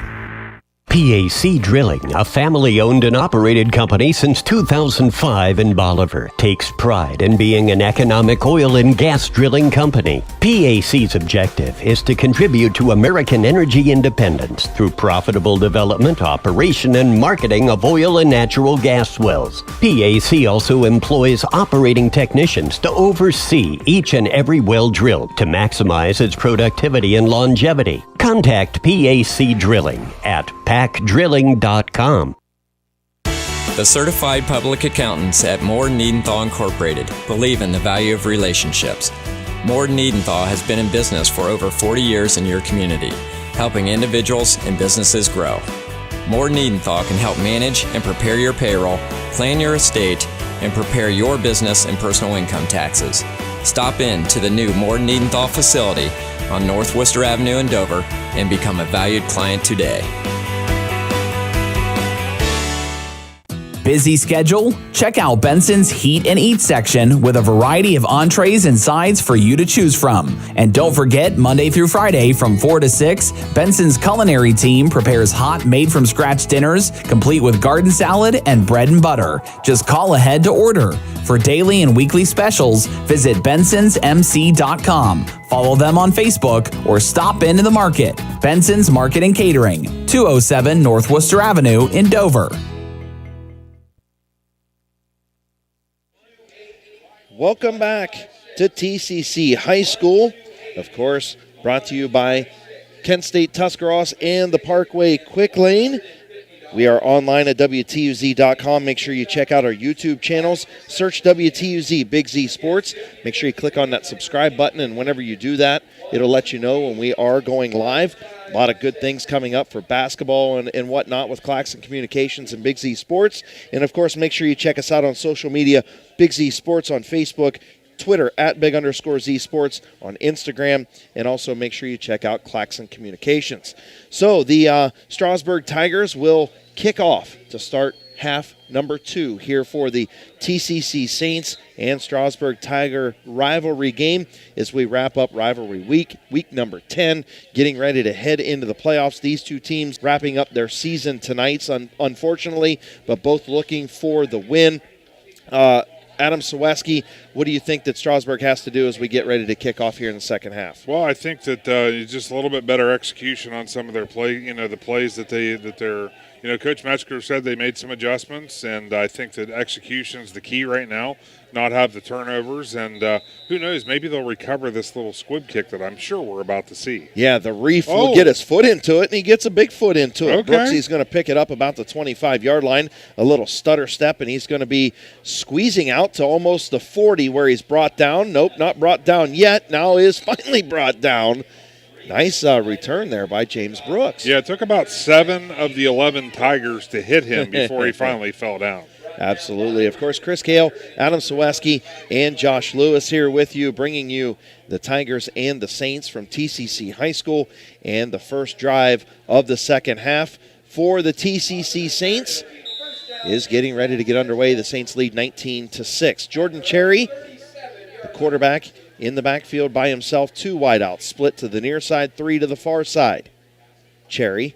P.A.C. Drilling, a family-owned and operated company since 2005 in Bolivar, takes pride in being an economic oil and gas drilling company. P.A.C.'s objective is to contribute to American energy independence through profitable development, operation, and marketing of oil and natural gas wells. P.A.C. also employs operating technicians to oversee each and every well drilled to maximize its productivity and longevity. Contact P.A.C. Drilling at packdrilling.com. The certified public accountants at Moore Niedenthal Incorporated believe in the value of relationships. Moore Niedenthal has been in business for over 40 years in your community, helping individuals and businesses grow. Moore Niedenthal can help manage and prepare your payroll, plan your estate, and prepare your business and personal income taxes. Stop in to the new Moore Niedenthal facility on North Worcester Avenue in Dover and become a valued client today. Busy schedule? Check out Benson's Heat and Eat section with a variety of entrees and sides for you to choose from. And don't forget, Monday through Friday from 4 to 6, Benson's culinary team prepares hot, made-from-scratch dinners, complete with garden salad and bread and butter. Just call ahead to order. For daily and weekly specials, visit bensonsmc.com. Follow them on Facebook or stop into the market. Benson's Market and Catering, 207 North Worcester Avenue in Dover. Welcome back to T.C.C. High School. Of course, brought to you by Kent State Tuscarawas and the Parkway Quick Lane. We are online at WTUZ.com. Make sure you check out our YouTube channels. Search WTUZ Big Z Sports. Make sure you click on that subscribe button, and whenever you do that, it'll let you know when we are going live. A lot of good things coming up for basketball and whatnot with Claxon Communications and Big Z Sports. And, of course, make sure you check us out on social media, Big Z Sports on Facebook, Twitter at @Big_Z Sports, on Instagram, and also make sure you check out Claxon Communications. So the Strasburg Tigers will kick off to start half number 2 here for the T.C.C. Saints and Strasburg Tiger rivalry game as we wrap up rivalry week number 10, getting ready to head into the playoffs. These two teams wrapping up their season tonight, unfortunately, but both looking for the win. Adam Saweski, what do you think that Strasburg has to do as we get ready to kick off here in the second half? Well, I think that just a little bit better execution on some of their play. The plays that they're. Coach Metzger said they made some adjustments, and I think that execution is the key right now. Not have the turnovers, and who knows? Maybe they'll recover this little squib kick that I'm sure we're about to see. Yeah, the Reef will get his foot into it, and he gets a big foot into it. Okay. Brooksy's going to pick it up about the 25-yard line, a little stutter step, and he's going to be squeezing out to almost the 40 where he's brought down. Nope, not brought down yet. Now is finally brought down. Nice return there by James Brooks. Yeah, it took about 7 of the 11 Tigers to hit him before he finally fell down. Absolutely. Of course, Chris Kale, Adam Saweski, and Josh Lewis here with you, bringing you the Tigers and the Saints from T.C.C. High School and the first drive of the second half for the T.C.C. Saints is getting ready to get underway. The Saints lead 19-6. Jordan Cherry, the quarterback, in the backfield by himself, 2 wideouts, split to the near side, 3 to the far side. Cherry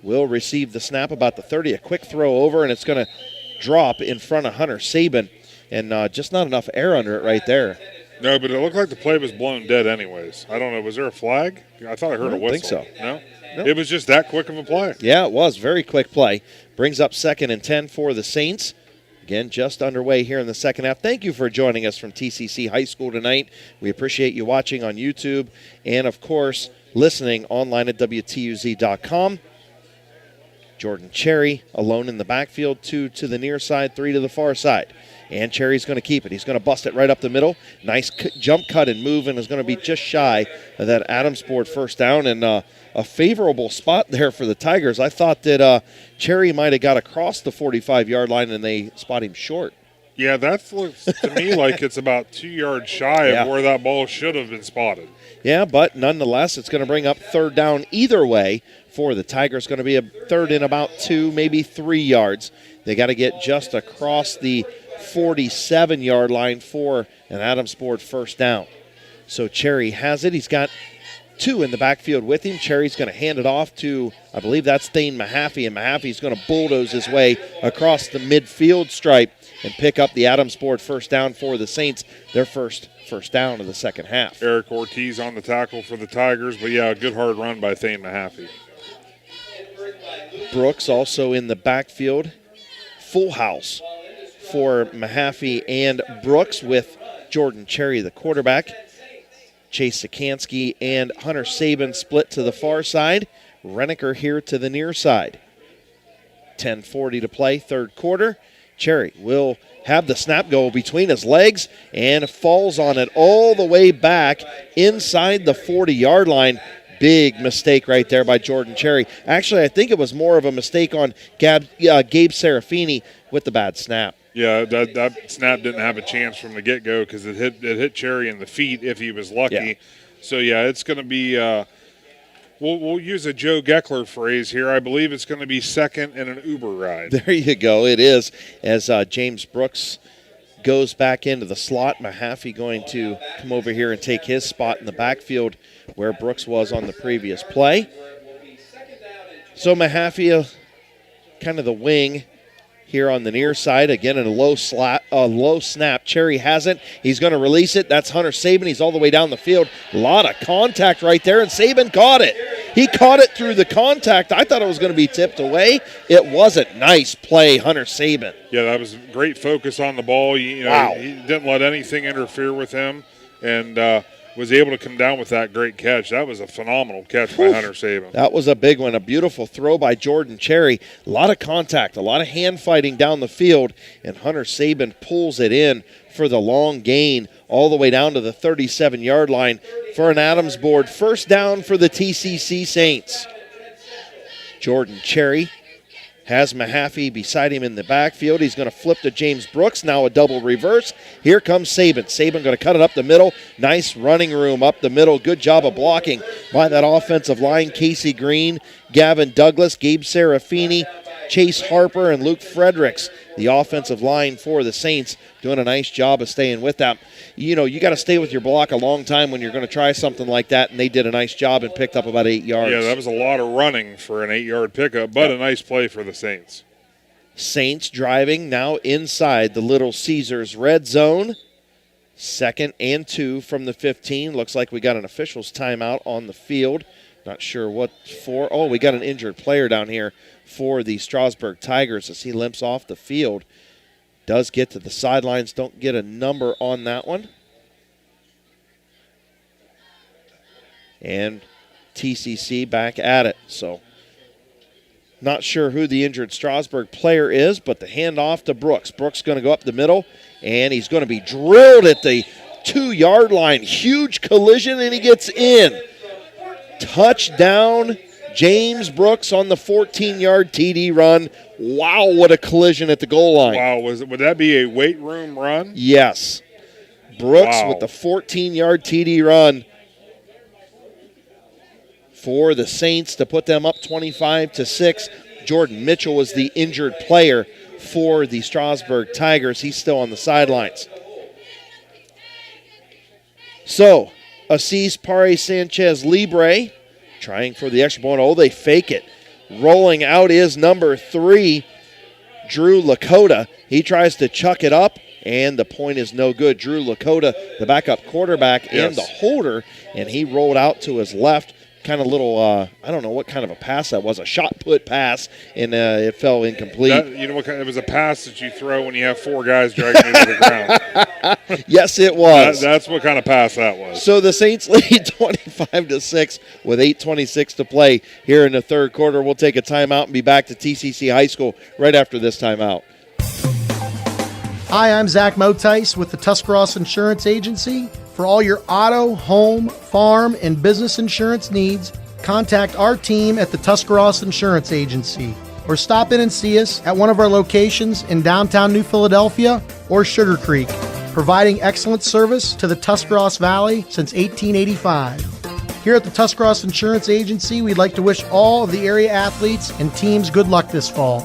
will receive the snap about the 30, a quick throw over, and it's going to drop in front of Hunter Sabin, and just not enough air under it right there. No, but it looked like the play was blown dead anyways. I don't know. Was there a flag? I thought I heard a whistle. I don't think so. No? Nope. It was just that quick of a play. Yeah, it was. Very quick play. Brings up 2nd and 10 for the Saints. Again, just underway here in the second half. Thank you for joining us from T.C.C. High School tonight. We appreciate you watching on YouTube and, of course, listening online at WTUZ.com. Jordan Cherry alone in the backfield, 2 to the near side, 3 to the far side. And Cherry's going to keep it. He's going to bust it right up the middle. Nice jump cut and move, and is going to be just shy of that Adamsport first down. And a favorable spot there for the Tigers. I thought that Cherry might have got across the 45-yard line, and they spot him short. Yeah, that looks to me like it's about 2 yards shy of where that ball should have been spotted. Yeah, but nonetheless, it's going to bring up third down either way for the Tigers. Going to be a third and about 2, maybe 3 yards. They got to get just across the 47-yard line for an Adamsport first down. So Cherry has it. He's got 2 in the backfield with him. Cherry's going to hand it off to, I believe that's Thane Mahaffey, and Mahaffey's going to bulldoze his way across the midfield stripe and pick up the Adamsport first down for the Saints, their first down of the second half. Eric Ortiz on the tackle for the Tigers, but yeah, a good hard run by Thane Mahaffey. Brooks also in the backfield. Full house for Mahaffey and Brooks with Jordan Cherry, the quarterback. Chase Sikansky and Hunter Sabin split to the far side. Renneker here to the near side. 10:40 to play, third quarter. Cherry will have the snap go between his legs and falls on it all the way back inside the 40-yard line. Big mistake right there by Jordan Cherry. Actually, I think it was more of a mistake on Gabe Serafini with the bad snap. Yeah, that snap didn't have a chance from the get-go because it hit Cherry in the feet if he was lucky. Yeah. So, yeah, it's going to be we'll use a Joe Geckler phrase here. I believe it's going to be second and an Uber ride. There you go. It is as James Brooks goes back into the slot. Mahaffey going to come over here and take his spot in the backfield where Brooks was on the previous play. So Mahaffey, kind of the wing here on the near side. Again, in a low snap. Cherry has it. He's going to release it. That's Hunter Sabin. He's all the way down the field. A lot of contact right there, and Sabin caught it. He caught it through the contact. I thought it was going to be tipped away. It wasn't. Nice play, Hunter Sabin. Yeah, that was great focus on the ball. Wow. He didn't let anything interfere with him, and was able to come down with that great catch. That was a phenomenal catch by Hunter Sabin. That was a big one. A beautiful throw by Jordan Cherry. A lot of contact, a lot of hand fighting down the field, and Hunter Sabin pulls it in for the long gain all the way down to the 37-yard line for an Adamsport first down for the T.C.C. Saints. Jordan Cherry has Mahaffey beside him in the backfield. He's going to flip to James Brooks. Now a double reverse. Here comes Sabin. Sabin going to cut it up the middle. Nice running room up the middle. Good job of blocking by that offensive line. Casey Green, Gavin Douglas, Gabe Serafini, Chase Harper, and Luke Fredericks. The offensive line for the Saints doing a nice job of staying with that. You got to stay with your block a long time when you're going to try something like that, and they did a nice job and picked up about 8 yards. Yeah, that was a lot of running for an 8-yard pickup, but a nice play for the Saints. Saints driving now inside the Little Caesars red zone. 2nd and 2 from the 15. Looks like we got an official's timeout on the field. Not sure what for. Oh, we got an injured player down here for the Strasburg Tigers as he limps off the field. Does get to the sidelines. Don't get a number on that one. And T.C.C. back at it. So not sure who the injured Strasburg player is, but the handoff to Brooks. Brooks going to go up the middle, and he's going to be drilled at the 2-yard line. Huge collision, and he gets in. Touchdown, James Brooks on the 14-yard TD run. Wow, what a collision at the goal line. Wow, would that be a weight room run? Yes. Brooks with the 14-yard TD run for the Saints to put them up 25-6. Jordan Mitchell was the injured player for the Strasburg Tigers. He's still on the sidelines. So, Assis Pare Sanchez Libre trying for the extra point. Oh, they fake it. Rolling out is number 3, Drew Lakota. He tries to chuck it up, and the point is no good. Drew Lakota, the backup quarterback and the holder, and he rolled out to his left, kind of little, I don't know what kind of a pass that was, a shot put pass, and it fell incomplete. You know what kind? It was a pass that you throw when you have 4 guys dragging you to the ground. Yes, it was. That's what kind of pass that was. So the Saints lead 25-6 with 8:26 to play here in the third quarter. We'll take a timeout and be back to T.C.C. High School right after this timeout. Hi, I'm Zach Motice with the Tuscarawas Insurance Agency. For all your auto, home, farm, and business insurance needs, contact our team at the Tuscarawas Insurance Agency or stop in and see us at one of our locations in downtown New Philadelphia or Sugar Creek, providing excellent service to the Tuscarawas Valley since 1885. Here at the Tuscarawas Insurance Agency, we'd like to wish all of the area athletes and teams good luck this fall.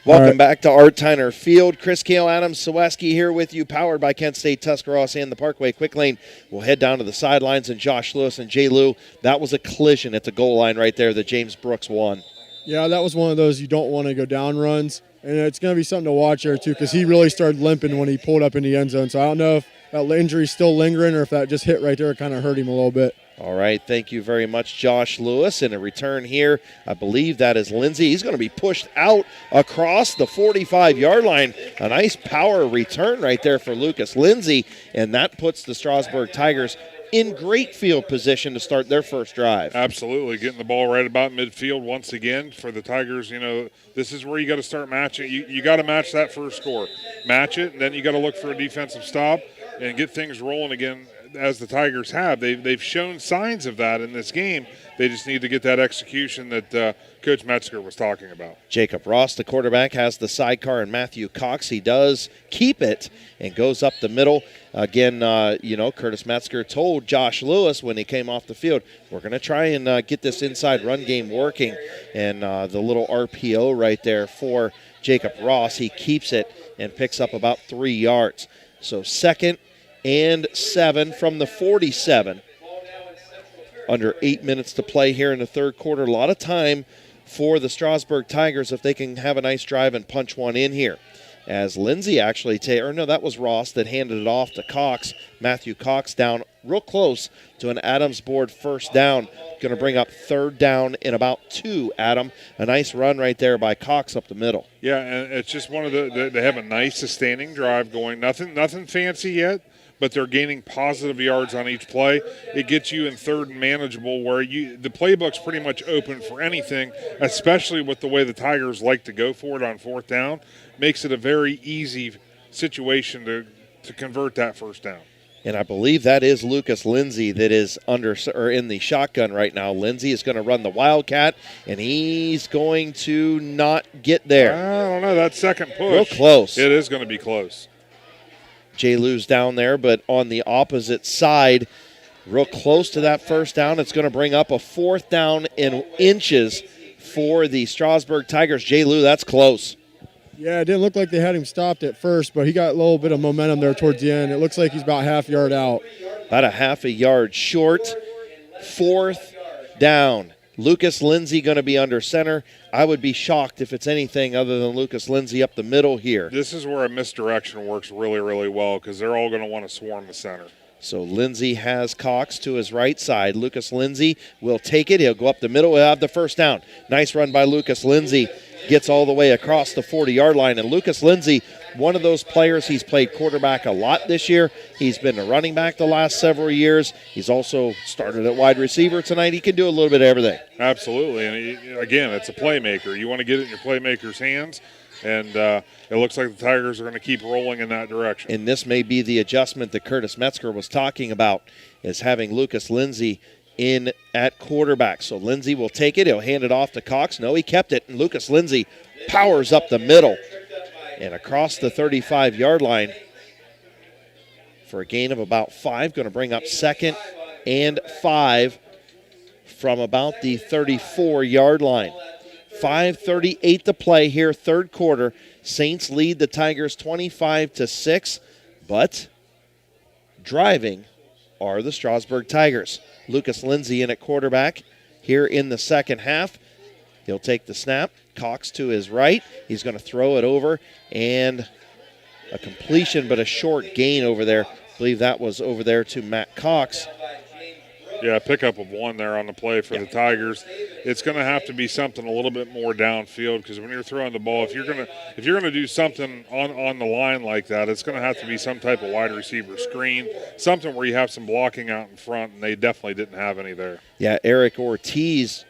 Welcome back to Art Tyner Field. Chris Kale, Adam Saweski here with you, powered by Kent State, Tuscarawas, and the Parkway Quick Lane. We'll head down to the sidelines, and Josh Lewis and Jay Lou, that was a collision at the goal line right there that James Brooks won. Yeah, that was one of those you don't want to go down runs, and it's going to be something to watch there, too, because he really started limping when he pulled up in the end zone. So I don't know if that injury's still lingering or if that just hit right there kind of hurt him a little bit. All right, thank you very much, Josh Lewis. And a return here, I believe that is Lindsey. He's going to be pushed out across the 45-yard line. A nice power return right there for Lucas Lindsey, and that puts the Strasburg Tigers in great field position to start their first drive. Absolutely, getting the ball right about midfield once again for the Tigers. You know, this is where you got to start matching. You got to match that first score. Match it, and then you got to look for a defensive stop and get things rolling again, as the Tigers have. They've shown signs of that in this game. They just need to get that execution that Coach Metzger was talking about. Jacob Ross, the quarterback, has the sidecar, and Matthew Cox, he does keep it and goes up the middle. Again, Curtis Metzger told Josh Lewis when he came off the field, we're going to try and get this inside run game working. And the little RPO right there for Jacob Ross, he keeps it and picks up about 3 yards. So 2nd and 7 from the 47. Under 8 minutes to play here in the third quarter. A lot of time for the Strasburg Tigers if they can have a nice drive and punch one in here. As Lindsey actually, that was Ross that handed it off to Cox. Matthew Cox down real close to an Adams board first down. Going to bring up 3rd down in about 2, Adam. A nice run right there by Cox up the middle. Yeah, and it's just one of they have a nice sustaining drive going. Nothing fancy yet, but they're gaining positive yards on each play. It gets you in 3rd and manageable, where the playbook's pretty much open for anything, especially with the way the Tigers like to go for it on 4th down. Makes it a very easy situation to convert that first down. And I believe that is Lucas Lindsey that is in the shotgun right now. Lindsey is going to run the Wildcat, and he's going to not get there. I don't know, that second push. Real close. It is going to be close. Jay Lou's down there, but on the opposite side, real close to that first down. It's going to bring up a 4th down in inches for the Strasburg Tigers. Jay Lou, that's close. Yeah, it didn't look like they had him stopped at first, but he got a little bit of momentum there towards the end. It looks like he's about half yard out. About a half a yard short. 4th down. Lucas Lindsey going to be under center. I would be shocked if it's anything other than Lucas Lindsey up the middle here. This is where a misdirection works really, really well, because they're all going to want to swarm the center. So Lindsey has Cox to his right side. Lucas Lindsey will take it. He'll go up the middle. He'll have the first down. Nice run by Lucas Lindsey. Gets all the way across the 40-yard line. And Lucas Lindsey, one of those players, he's played quarterback a lot this year. He's been a running back the last several years. He's also started at wide receiver tonight. He can do a little bit of everything. Absolutely. And, again, it's a playmaker. You want to get it in your playmaker's hands. And it looks like the Tigers are going to keep rolling in that direction. And this may be the adjustment that Curtis Metzger was talking about, is having Lucas Lindsey in at quarterback. So Lindsey will take it. He'll hand it off to Cox. No, he kept it. And Lucas Lindsey powers up the middle and across the 35-yard line for a gain of about 5. Going to bring up 2nd and 5 from about the 34-yard line. 5:38 to play here, third quarter. Saints lead the Tigers 25-6, but driving are the Strasburg Tigers. Lucas Lindsey in at quarterback here in the second half. He'll take the snap. Cox to his right. He's going to throw it over, and a completion, but a short gain over there I believe that was over there to Matt Cox. Yeah, pickup of 1 there on the play for the Tigers. It's going to have to be something a little bit more downfield, because when you're throwing the ball, if you're going to do something on the line like that, it's going to have to be some type of wide receiver screen, something where you have some blocking out in front, and they definitely didn't have any there. Yeah, Eric Ortiz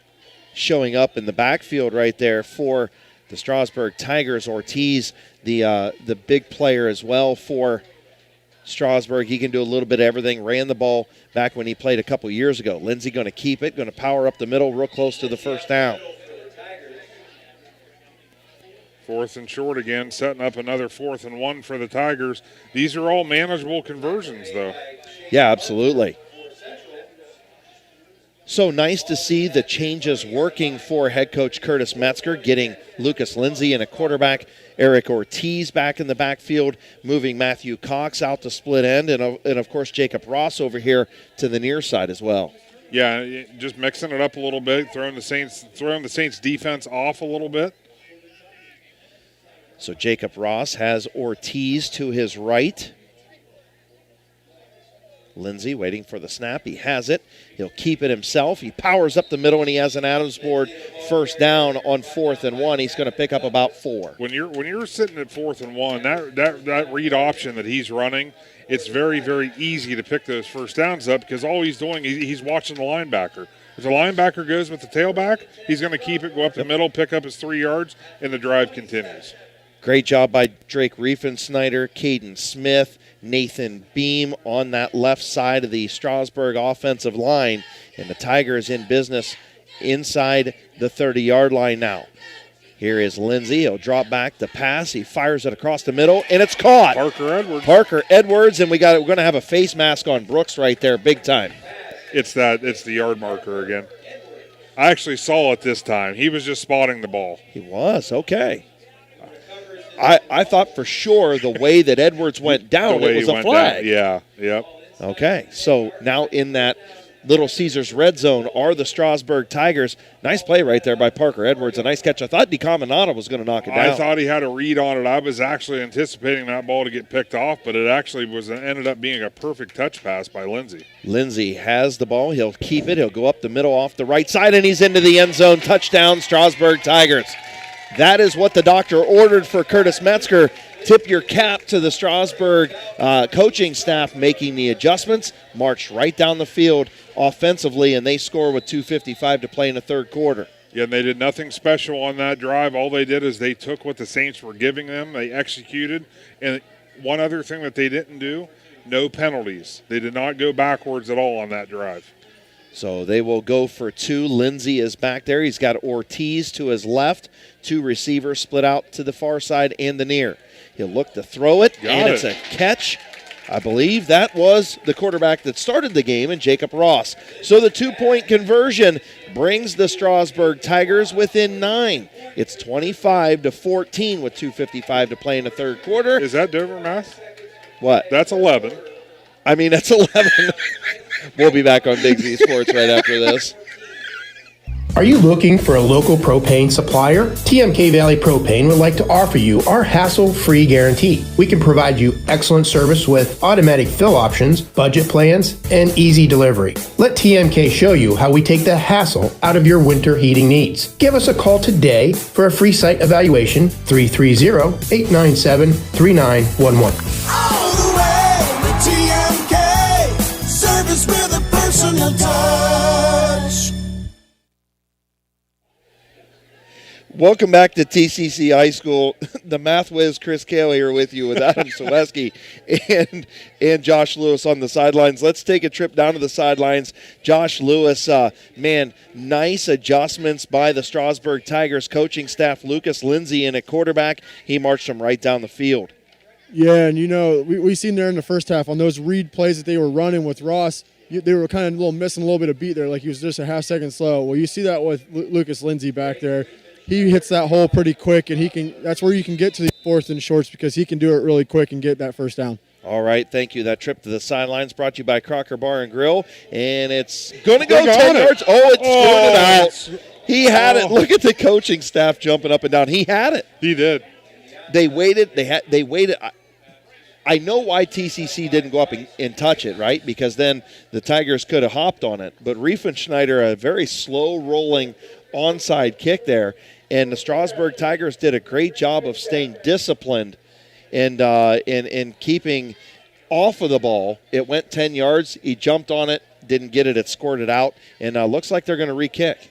showing up in the backfield right there for the Strasburg Tigers. Ortiz, the big player as well for Strasburg. He can do a little bit of everything. Ran the ball back when he played a couple years ago. Lindsey going to keep it, going to power up the middle real close to the first down. 4th and short again, setting up another 4th and 1 for the Tigers. These are all manageable conversions, though. Yeah, absolutely. So nice to see the changes working for head coach Curtis Metzger, getting Lucas Lindsey and a quarterback, Eric Ortiz, back in the backfield, moving Matthew Cox out to split end, and of course Jacob Ross over here to the near side as well. Yeah, just mixing it up a little bit, throwing the Saints defense off a little bit. So Jacob Ross has Ortiz to his right. Lindsey waiting for the snap. He has it. He'll keep it himself. He powers up the middle, and he has an Adams board first down on 4th and 1. He's going to pick up about 4. When you're sitting at 4th and 1, that read option that he's running, it's very, very easy to pick those first downs up, because all he's doing, he's watching the linebacker. If the linebacker goes with the tailback, he's going to keep it, go up the middle, pick up his 3 yards, and the drive continues. Great job by Drake Riefensnyder, Caden Smith, Nathan Beam on that left side of the Strasburg offensive line. And the Tigers in business inside the 30-yard line now. Here is Lindsey. He'll drop back the pass. He fires it across the middle, and it's caught. Parker Edwards, and we're going to have a face mask on Brooks right there, big time. It's the yard marker again. I actually saw it this time. He was just spotting the ball. He was, okay. I thought for sure the way that Edwards went down, it was a flag. Down. Yeah, yep. Okay, so now in that Little Caesars red zone are the Strasburg Tigers. Nice play right there by Parker Edwards. A nice catch. I thought DeCaminata was going to knock it down. I thought he had a read on it. I was actually anticipating that ball to get picked off, but it actually ended up being a perfect touch pass by Lindsey. Lindsey has the ball. He'll keep it. He'll go up the middle off the right side, and he's into the end zone. Touchdown, Strasburg Tigers. That is what the doctor ordered for Curtis Metzger. Tip your cap to the Strasburg coaching staff making the adjustments. Marched right down the field offensively, and they score with 2:55 to play in the third quarter. Yeah, and they did nothing special on that drive. All they did is they took what the Saints were giving them. They executed. And one other thing that they didn't do, no penalties. They did not go backwards at all on that drive. So they will go for 2. Lindsey is back there. He's got Ortiz to his left. 2 receivers split out to the far side and the near. He'll look to throw it, it's a catch. I believe that was the quarterback that started the game, and Jacob Ross. So the 2-point conversion brings the Strasburg Tigers within 9. It's 25-14 with 2:55 to play in the third quarter. Is that Dover math? What? That's 11. I mean, that's 11. We'll be back on Big Z Sports right after this. Are you looking for a local propane supplier? TMK Valley Propane would like to offer you our hassle-free guarantee. We can provide you excellent service with automatic fill options, budget plans, and easy delivery. Let TMK show you how we take the hassle out of your winter heating needs. Give us a call today for a free site evaluation, 330-897-3911. All the way with TMK, service with a personal touch. Welcome back to T.C.C. High School. The math whiz Chris Kale here with you with Adam Saleski and Josh Lewis on the sidelines. Let's take a trip down to the sidelines. Josh Lewis, nice adjustments by the Strasburg Tigers coaching staff. Lucas Lindsey in at quarterback. He marched them right down the field. Yeah, and we seen there in the first half on those read plays that they were running with Ross, they were kind of missing a little bit of beat there, like he was just a half second slow. Well, you see that with Lucas Lindsey back there. He hits that hole pretty quick, and that's where you can get to the 4th and shorts because he can do it really quick and get that first down. All right, thank you. That trip to the sidelines brought to you by Crocker Bar and Grill, and it's going to go 10 yards. Oh, it's going it out. He had it. Look at the coaching staff jumping up and down. He had it. He did. They waited. They waited. I know why T.C.C. didn't go up and touch it, right? Because then the Tigers could have hopped on it. But Riefenschneider, a very slow-rolling onside kick there. And the Strasburg Tigers did a great job of staying disciplined and keeping off of the ball. It went 10 yards. He jumped on it, didn't get it. It scored it out. And looks like they're going to re-kick.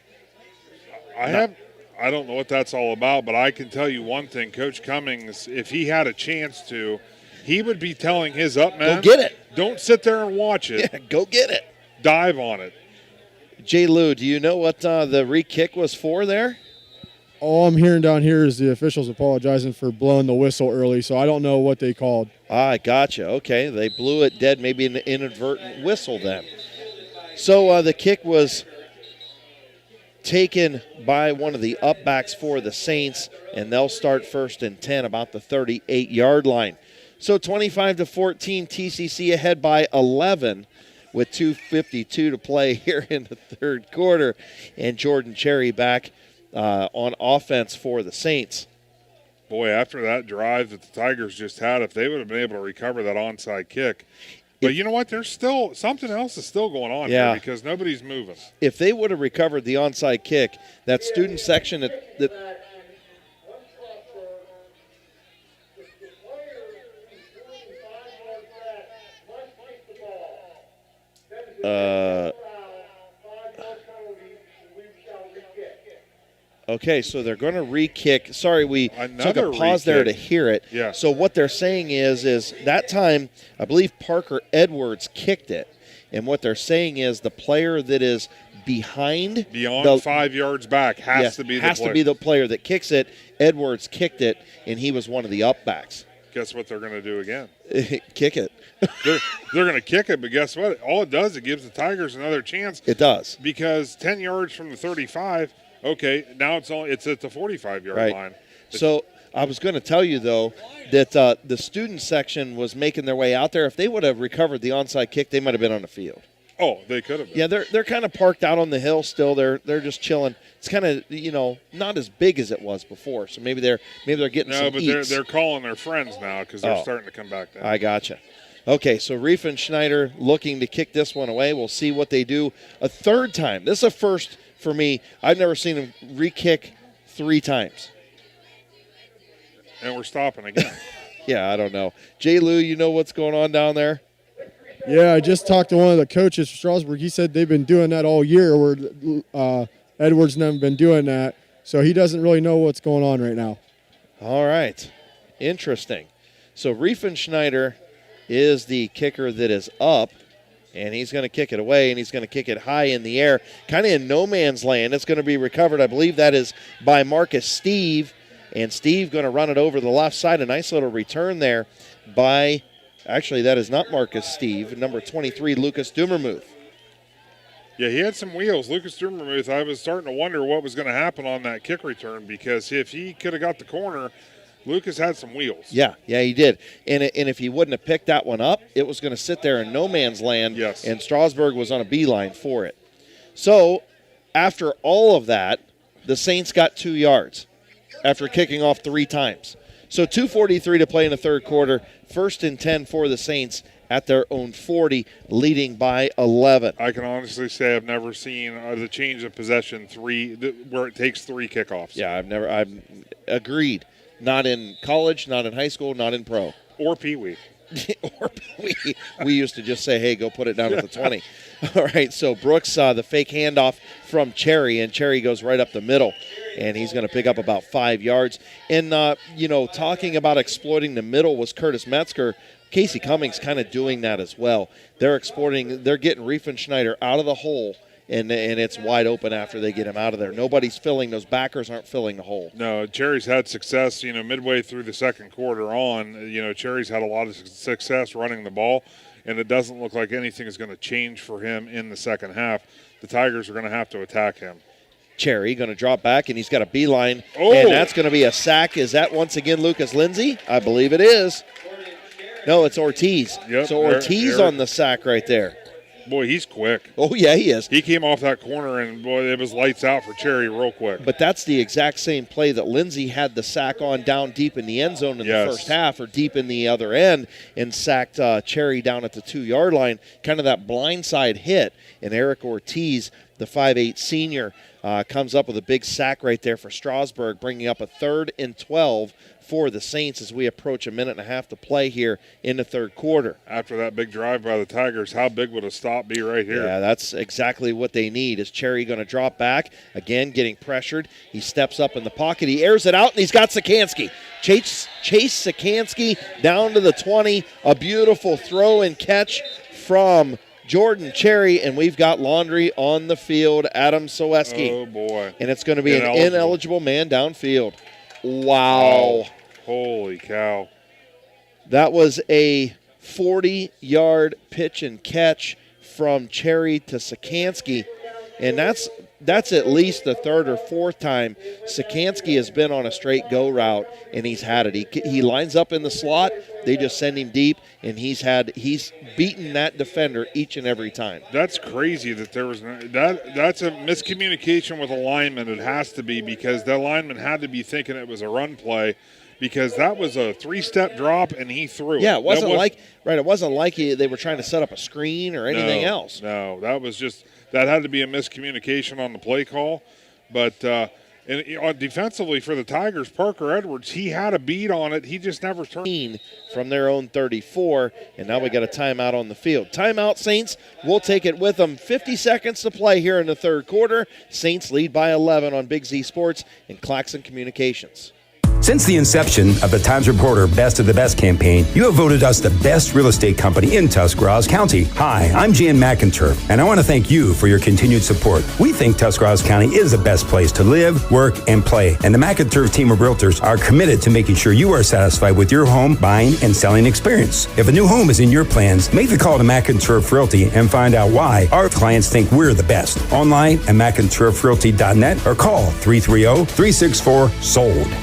I don't know what that's all about, but I can tell you one thing. Coach Cummings, if he had a chance to, he would be telling his up men, go get it. Don't sit there and watch it. Yeah, go get it. Dive on it. Jay Lou, do you know what the re-kick was for there? All I'm hearing down here is the officials apologizing for blowing the whistle early, so I don't know what they called. I gotcha. Okay, they blew it dead, maybe an inadvertent whistle then. So the kick was taken by one of the upbacks for the Saints, and they'll start 1st and 10 about the 38-yard line. So 25-14, T.C.C. ahead by 11 with 2:52 to play here in the third quarter, and Jordan Cherry back on offense for the Saints. Boy, after that drive that the Tigers just had, if they would have been able to recover that onside kick. But you know what? There's still something else is still going on here because nobody's moving. If they would have recovered the onside kick, that student section that okay, so they're going to re-kick. Sorry, we took a pause there to hear it. Yeah. So what they're saying is that time, I believe Parker Edwards kicked it. And what they're saying is the player that is beyond 5 yards back has to be the player that kicks it. Edwards kicked it, and he was one of the upbacks. Guess what they're going to do again? Kick it. They're going to kick it, but guess what? All it does, it gives the Tigers another chance. It does. Because 10 yards from the 35, okay, now it's at the 45-yard line. So I was going to tell you, though, that the student section was making their way out there. If they would have recovered the onside kick, they might have been on the field. Oh, they could have been. Yeah, they're kind of parked out on the hill still. They're just chilling. It's kind of, not as big as it was before. So maybe they're getting some eats. No, but they're calling their friends now because they're starting to come back down. I gotcha. Okay, so Riefenschneider looking to kick this one away. We'll see what they do a third time. This is a first for me. I've never seen him re-kick 3 times. And we're stopping again. Yeah, I don't know. Jay Lou, you know what's going on down there? Yeah, I just talked to one of the coaches for Strasburg. He said they've been doing that all year where Edwards and them have been doing that. So he doesn't really know what's going on right now. All right. Interesting. So Riefenschneider is the kicker that is up, and he's going to kick it away, and he's going to kick it high in the air, kind of in no man's land. It's going to be recovered. I believe that is by Marcus Steve, and Steve going to run it over the left side. A nice little return there by, actually, that is not Marcus Steve, number 23, Lucas Dumermuth. Yeah, he had some wheels. Lucas Dumermuth, I was starting to wonder what was going to happen on that kick return because if he could have got the corner, Lucas had some wheels. Yeah, he did. And if he wouldn't have picked that one up, it was going to sit there in no man's land, and Strasburg was on a beeline for it. So after all of that, the Saints got 2 yards after kicking off 3 times. So 2:43 to play in the third quarter. 1st and 10 for the Saints at their own 40, leading by 11. I can honestly say I've never seen the change of possession where it takes 3 kickoffs. Yeah, I've agreed. Not in college, not in high school, not in pro. Or Pee-wee. We used to just say, hey, go put it down at the 20. All right, so Brooks, the fake handoff from Cherry, and Cherry goes right up the middle, and he's going to pick up about 5 yards. And, talking about exploiting the middle was Curtis Metzger. Casey Cummings kind of doing that as well. They're getting Riefenschneider out of the hole, and it's wide open after they get him out of there. Nobody's filling, those backers aren't filling the hole. No, Cherry's had success, midway through the second quarter on. Cherry's had a lot of success running the ball, and it doesn't look like anything is going to change for him in the second half. The Tigers are going to have to attack him. Cherry going to drop back, and he's got a beeline, and that's going to be a sack. Is that once again Lucas Lindsay? I believe it is. No, it's Ortiz. Yep, so Ortiz on the sack right there. Boy, he's quick. Oh, yeah, he is. He came off that corner, and, boy, it was lights out for Cherry real quick. But that's the exact same play that Lindsay had the sack on down deep in the end zone in the first half, or deep in the other end, and sacked Cherry down at the 2-yard line. Kind of that blindside hit, and Eric Ortiz, the 5'8 senior, comes up with a big sack right there for Strasburg, bringing up a 3rd and 12 for the Saints as we approach a minute and a half to play here in the third quarter. After that big drive by the Tigers, how big would a stop be right here? Yeah, that's exactly what they need. Is Cherry going to drop back? Again, getting pressured. He steps up in the pocket. He airs it out, and he's got Sikansky. Chase Sikansky down to the 20. A beautiful throw and catch from Jordan Cherry, and we've got Laundry on the field. Adam Soweski. Oh, boy. And it's going to be an ineligible man downfield. Wow. Holy cow. That was a 40-yard pitch and catch from Cherry to Sikansky, and that's at least the 3rd or 4th time Sikansky has been on a straight go route, and he's had it. He lines up in the slot. They just send him deep, and he's beaten that defender each and every time. That's crazy that there was that's a miscommunication with a lineman. It has to be, because the lineman had to be thinking it was a run play, because that was a 3-step drop and he threw it. Yeah, it wasn't like they were trying to set up a screen or anything else. No, that had to be a miscommunication on the play call. But and defensively for the Tigers, Parker Edwards, he had a beat on it. He just never turned. From their own 34, and now we got a timeout on the field. Timeout, Saints. We'll take it with them. 50 seconds to play here in the third quarter. Saints lead by 11 on Big Z Sports and Claxon Communications. Since the inception of the Times Reporter Best of the Best campaign, you have voted us the best real estate company in Tuscarawas County. Hi, I'm Jan McInturf, and I want to thank you for your continued support. We think Tuscarawas County is the best place to live, work, and play, and the McInturf team of realtors are committed to making sure you are satisfied with your home buying and selling experience. If a new home is in your plans, make the call to McInturf Realty and find out why our clients think we're the best. Online at McInturfRealty.net or call 330-364-SOLD.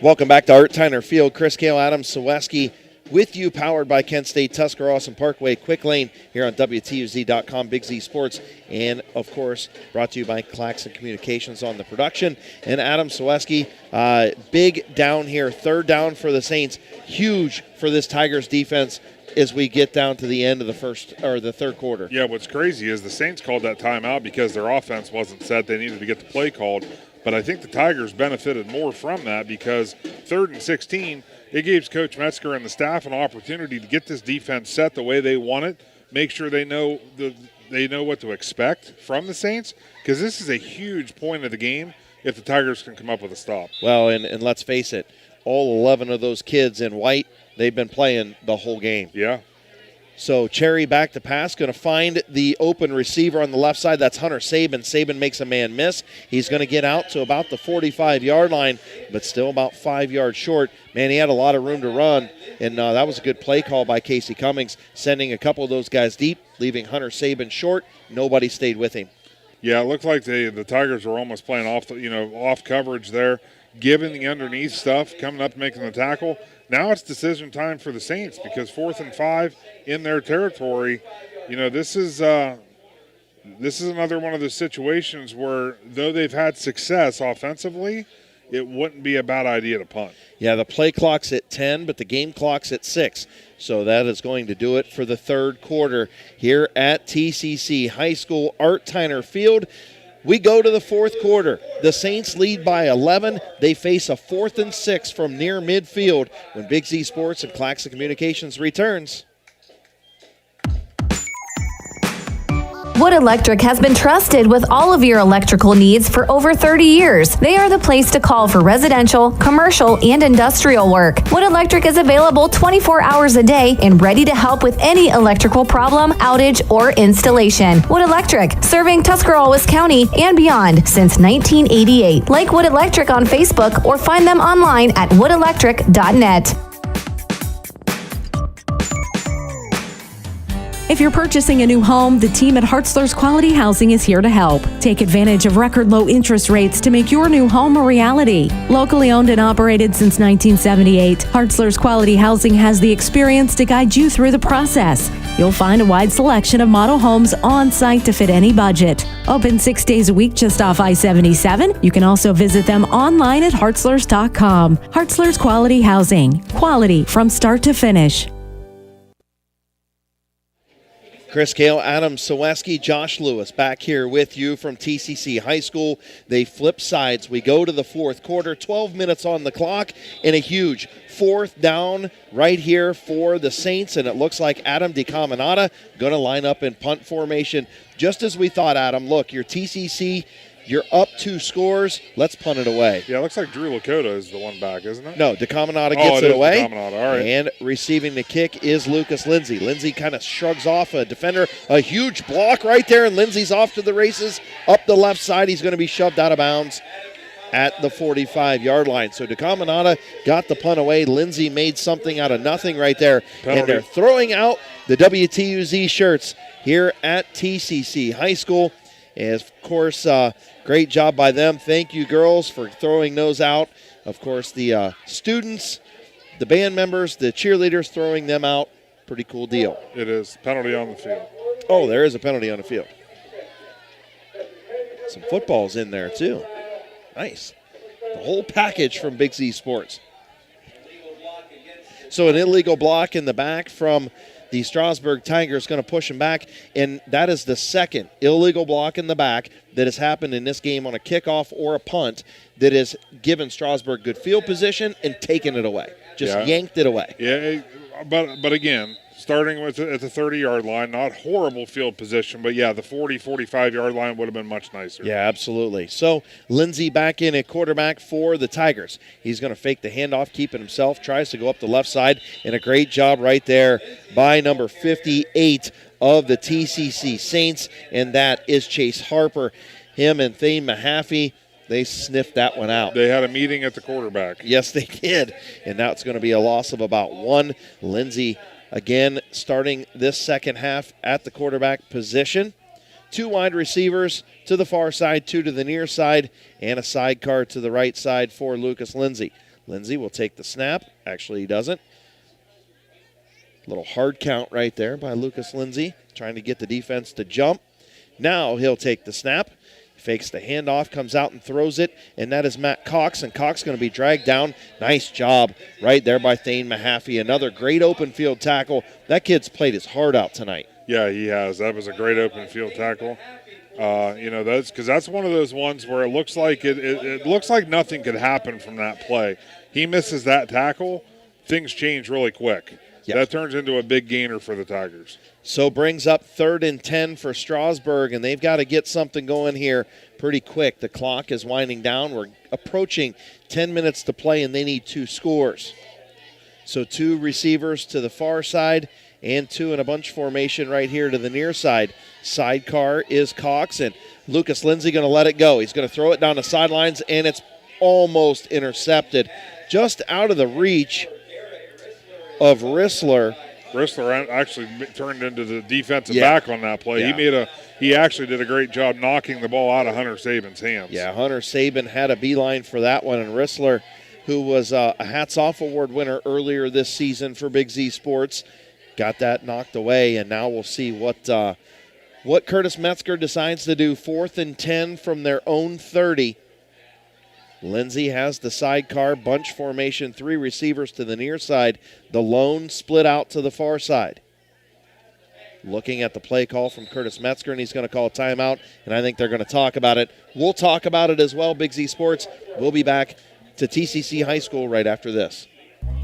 Welcome back to Art Tyner Field. Chris Kale, Adam Soweski with you, powered by Kent State, Tuscarawas, and Parkway Quick Lane here on WTUZ.com, Big Z Sports, and, of course, brought to you by Claxon Communications on the production. And Adam Soweski, big down here, 3rd down for the Saints, huge for this Tigers defense as we get down to the end of the third quarter. Yeah, what's crazy is the Saints called that timeout because their offense wasn't set. They needed to get the play called. But I think the Tigers benefited more from that, because 3rd and 16, it gives Coach Metzger and the staff an opportunity to get this defense set the way they want it, make sure they know what to expect from the Saints, because this is a huge point of the game if the Tigers can come up with a stop. Well, and let's face it, all 11 of those kids in white, they've been playing the whole game. Yeah. So Cherry back to pass, going to find the open receiver on the left side. That's Hunter Saban. Saban makes a man miss. He's going to get out to about the 45-yard line, but still about 5 yards short. Man, he had a lot of room to run, and that was a good play call by Casey Cummings, sending a couple of those guys deep, leaving Hunter Saban short. Nobody stayed with him. Yeah, it looked like the Tigers were almost playing off coverage there, giving the underneath stuff, coming up making the tackle. Now it's decision time for the Saints, because 4th and 5 in their territory. This is another one of those situations where, though they've had success offensively, it wouldn't be a bad idea to punt. Yeah, the play clock's at 10, but the game clock's at 6. So that is going to do it for the third quarter here at T.C.C. High School Art Tyner Field. We go to the fourth quarter. The Saints lead by 11. They face a 4th and 6 from near midfield when Big Z Sports and Claxon Communications returns. Wood Electric has been trusted with all of your electrical needs for over 30 years. They are the place to call for residential, commercial, and industrial work. Wood Electric is available 24 hours a day and ready to help with any electrical problem, outage, or installation. Wood Electric, serving Tuscarawas County and beyond since 1988. Like Wood Electric on Facebook or find them online at woodelectric.net. If you're purchasing a new home, the team at Hartzler's Quality Housing is here to help. Take advantage of record low interest rates to make your new home a reality. Locally owned and operated since 1978, Hartzler's Quality Housing has the experience to guide you through the process. You'll find a wide selection of model homes on site to fit any budget. Open 6 days a week just off I-77. You can also visit them online at hartzlers.com. Hartzler's Quality Housing. Quality from start to finish. Chris Kale, Adam Saweski, Josh Lewis back here with you from T.C.C. High School. They flip sides. We go to the fourth quarter, 12 minutes on the clock, and a huge fourth down right here for the Saints, and it looks like Adam DeCaminata going to line up in punt formation. Just as we thought, Adam, look, your T.C.C., you're up 2 scores. Let's punt it away. Yeah, it looks like Drew Lakota is the one back, isn't it? No, DeCaminata gets it away. DeCaminata. All right. And receiving the kick is Lucas Lindsay. Lindsay kind of shrugs off a defender. A huge block right there, and Lindsay's off to the races. Up the left side, he's going to be shoved out of bounds at the 45-yard line. So DeCaminata got the punt away. Lindsay made something out of nothing right there. Penalty. And they're throwing out the WTUZ shirts here at TCC High School. And, of course, great job by them. Thank you, girls, for throwing those out. Of course, the students, the band members, the cheerleaders throwing them out. Pretty cool deal. It is. Penalty on the field. Oh, there is a penalty on the field. Some footballs in there, too. Nice. The whole package from Big Z Sports. So an illegal block in the back from the Strasburg Tigers, going to push him back, and that is the second illegal block in the back that has happened in this game on a kickoff or a punt that has given Strasburg good field position and taken it away. Just yanked it away. Yeah, but again, starting with at the 30-yard line, not horrible field position, but yeah, the 40, 45-yard line would have been much nicer. Yeah, absolutely. So Lindsay back in at quarterback for the Tigers. He's going to fake the handoff, keep it himself, tries to go up the left side, and a great job right there by number 58 of the TCC Saints, and that is Chase Harper. Him and Thane Mahaffey, they sniffed that one out. They had a meeting at the quarterback. Yes, they did, and now it's going to be a loss of about 1. Lindsay again, starting this second half at the quarterback position. 2 wide receivers to the far side, 2 to the near side, and a sidecar to the right side for Lucas Lindsay. Lindsay will take the snap. Actually, he doesn't. Little hard count right there by Lucas Lindsay, trying to get the defense to jump. Now he'll take the snap. Fakes the handoff, comes out and throws it, and that is Matt Cox, and Cox going to be dragged down. Nice job right there by Thane Mahaffey. Another great open field tackle. That kid's played his heart out tonight. Yeah, he has. That was a great open field tackle. That's because that's one of those ones where it looks like it looks like nothing could happen from that play. He misses that tackle, things change really quick. Yep. That turns into a big gainer for the Tigers. So brings up 3rd and 10 for Strasburg, and they've got to get something going here pretty quick. The clock is winding down. We're approaching 10 minutes to play, and they need 2 scores. So 2 receivers to the far side and 2 in a bunch formation right here to the near side. Sidecar is Cox, and Lucas Lindsay going to let it go. He's going to throw it down the sidelines, and it's almost intercepted. Just out of the reach of Rissler. Rissler actually turned into the defensive back on that play. Yeah. He actually did a great job knocking the ball out of Hunter Saban's hands. Yeah, Hunter Saban had a beeline for that one, and Rissler, who was a Hats Off Award winner earlier this season for Big Z Sports, got that knocked away, and now we'll see what Curtis Metzger decides to do. 4th and 10 from their own 30. Lindsay has the sidecar, bunch formation, 3 receivers to the near side. The lone split out to the far side. Looking at the play call from Curtis Metzger, and he's going to call a timeout, and I think they're going to talk about it. We'll talk about it as well, Big Z Sports. We'll be back to TCC High School right after this.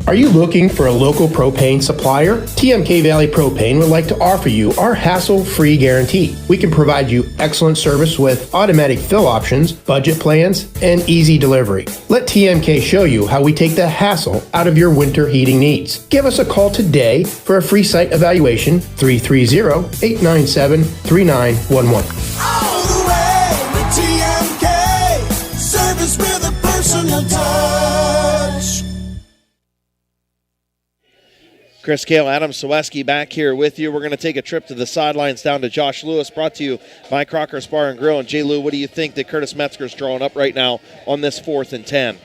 Are you looking for a local propane supplier? TMK Valley Propane would like to offer you our hassle-free guarantee. We can provide you excellent service with automatic fill options, budget plans, and easy delivery. Let TMK show you how we take the hassle out of your winter heating needs. Give us a call today for a free site evaluation, 330-897-3911. All the way with TMK, service with a personal touch. Chris Kale, Adam Seweski back here with you. We're going to take a trip to the sidelines down to Josh Lewis, brought to you by Crocker's Bar and Grill. And Jay Lou, what do you think that Curtis Metzger's drawing up right now on this 4th and 10?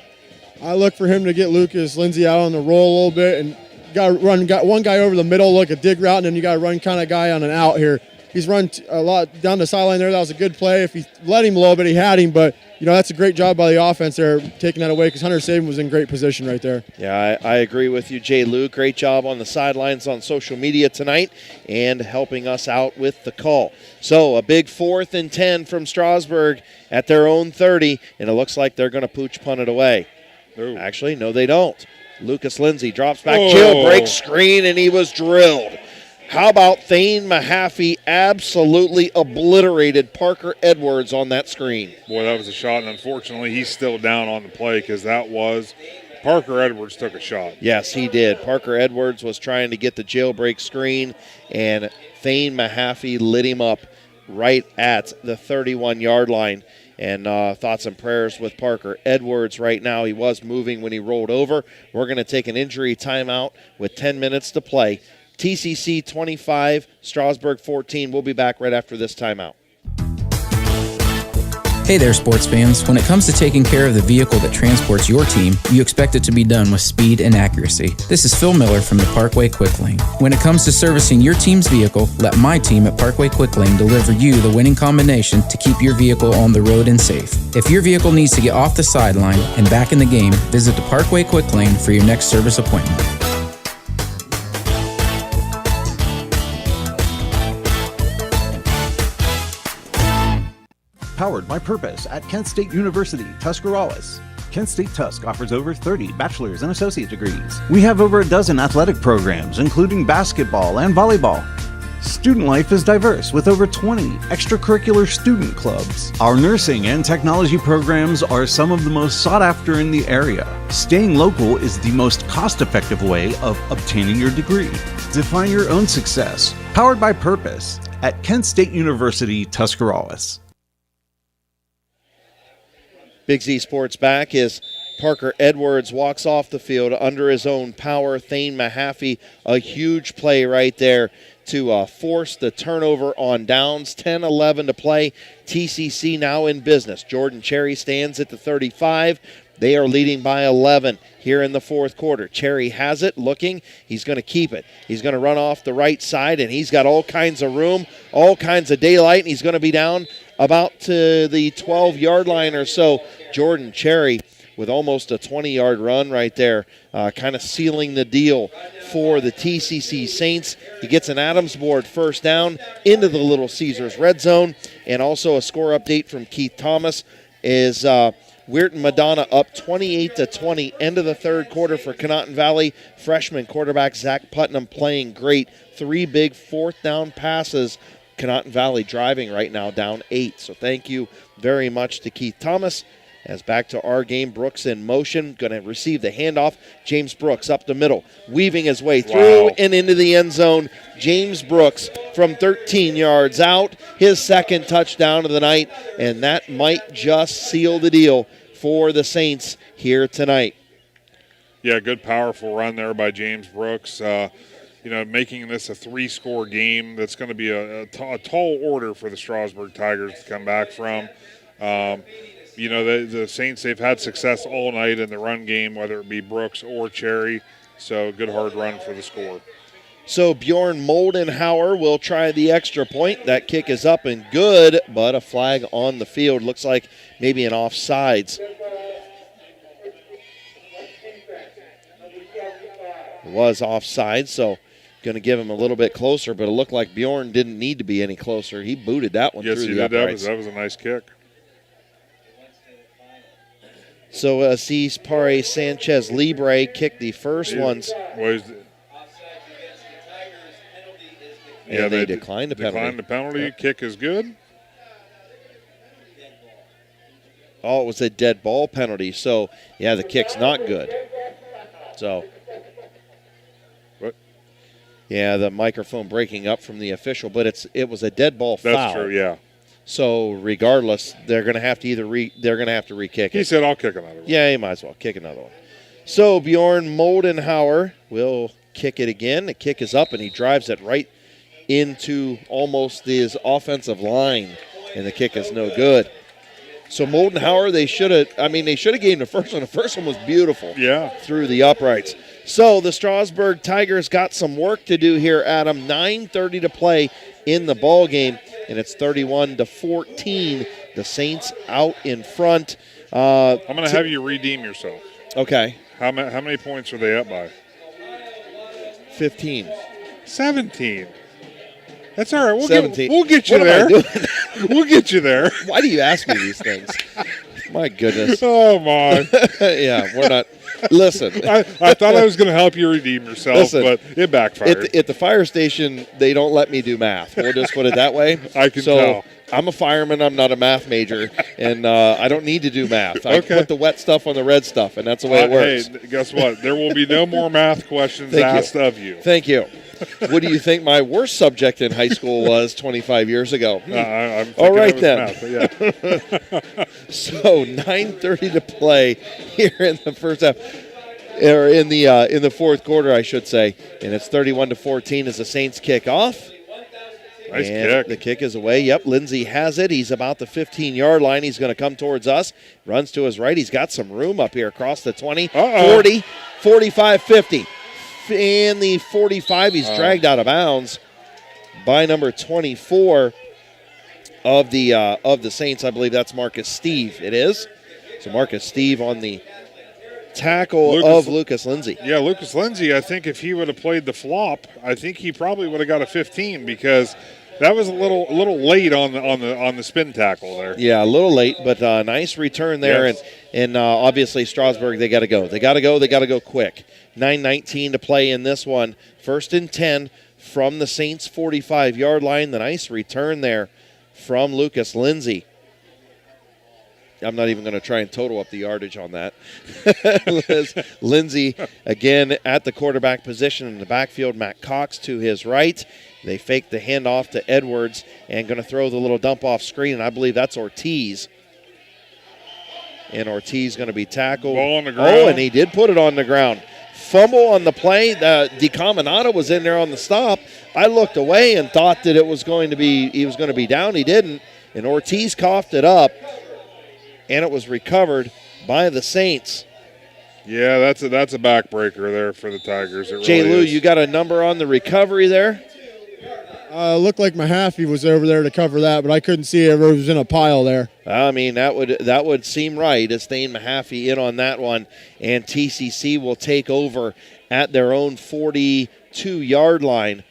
I look for him to get Lucas Lindsay out on the roll a little bit, and got one guy over the middle, like a dig route, and then you got to run kind of guy on an out here. He's run a lot down the sideline there. That was a good play. If he let him a little bit, he had him, but that's a great job by the offense there, taking that away, because Hunter Saban was in great position right there. Yeah, I agree with you, Jay Lou. Great job on the sidelines on social media tonight and helping us out with the call. So a big 4th and 10 from Strasburg at their own 30, and it looks like they're going to pooch punt it away. Ooh. Actually, no, they don't. Lucas Lindsay drops back, jailbreak screen, and he was drilled. How about Thane Mahaffey absolutely obliterated Parker Edwards on that screen? Boy, that was a shot, and unfortunately he's still down on the play because Parker Edwards took a shot. Yes, he did. Parker Edwards was trying to get the jailbreak screen, and Thane Mahaffey lit him up right at the 31-yard line. And thoughts and prayers with Parker Edwards right now. He was moving when he rolled over. We're going to take an injury timeout with 10 minutes to play. T.C.C. 25, Strasburg 14. We'll be back right after this timeout. Hey there, sports fans. When it comes to taking care of the vehicle that transports your team, you expect it to be done with speed and accuracy. This is Phil Miller from the Parkway Quick Lane. When it comes to servicing your team's vehicle, let my team at Parkway Quick Lane deliver you the winning combination to keep your vehicle on the road and safe. If your vehicle needs to get off the sideline and back in the game, visit the Parkway Quick Lane for your next service appointment. Powered by Purpose at Kent State University, Tuscarawas. Kent State Tusk offers over 30 bachelor's and associate degrees. We have over a dozen athletic programs, including basketball and volleyball. Student life is diverse with over 20 extracurricular student clubs. Our nursing and technology programs are some of the most sought after in the area. Staying local is the most cost-effective way of obtaining your degree. Define your own success. Powered by Purpose at Kent State University, Tuscarawas. Big Z Sports back as Parker Edwards walks off the field under his own power. Thane Mahaffey, a huge play right there to force the turnover on downs. 10-11 to play. T.C.C. now in business. Jordan Cherry stands at the 35. They are leading by 11 here in the fourth quarter. Cherry has it, looking. He's going to keep it. He's going to run off the right side, and he's got all kinds of room, all kinds of daylight, and he's going to be down about to the 12-yard line or so. Jordan Cherry with almost a 20-yard run right there, kind of sealing the deal for the T.C.C. Saints. He gets an Adams board first down into the Little Caesars red zone, and also a score update from Keith Thomas is Weirton Madonna up 28-20, end of the third quarter for Conotton Valley. Freshman quarterback Zach Putnam playing great. 3 big fourth down passes. Conotton Valley driving right now down 8. So thank you very much to Keith Thomas. As back to our game, Brooks in motion, going to receive the handoff. James Brooks up the middle, weaving his way through and into the end zone. James Brooks from 13 yards out, his second touchdown of the night, and that might just seal the deal for the Saints here tonight. Yeah, good, powerful run there by James Brooks. Making this a 3-score game. That's going to be a tall order for the Strasburg Tigers to come back from. The Saints, they've had success all night in the run game, whether it be Brooks or Cherry. So good hard run for the score. So Bjorn Moldenhauer will try the extra point. That kick is up and good, but a flag on the field. Looks like maybe an offsides. It was offside, so going to give him a little bit closer, but it looked like Bjorn didn't need to be any closer. He booted that one through the uprights. That was a nice kick. So Assis Pare Sanchez Libre kicked the first ones. They declined the penalty. Kick is good. Oh, it was a dead ball penalty. So, yeah, the kick's not good. So, what? Yeah, the microphone breaking up from the official, but it was a dead ball foul. That's true, yeah. So regardless, they're going to have to re-kick it. He said, "I'll kick another one." Yeah, he might as well kick another one. So Bjorn Moldenhauer will kick it again. The kick is up, and he drives it right into almost his offensive line, and the kick is no good. So Moldenhauer, they should have gained the first one. The first one was beautiful. Yeah. Through the uprights. So the Strasburg Tigers got some work to do here, Adam. 9:30 to play in the ball game, and it's 31-14. The Saints out in front. I'm going to have you redeem yourself. Okay. How many points are they up by? 15. 17. That's all right. We'll 17. We'll get you What there. am I doing? We'll get you there. Why do you ask me these things? My goodness. Oh, my. Yeah, we're not. Listen. I thought I was going to help you redeem yourself, but it backfired. At the fire station, they don't let me do math. We'll just put it that way. I can tell. I'm a fireman. I'm not a math major, and I don't need to do math. I put the wet stuff on the red stuff, and that's the way it works. Hey, guess what? There will be no more math questions asked of you. Thank you. What do you think my worst subject in high school was 25 years ago? I'm All right, then. math, yeah. So 9:30 to play here in the first half, or in the fourth quarter, I should say, and it's 31-14 as the Saints kick off. Nice and kick. The kick is away. Yep, Lindsey has it. He's about the 15-yard line. He's going to come towards us. Runs to his right. He's got some room up here across the 20, 40, 45, 50. In the 45, he's dragged out of bounds by number 24 of the Saints. I believe that's Marcus Steve. It is. So Marcus Steve on the tackle of Lucas Lindsey. Yeah, Lucas Lindsey, I think if he would have played the flop, I think he probably would have got a 15 because that was a little late on the spin tackle there. Yeah, a little late, but nice return there. Yes. And obviously Strasburg, they got to go. They got to go quick. 9:19 to play in this one. 1st and 10 from the Saints 45-yard line. The nice return there from Lucas Lindsey. I'm not even going to try and total up the yardage on that. Lindsey, again, at the quarterback position in the backfield. Matt Cox to his right. They fake the handoff to Edwards and going to throw the little dump-off screen, and I believe that's Ortiz. And Ortiz going to be tackled. Ball on the ground. Oh, and he did put it on the ground. Fumble on the play. DeCaminata was in there on the stop. I looked away and thought that he was going to be down. He didn't. And Ortiz coughed it up, and it was recovered by the Saints. Yeah, that's a backbreaker there for the Tigers. It Jay really Lou, is. you got a number on the recovery there? Looked like Mahaffey was over there to cover that, but I couldn't see it. It was in a pile there. I mean, that would seem right. It's Thane Mahaffey in on that one, and T.C.C. will take over at their own 42-yard line.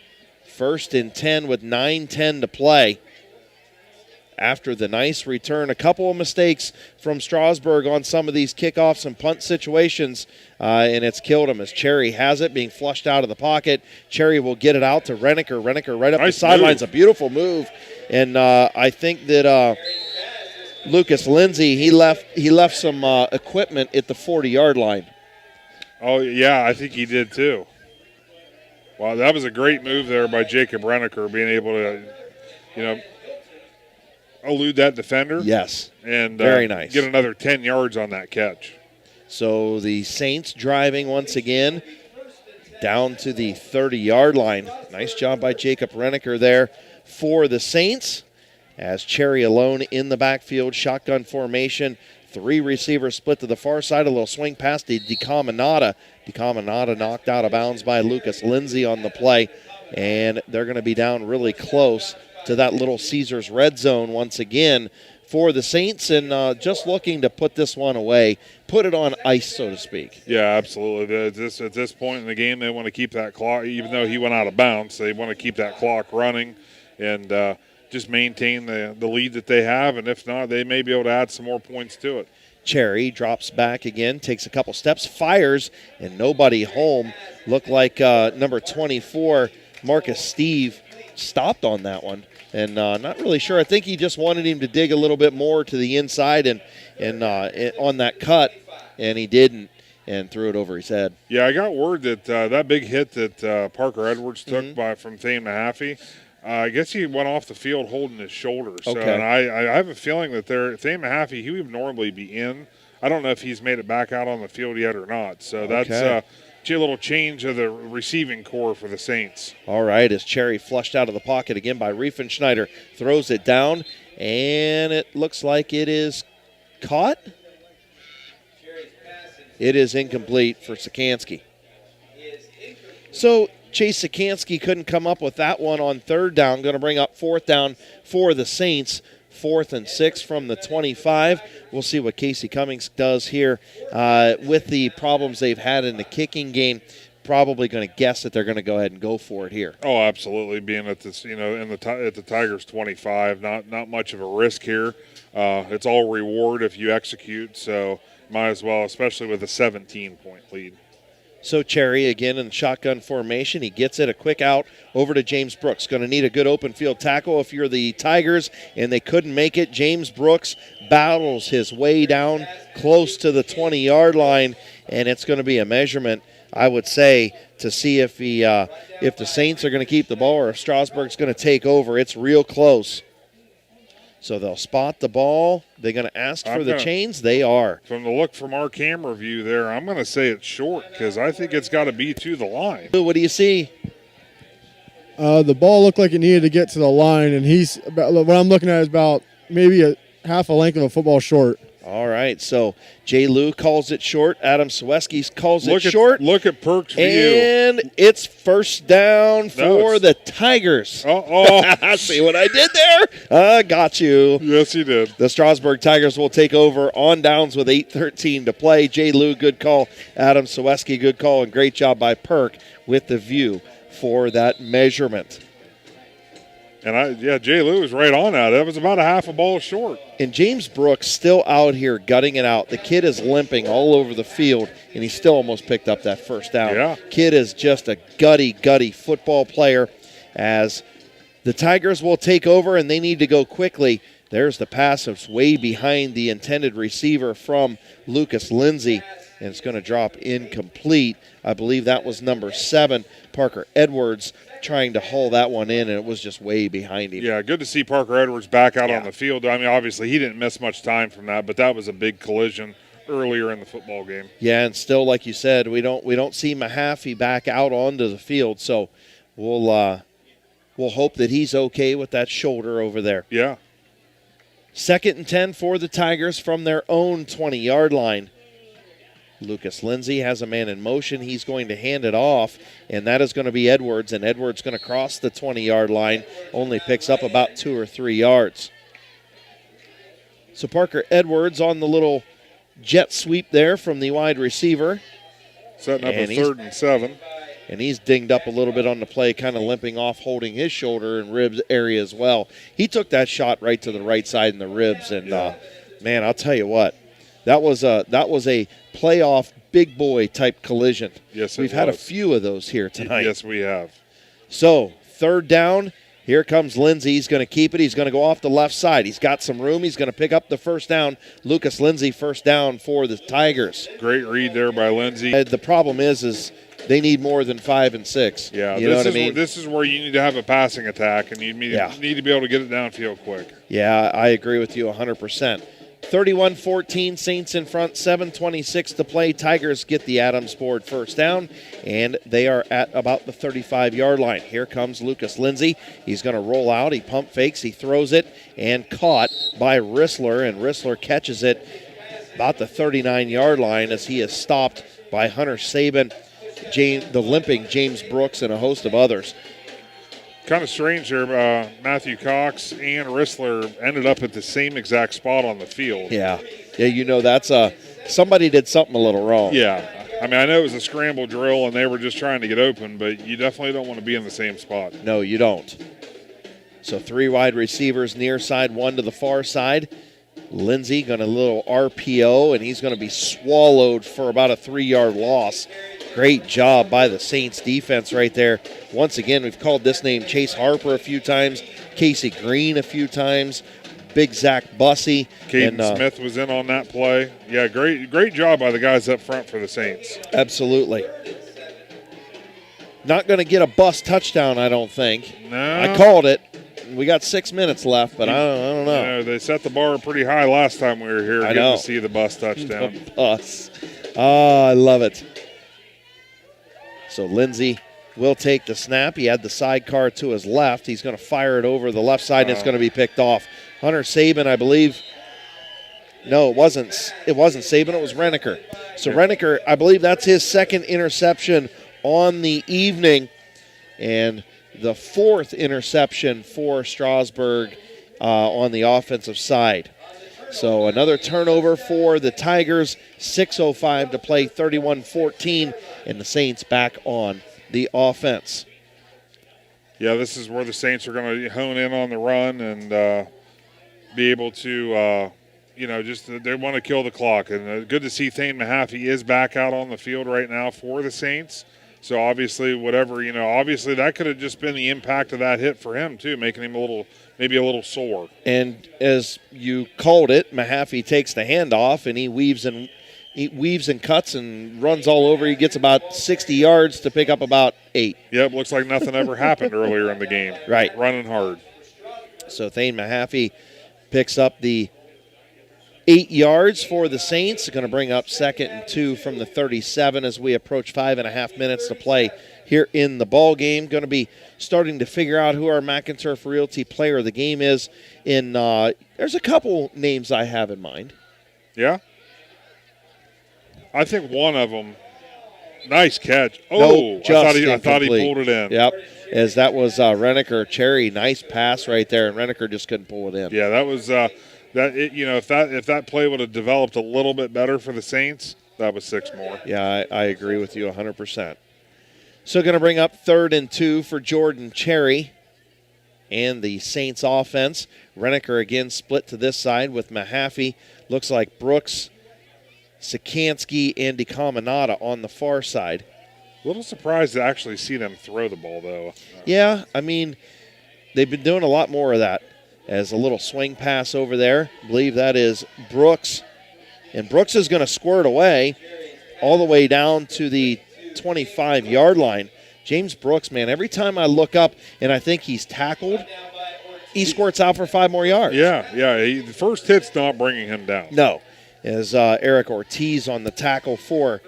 1st and 10 with 9:10 to play. After the nice return, a couple of mistakes from Strasburg on some of these kickoffs and punt situations, and it's killed him as Cherry has it, being flushed out of the pocket. Cherry will get it out to Renneker. Renneker right up the sidelines, a beautiful move. And I think that Lucas Lindsey, he left some equipment at the 40-yard line. Oh, yeah, I think he did too. Wow, that was a great move there by Jacob Renneker, being able to, elude that defender. Yes. And very nice. Get another 10 yards on that catch. So the Saints driving once again down to the 30-yard line. Nice job by Jacob Renneker there for the Saints. As Cherry alone in the backfield, shotgun formation. 3 receivers split to the far side. A little swing pass to DeCaminata. DeCaminata knocked out of bounds by Lucas Lindsey on the play. And they're going to be down really close to that Little Caesars red zone once again for the Saints, and just looking to put this one away, put it on ice, so to speak. Yeah, absolutely. At this point in the game, they want to keep that clock, even though he went out of bounds, they want to keep that clock running and just maintain the lead that they have, and if not, they may be able to add some more points to it. Cherry drops back again, takes a couple steps, fires, and nobody home. Looked like number 24, Marcus Steve, stopped on that one. And not really sure. I think he just wanted him to dig a little bit more to the inside and on that cut, and he didn't, and threw it over his head. Yeah, I got word that that big hit that Parker Edwards took from Thane Mahaffey, I guess he went off the field holding his shoulder. So, Okay. and I have a feeling that Thane Mahaffey, he would normally be in. I don't know if he's made it back out on the field yet or not. So that's little change of the receiving core for the Saints. All right, as Cherry flushed out of the pocket again by Riefenschneider, throws it down, and it looks like it is caught. It is incomplete for Sikansky. So Chase Sikansky couldn't come up with that one on third down. Going to bring up fourth down for the Saints. 4th and 6 from the 25. We'll see what Casey Cummings does here with the problems they've had in the kicking game. Probably going to guess that they're going to go ahead and go for it here. Oh, absolutely. Being at this, at the Tigers 25, not much of a risk here. It's all reward if you execute, so might as well, especially with a 17-point lead. So Cherry again in shotgun formation. He gets it, a quick out over to James Brooks. Going to need a good open field tackle if you're the Tigers, and they couldn't make it. James Brooks battles his way down close to the 20-yard line, and it's going to be a measurement, I would say, to see if the Saints are going to keep the ball or if Strasburg's going to take over. It's real close. So they'll spot the ball. They're going to ask for the chains. They are. From the look from our camera view there, I'm going to say it's short because I think it's got to be to the line. What do you see? The ball looked like it needed to get to the line, and what I'm looking at is about maybe a half a length of a football short. All right, so Jay Lou calls it short. Adam Sweski calls it short. Look at Perk's view. And it's first down for the Tigers. Uh-oh. See what I did there? Got you. Yes, you did. The Strasburg Tigers will take over on downs with 8:13 to play. Jay Lou, good call. Adam Sweski, good call. And great job by Perk with the view for that measurement. And Jay Lou was right on that. That was about a half a ball short. And James Brooks still out here gutting it out. The kid is limping all over the field, and he still almost picked up that first down. Yeah. Kid is just a gutty football player as the Tigers will take over, and they need to go quickly. There's the pass that's way behind the intended receiver from Lucas Lindsay, and it's going to drop incomplete. I believe that was number 7, Parker Edwards, trying to haul that one in, and it was just way behind him. Yeah, good to see Parker Edwards back out on the field. I mean, obviously he didn't miss much time from that, but that was a big collision earlier in the football game. Yeah, and still, like you said, we don't see Mahaffey back out onto the field, so we'll hope that he's okay with that shoulder over there. Yeah. 2nd and 10 for the Tigers from their own 20-yard line. Lucas Lindsay has a man in motion. He's going to hand it off, and that is going to be Edwards, and Edwards going to cross the 20-yard line, only picks up about 2 or 3 yards. So Parker Edwards on the little jet sweep there from the wide receiver. Setting up a 3rd and 7. And he's dinged up a little bit on the play, kind of limping off, holding his shoulder and ribs area as well. He took that shot right to the right side in the ribs, and man, I'll tell you what. That was a playoff big boy type collision. Yes, we've had a few of those here tonight. Yes, we have. So 3rd down. Here comes Lindsay. He's going to keep it. He's going to go off the left side. He's got some room. He's going to pick up the first down. Lucas Lindsay, first down for the Tigers. Great read there by Lindsay. The problem is they need more than 5 and 6. Yeah, you know what I mean? This is where you need to have a passing attack, and you need to be able to get it downfield quick. Yeah, I agree with you 100%. 31-14, Saints in front, 7:26 to play. Tigers get the Adams board first down, and they are at about the 35-yard line. Here comes Lucas Lindsay. He's going to roll out. He pump fakes. He throws it, and caught by Rissler, and Rissler catches it about the 39-yard line as he is stopped by Hunter Sabin, the limping James Brooks, and a host of others. Kind of strange there. Matthew Cox and Rissler ended up at the same exact spot on the field. Yeah, you know that's somebody did something a little wrong. Yeah, I mean I know it was a scramble drill and they were just trying to get open, but you definitely don't want to be in the same spot. No, you don't. So 3 wide receivers near side, 1 to the far side. Lindsay going a little RPO, and he's going to be swallowed for about a 3-yard loss. Great job by the Saints defense right there. Once again, we've called this name Chase Harper a few times, Casey Green a few times, Big Zach Bussey. Caden Smith was in on that play. Yeah, great job by the guys up front for the Saints. Absolutely. Not going to get a bust touchdown, I don't think. No. I called it. We got 6 minutes left, but I don't know. You know, they set the bar pretty high last time we were here. I know. To see the bus touchdown. The bus. Oh, I love it. So Lindsey will take the snap. He had the sidecar to his left. He's going to fire it over the left side, and it's going to be picked off. Hunter Saban, I believe. No, it wasn't Saban. It was Renneker. So Renneker, I believe that's his second interception on the evening, and the fourth interception for Strasburg on the offensive side. So another turnover for the Tigers. 6:05 to play, 31-14, and the Saints back on the offense. Yeah, this is where the Saints are going to hone in on the run and be able to, they want to kill the clock. And good to see Thane Mahaffey is back out on the field right now for the Saints. So obviously, obviously that could have just been the impact of that hit for him too, making him maybe a little sore. And as you called it, Mahaffey takes the handoff and he weaves and cuts and runs all over. He gets about 60 yards to pick up about 8. Yep, looks like nothing ever happened earlier in the game. Right. Running hard. So Thane Mahaffey picks up the 8 yards for the Saints. Going to bring up 2nd and 2 from the 37 as we approach 5.5 minutes to play here in the ball game. Going to be starting to figure out who our McInturf Realty player of the game is. There's a couple names I have in mind. Yeah? I think one of them, nice catch. Oh, I thought he pulled it in. Yep, as that was Renneker. Cherry, nice pass right there, and Renneker just couldn't pull it in. Yeah, that was if that play would have developed a little bit better for the Saints, that was 6 more. Yeah, I agree with you 100%. So going to bring up 3rd and 2 for Jordan Cherry and the Saints offense. Renneker again split to this side with Mahaffey. Looks like Brooks, Sikansky, and DeCaminata on the far side. A little surprised to actually see them throw the ball, though. Yeah, I mean, they've been doing a lot more of that. As a little swing pass over there. I believe that is Brooks. And Brooks is going to squirt away all the way down to the 25-yard line. James Brooks, man, every time I look up and I think he's tackled, he squirts out for 5 more yards. Yeah. The first hit's not bringing him down. No. As Eric Ortiz on the tackle for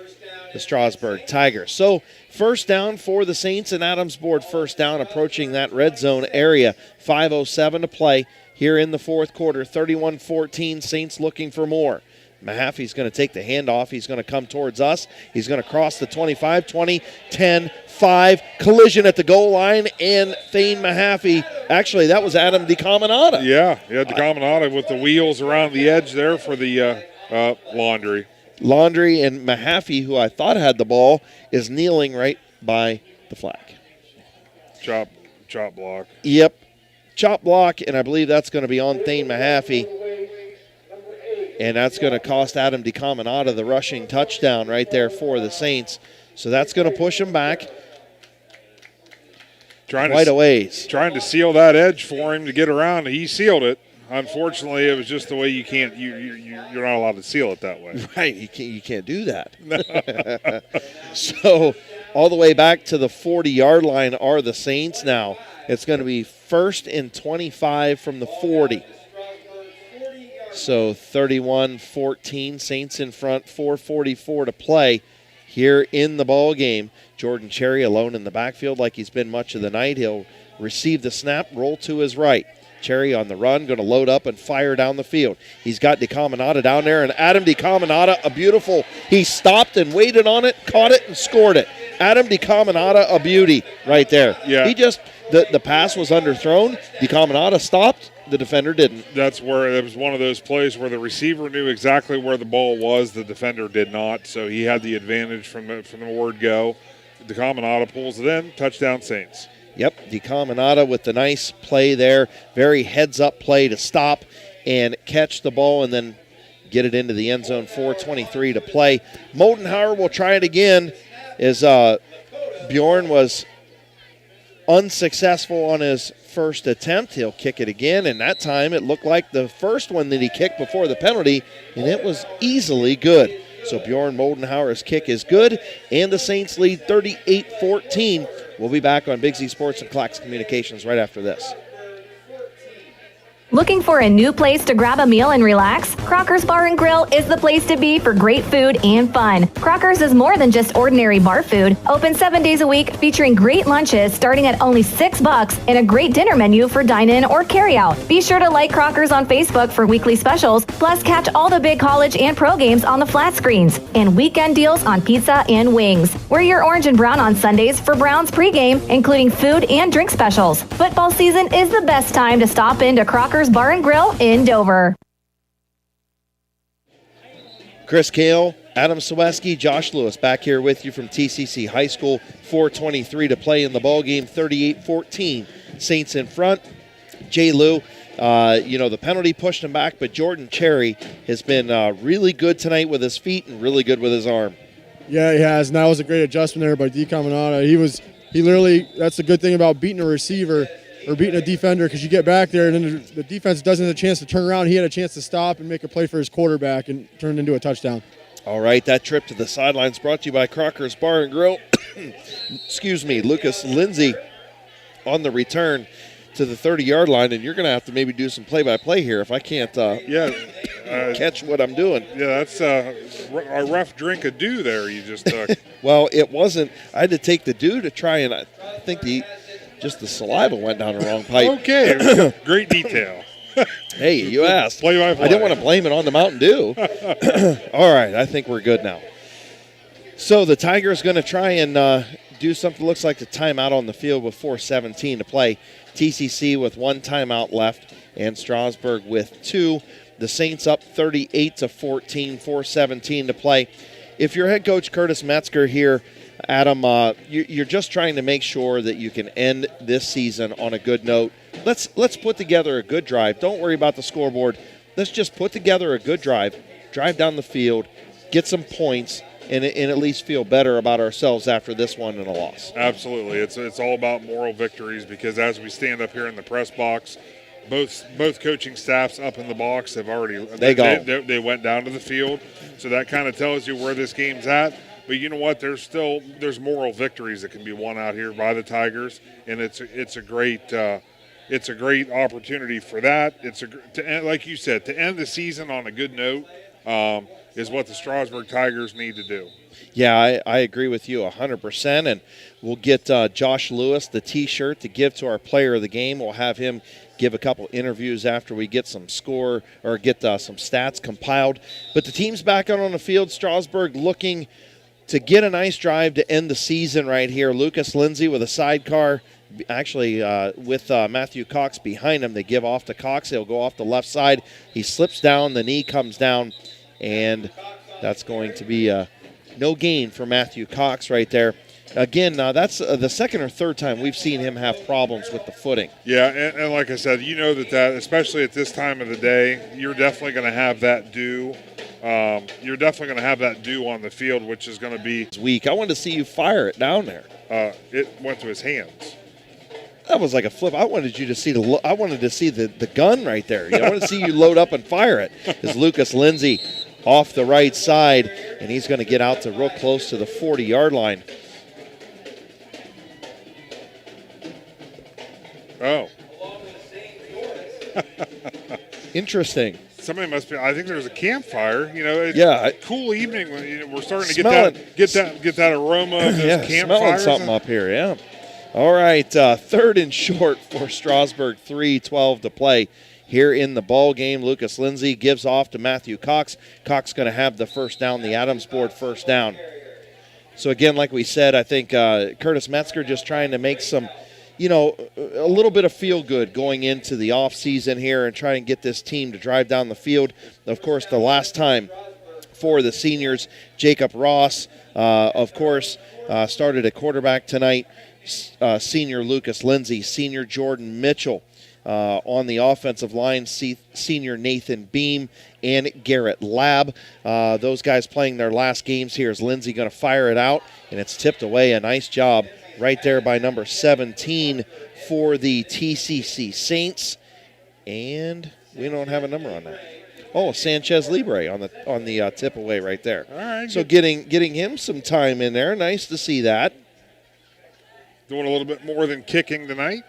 the Strasburg Tigers. So first down for the Saints, and Adams board first down approaching that red zone area. 5:07 to play here in the fourth quarter. 31-14, Saints looking for more. Mahaffey's going to take the handoff. He's going to come towards us. He's going to cross the 25, 20, 10, 5. Collision at the goal line, and Thane Mahaffey. Actually, that was Adam DeCaminata. Yeah, DeCaminata with the wheels around the edge there for the Laundry, and Mahaffey, who I thought had the ball, is kneeling right by the flag. Chop block. Yep, chop block, and I believe that's going to be on Thane Mahaffey. And that's going to cost Adam DeCaminata the rushing touchdown right there for the Saints. So that's going to push him back quite a ways. Trying to seal that edge for him to get around. He sealed it. Unfortunately, it was just the way you can't. You're not allowed to seal it that way. Right, you can't do that. So all the way back to the 40-yard line are the Saints now. It's going to be 1st and 25 from the 40. So 31-14, Saints in front, 4:44 to play here in the ball game. Jordan Cherry alone in the backfield like he's been much of the night. He'll receive the snap, roll to his right. Cherry on the run, going to load up and fire down the field. He's got DeCaminata down there, and Adam DeCaminata, he stopped and waited on it, caught it, and scored it. Adam DeCaminata, a beauty right there. Yeah. The pass was underthrown. DeCaminata stopped. The defender didn't. That's where it was one of those plays where the receiver knew exactly where the ball was. The defender did not, so he had the advantage from the word go. DeCaminata pulls it in. Touchdown, Saints. Yep, DeCaminata with the nice play there. Very heads-up play to stop and catch the ball and then get it into the end zone. 4:23 to play. Moldenhauer will try it again as Bjorn was unsuccessful on his first attempt. He'll kick it again, and that time it looked like the first one that he kicked before the penalty, and it was easily good. So Bjorn Moldenhauer's kick is good, and the Saints lead 38-14. We'll be back on Big Z Sports and Clax Communications right after this. Looking for a new place to grab a meal and relax? Crocker's Bar and Grill is the place to be for great food and fun. Crocker's is more than just ordinary bar food. Open 7 days a week, featuring great lunches starting at only $6 and a great dinner menu for dine-in or carry-out. Be sure to like Crocker's on Facebook for weekly specials, plus catch all the big college and pro games on the flat screens, and weekend deals on pizza and wings. Wear your orange and brown on Sundays for Browns pregame, including food and drink specials. Football season is the best time to stop into Crocker's Bar and Grill in Dover. Chris Kale, Adam Saweski, Josh Lewis back here with you from T.C.C. High School. 4:23 to play in the ball game. 38-14. Saints in front. Jay Lou, the penalty pushed him back, but Jordan Cherry has been really good tonight with his feet and really good with his arm. Yeah, he has. And that was a great adjustment there by D. Caminata. He literally, that's the good thing about beating a receiver or beating a defender, because you get back there and then the defense doesn't have a chance to turn around. He had a chance to stop and make a play for his quarterback and turned into a touchdown. All right, that trip to the sidelines brought to you by Crocker's Bar and Grill. Excuse me, Lucas Lindsay on the return to the 30-yard line, and you're going to have to maybe do some play-by-play here if I can't catch what I'm doing. Yeah, that's a rough drink of dew there you just took. Well, it wasn't. I had to take the dew to try, and I think just the saliva went down the wrong pipe. Okay, great detail. Hey, you asked. Play-by-play. I didn't want to blame it on the Mountain Dew. All right, I think we're good now. So the Tigers going to try and do something that looks like the timeout on the field with 4:17 to play. T.C.C. with 1 timeout left and Strasburg with 2. The Saints up 38-14, 4:17 to play. If you're head coach Curtis Metzger here, Adam, you're just trying to make sure that you can end this season on a good note. Let's put together a good drive. Don't worry about the scoreboard. Let's just put together a good drive down the field, get some points, and at least feel better about ourselves after this one and a loss. Absolutely. It's all about moral victories, because as we stand up here in the press box, both coaching staffs up in the box have already they went down to the field. So that kind of tells you where this game's at. But you know what? There's moral victories that can be won out here by the Tigers, and it's a great opportunity for that. Like you said, to end the season on a good note is what the Strasburg Tigers need to do. Yeah, I agree with you 100%, and we'll get Josh Lewis the T-shirt to give to our player of the game. We'll have him give a couple interviews after we get some score or get some stats compiled. But the team's back out on the field. Strasburg looking to get a nice drive to end the season right here. Lucas Lindsay with a sidecar, actually with Matthew Cox behind him. They give off to Cox. He'll go off the left side. He slips down. The knee comes down, and that's going to be no gain for Matthew Cox right there. Again, that's the second or third time we've seen him have problems with the footing. Yeah, and like I said, you know that especially at this time of the day, you're definitely going to have that dew. You're definitely going to have that dew on the field, which is going to be weak. I wanted to see you fire it down there. It went to his hands. That was like a flip. I wanted to see the gun right there. I wanted to see you load up and fire it. Is Lucas Lindsay off the right side, and he's going to get out to real close to the 40-yard line. Oh. Interesting. Somebody must be. I think there's a campfire. It's a cool evening when we're starting to get that aroma of those campfires. Smelling something up here. Yeah. All right, 3rd and short for Strasburg. 3:12 to play here in the ball game. Lucas Lindsay gives off to Matthew Cox. Cox going to have the first down. The Adams board first down. So again, like we said, I think Curtis Metzger just trying to make some, a little bit of feel good going into the offseason here and try and get this team to drive down the field. Of course, the last time for the seniors, Jacob Ross, started at quarterback tonight. Senior Lucas Lindsay, senior Jordan Mitchell on the offensive line, senior Nathan Beam and Garrett Lab. Those guys playing their last games here. Is Lindsay going to fire it out? And it's tipped away. A nice job right there by number 17 for the T.C.C. Saints. And we don't have a number on that. Oh, Sanchez Libre on the tip away right there. All right. So getting him some time in there. Nice to see that. Doing a little bit more than kicking tonight.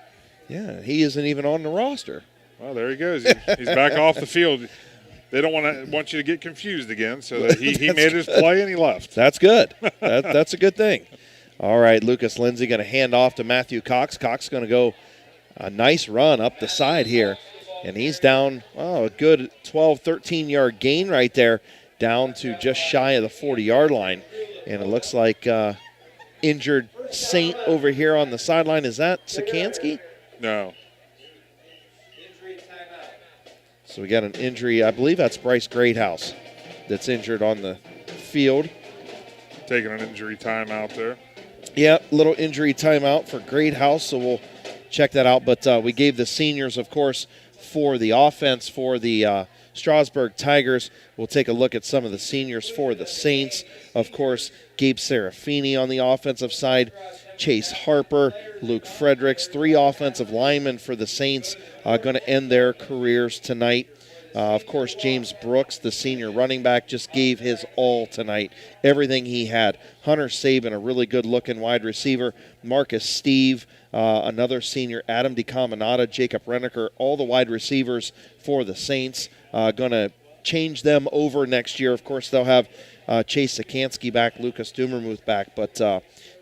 Yeah, he isn't even on the roster. Well, there he goes. He's back off the field. They don't want you to get confused again, so that he made his play and he left. That's good. That's a good thing. All right, Lucas Lindsay going to hand off to Matthew Cox. Cox going to go a nice run up the side here, and he's down, a good 12, 13-yard gain right there, down to just shy of the 40-yard line. And it looks like injured Saint over here on the sideline. Is that Sikansky? No. So we got an injury. I believe that's Bryce Greathouse that's injured on the field. Taking an injury timeout there. Yeah, little injury timeout for Greathouse, so we'll check that out. But we gave the seniors, of course, for the offense for the Strasburg Tigers. We'll take a look at some of the seniors for the Saints. Of course, Gabe Serafini on the offensive side, Chase Harper, Luke Fredericks, 3 offensive linemen for the Saints going to end their careers tonight. Of course, James Brooks, the senior running back, just gave his all tonight, everything he had. Hunter Sabin, a really good-looking wide receiver. Marcus Steve, another senior. Adam DeCaminata, Jacob Renneker, all the wide receivers for the Saints. Going to change them over next year. Of course, they'll have Chase Sikansky back, Lucas Dumermuth back, but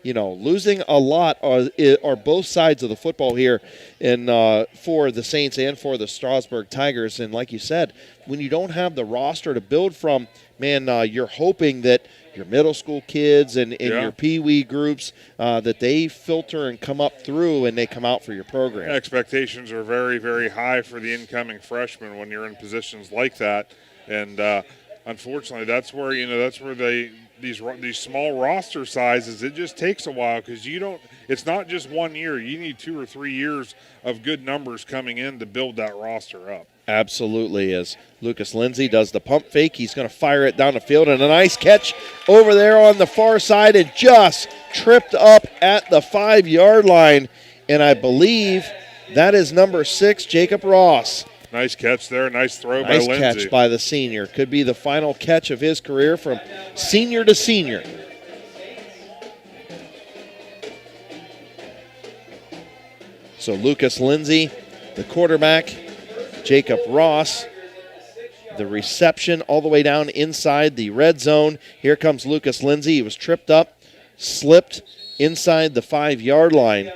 losing a lot are both sides of the football here for the Saints and for the Strasburg Tigers. And like you said, when you don't have the roster to build from, man, you're hoping that your middle school kids and your Pee-wee groups, that they filter and come up through and they come out for your program. Expectations are very, very high for the incoming freshmen when you're in positions like that. And unfortunately, that's where these small roster sizes, it just takes a while because it's not just 1 year. You need 2 or 3 years of good numbers coming in to build that roster up. Absolutely. As Lucas Lindsay does the pump fake, he's going to fire it down the field, and a nice catch over there on the far side, and just tripped up at the 5-yard line. And I believe that is number 6, Jacob Ross. Nice catch there. Nice throw by Lindsay. Nice catch by the senior. Could be the final catch of his career from senior to senior. So Lucas Lindsay, the quarterback, Jacob Ross, the reception all the way down inside the red zone. Here comes Lucas Lindsay. He was tripped up, slipped inside the 5-yard line.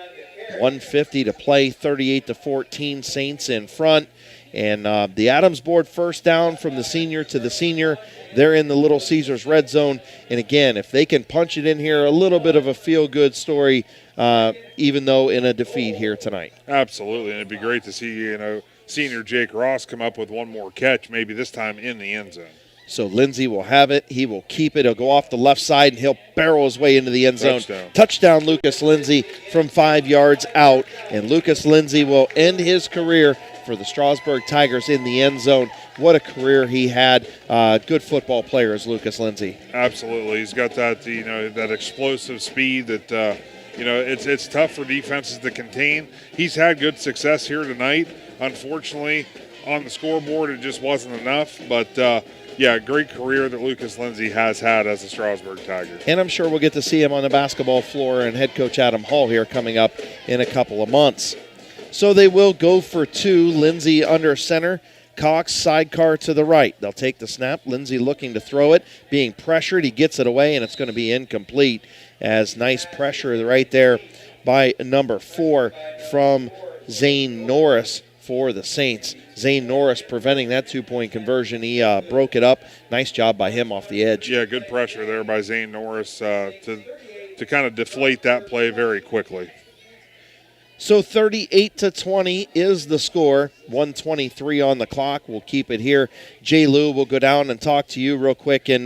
1:50 to play, 38-14, Saints in front. And the Adams board first down from the senior to the senior. They're in the Little Caesars red zone. And again, if they can punch it in here, a little bit of a feel-good story, even though in a defeat here tonight. Absolutely, and it'd be great to see, senior Jake Ross come up with one more catch, maybe this time in the end zone. So Lindsay will have it. He will keep it. He'll go off the left side, and he'll barrel his way into the end zone. Touchdown, Lucas Lindsay from 5 yards out. And Lucas Lindsay will end his career for the Strasburg Tigers in the end zone. What a career he had. Good football player is Lucas Lindsay. Absolutely. He's got that, that explosive speed that, it's tough for defenses to contain. He's had good success here tonight. Unfortunately, on the scoreboard, it just wasn't enough. But, great career that Lucas Lindsay has had as a Strasburg Tiger. And I'm sure we'll get to see him on the basketball floor and head coach Adam Hall here coming up in a couple of months. So they will go for 2. Lindsay under center. Cox sidecar to the right. They'll take the snap. Lindsay looking to throw it. Being pressured, he gets it away, and it's going to be incomplete. As nice pressure right there by number 4 from Zane Norris for the Saints. Zane Norris preventing that 2-point conversion. He broke it up. Nice job by him off the edge. Yeah, good pressure there by Zane Norris to kind of deflate that play very quickly. So 38-20 is the score. 1:23 on the clock. We'll keep it here. Jay Lou will go down and talk to you real quick. And,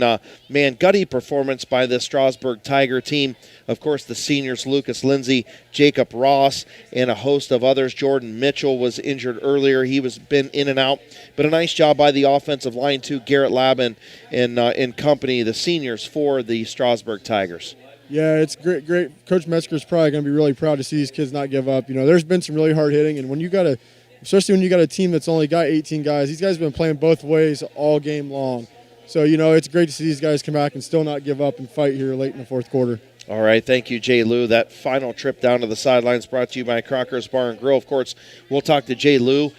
gutty performance by the Strasburg Tiger team. Of course, the seniors, Lucas Lindsay, Jacob Ross, and a host of others. Jordan Mitchell was injured earlier. He was been in and out. But a nice job by the offensive line, too. Garrett Labin and company, the seniors for the Strasburg Tigers. Yeah, it's great. Coach Metzger's probably going to be really proud to see these kids not give up. There's been some really hard hitting, and especially when you got a team that's only got 18 guys, these guys have been playing both ways all game long. So, it's great to see these guys come back and still not give up and fight here late in the fourth quarter. All right, thank you, Jay Lou. That final trip down to the sidelines brought to you by Crocker's Bar and Grill. Of course, we'll talk to Jay Lou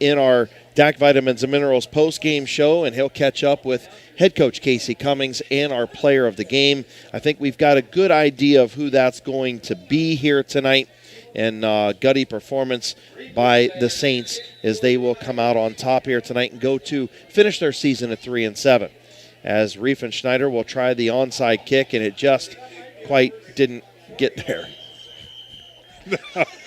in our DAC Vitamins and Minerals post-game show, and he'll catch up with head coach Casey Cummings and our player of the game. I think we've got a good idea of who that's going to be here tonight, and gutty performance by the Saints as they will come out on top here tonight and go to finish their season at 3-7. As Riefenschneider will try the onside kick, and it just quite didn't get there.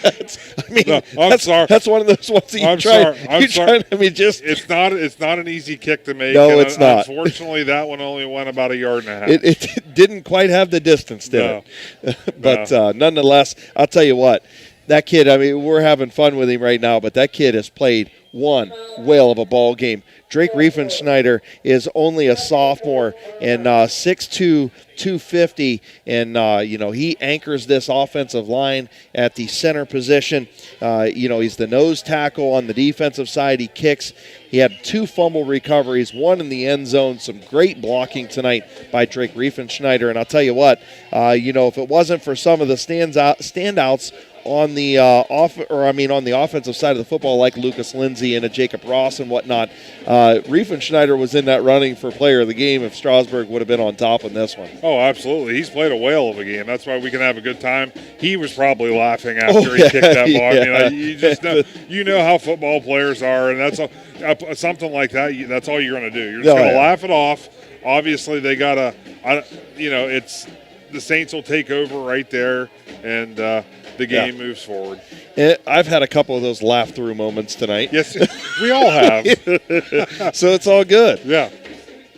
I'm sorry. That's one of those ones that you try. I'm sorry. It's not an easy kick to make. No, it's not. Unfortunately, that one only went about 1.5 yards. It didn't quite have the distance, did it? But nonetheless, I'll tell you what. That kid, I mean, we're having fun with him right now, but that kid has played one whale of a ball game. Drake Riefenschneider is only a sophomore and 6'2", 250, and, he anchors this offensive line at the center position. He's the nose tackle on the defensive side. He kicks. He had 2 fumble recoveries, 1 in the end zone. Some great blocking tonight by Drake Riefenschneider. And I'll tell you what, if it wasn't for some of the standouts on the on the offensive side of the football, like Lucas Lindsay and a Jacob Ross and whatnot, Riefenschneider was in that running for player of the game if Strasburg would have been on top in this one. Oh, absolutely. He's played a whale of a game. That's why we can have a good time. He was probably laughing after he kicked that ball. Yeah. You just know how football players are, and that's something like that. That's all you're going to do. You're just going to laugh it off. Obviously, they got it's the Saints will take over right there, and the game moves forward. I've had a couple of those laugh-through moments tonight. Yes, we all have. So it's all good. Yeah.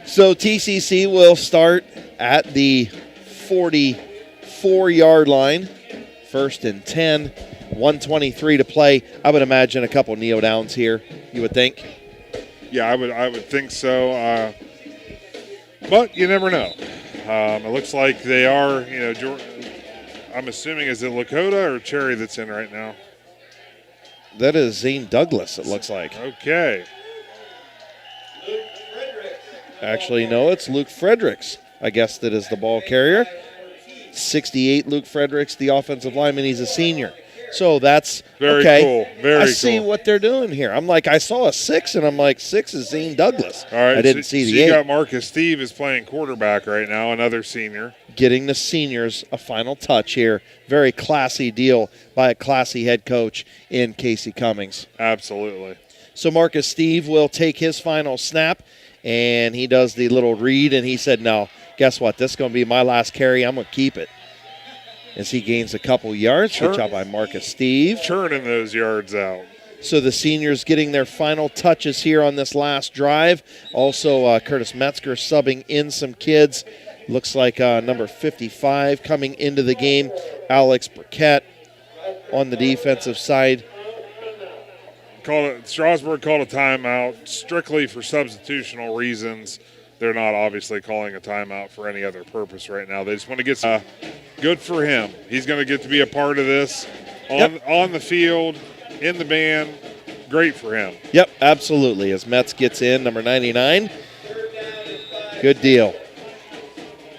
So T.C.C. will start at the 44-yard line. 1st and 10, 1:23 to play. I would imagine a couple kneel-downs here, you would think? Yeah, I would think so. But you never know. It looks like they are, I'm assuming, is it Lakota or Cherry that's in right now? That is Zane Douglas, it looks like. Okay. Actually, no, it's Luke Fredericks, I guess, that is the ball carrier. 68, Luke Fredericks, the offensive lineman. He's a senior. So that's very okay. Cool. I see what they're doing here. I'm like, I saw a 6, and I'm like, 6 is Zane Douglas. All right, I didn't see the 8. You got Marcus Steve is playing quarterback right now, another senior. Getting the seniors a final touch here. Very classy deal by a classy head coach in Casey Cummings. Absolutely. So Marcus Steve will take his final snap, and he does the little read, and he said, no, guess what? This is going to be my last carry. I'm going to keep it. As he gains a couple yards. Good job by Marcus Steve. Churning those yards out. So the seniors getting their final touches here on this last drive. Also, Curtis Metzger subbing in some kids. Looks like number 55 coming into the game. Alex Burkett on the defensive side. Strasburg called a timeout strictly for substitutional reasons. They're not obviously calling a timeout for any other purpose right now. They just want to get some. Good for him. He's going to get to be a part of this on the field, in the band. Great for him. Yep, absolutely. As Metz gets in, number 99. Good deal.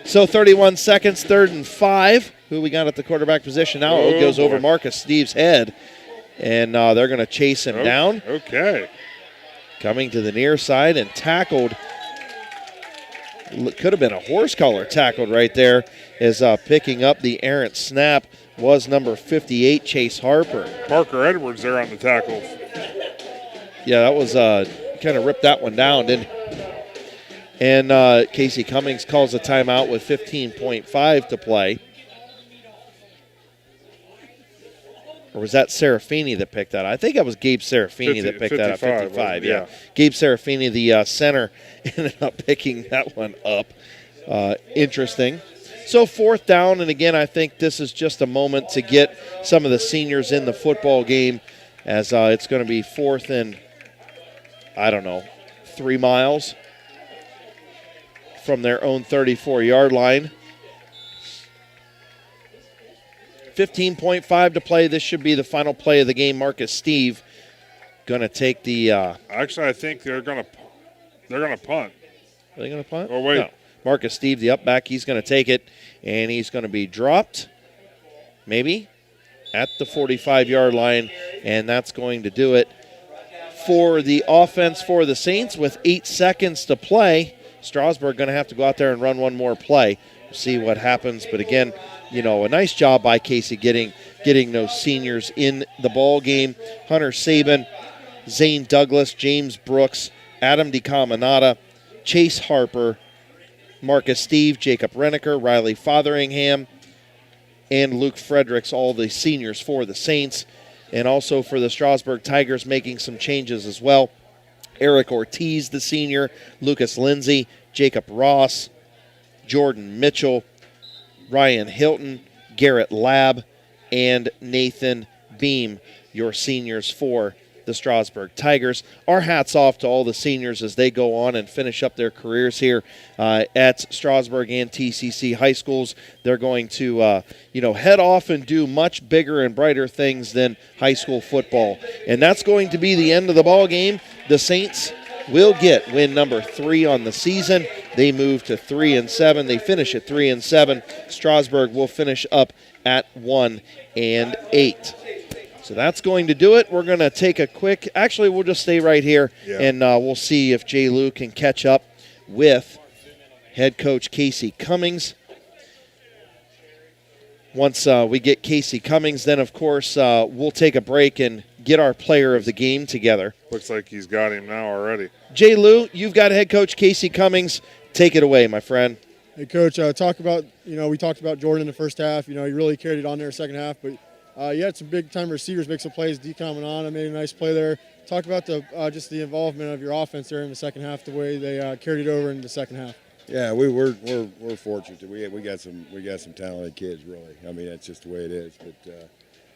So 31 seconds, 3rd and 5. Who we got at the quarterback position now? It goes over Marcus Steve's head, and they're going to chase him down. Okay. Coming to the near side and tackled. Could have been a horse collar tackled right there, as picking up the errant snap was number 58, Chase Harper. Parker Edwards there on the tackle. Yeah, that was kind of ripped that one down, didn't he? And Casey Cummings calls a timeout with 15.5 to play. Or was that Serafini that picked that? I think that was Gabe Serafini that picked that up. 55, yeah. Gabe Serafini, the center, ended up picking that one up. Interesting. So 4th down, and again, I think this is just a moment to get some of the seniors in the football game, as it's going to be 4th and, 3 miles from their own 34-yard line. 15.5 to play. This should be the final play of the game. Marcus Steve going to take the. Actually, I think they're going to punt. Are they going to punt? Oh wait, Marcus Steve, the up back, he's going to take it, and he's going to be dropped, maybe, at the 45-yard line, and that's going to do it for the offense for the Saints with 8 seconds to play. Strasburg going to have to go out there and run one more play, see what happens. But again, a nice job by Casey getting those seniors in the ball game. Hunter Saban, Zane Douglas, James Brooks, Adam DeCaminata, Chase Harper, Marcus Steve, Jacob Renneker, Riley Fotheringham, and Luke Fredericks, all the seniors for the Saints. And also for the Strasburg Tigers making some changes as well. Eric Ortiz, the senior, Lucas Lindsay, Jacob Ross, Jordan Mitchell, Ryan Hilton, Garrett Labb, and Nathan Beam, your seniors for the Strasburg Tigers. Our hats off to all the seniors as they go on and finish up their careers here at Strasburg and T.C.C. high schools. They're going to, head off and do much bigger and brighter things than high school football. And that's going to be the end of the ball game. The Saints will get win number 3 on the season. They move to 3-7. They finish at 3-7. Strasburg will finish up at 1-8. So that's going to do it. We're going to take a quick – actually, we'll just stay right here, and we'll see if Jay Lou can catch up with head coach Casey Cummings. Once we get Casey Cummings, then, of course, we'll take a break and get our player of the game together. Looks like he's got him now already. Jay Lou, you've got head coach Casey Cummings. Take it away, my friend. Hey, Coach, talk about, we talked about Jordan in the first half. He really carried it on there second half, but you had some big-time receivers make some plays. DeCaminata made a nice play there. Talk about just the involvement of your offense there in the second half, the way they carried it over in the second half. Yeah, we're fortunate. We got some talented kids, really. I mean, that's just the way it is. But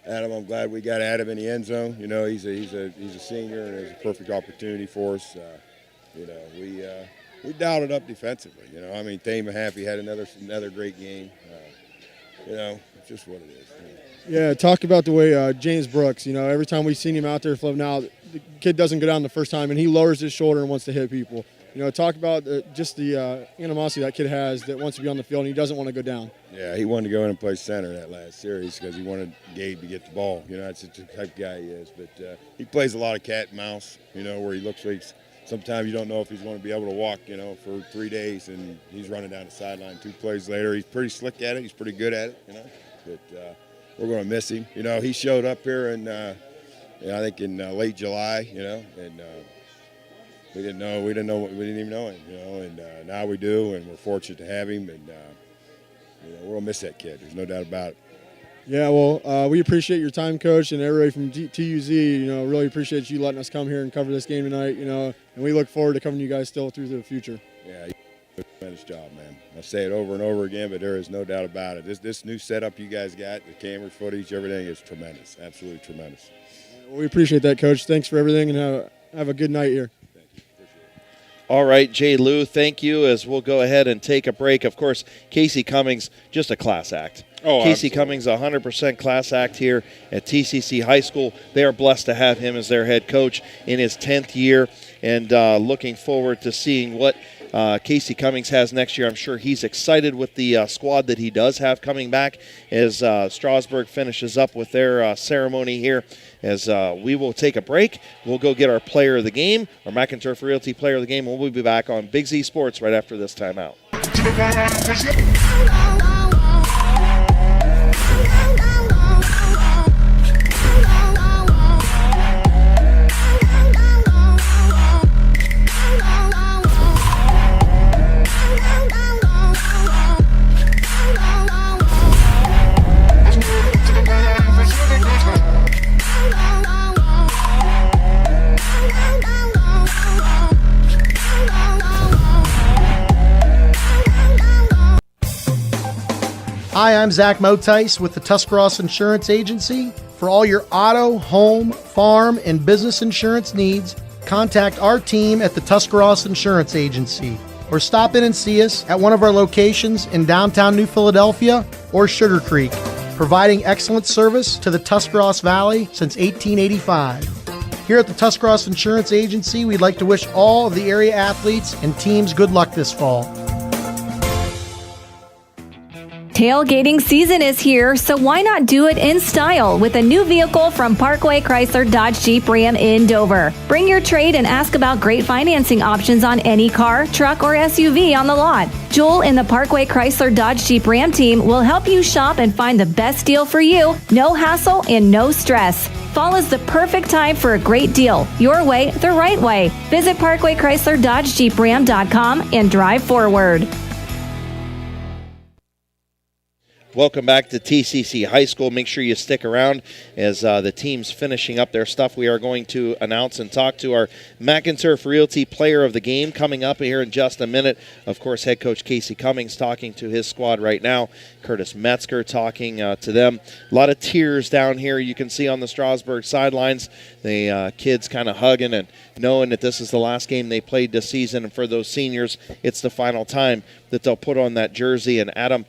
Adam, I'm glad we got Adam in the end zone. He's a senior, and it's a perfect opportunity for us. We dialed it up defensively. Thane Mahaffey had another great game. It's just what it is. Yeah, talk about the way James Brooks, every time we've seen him out there floating out, the kid doesn't go down the first time, and he lowers his shoulder and wants to hit people. Talk about just the animosity that kid has that wants to be on the field, and he doesn't want to go down. Yeah, he wanted to go in and play center that last series because he wanted Gabe to get the ball. That's the type of guy he is. But he plays a lot of cat and mouse, where he looks like sometimes you don't know if he's going to be able to walk, for 3 days, and he's running down the sideline 2 plays later. He's pretty slick at it. He's pretty good at it, But we're going to miss him. He showed up here in, I think in late July, and we didn't even know him, and now we do, and we're fortunate to have him, and we're going to miss that kid. There's no doubt about it. Yeah, well, we appreciate your time, Coach, and everybody from TUZ, really appreciate you letting us come here and cover this game tonight, and we look forward to covering you guys still through the future. Yeah, you did a tremendous job, man. I say it over and over again, but there is no doubt about it. This new setup you guys got, the camera footage, everything is tremendous, absolutely tremendous. Well, we appreciate that, Coach. Thanks for everything, and have a good night here. All right, Jay Lou, thank you, as we'll go ahead and take a break. Of course, Casey Cummings, just a class act. Oh, Casey absolutely. Cummings, 100% class act here at TCC High School. They are blessed to have him as their head coach in his 10th year, and looking forward to seeing what Casey Cummings has next year. I'm sure he's excited with the squad that he does have coming back as Strasburg finishes up with their ceremony here. As we will take a break, we'll go get our player of the game, our McInturf Realty player of the game, and we'll be back on Big Z Sports right after this timeout. Hi, I'm Zach Motice with the Tuscarawas Insurance Agency. For all your auto, home, farm, and business insurance needs, contact our team at the Tuscarawas Insurance Agency or stop in and see us at one of our locations in downtown New Philadelphia or Sugar Creek, providing excellent service to the Tuscarawas Valley since 1885. Here at the Tuscarawas Insurance Agency, we'd like to wish all of the area athletes and teams good luck this fall. Tailgating season is here, so why not do it in style with a new vehicle from Parkway Chrysler Dodge Jeep Ram in Dover. Bring your trade and ask about great financing options on any car, truck, or SUV on the lot. Joel and the Parkway Chrysler Dodge Jeep Ram team will help you shop and find the best deal for you. No hassle and no stress. Fall is the perfect time for a great deal. Your way, the right way. Visit Parkway Chrysler Dodge Jeep Ram.com and drive forward. Welcome back to T.C.C. High School. Make sure you stick around as the team's finishing up their stuff. We are going to announce and talk to our McInturf Realty Player of the Game coming up here in just a minute. Of course, head coach Casey Cummings talking to his squad right now. Curtis Metzger talking to them. A lot of tears down here you can see on the Strasburg sidelines. The kids kind of hugging and knowing that this is the last game they played this season. And for those seniors, it's the final time that they'll put on that jersey. And Adam,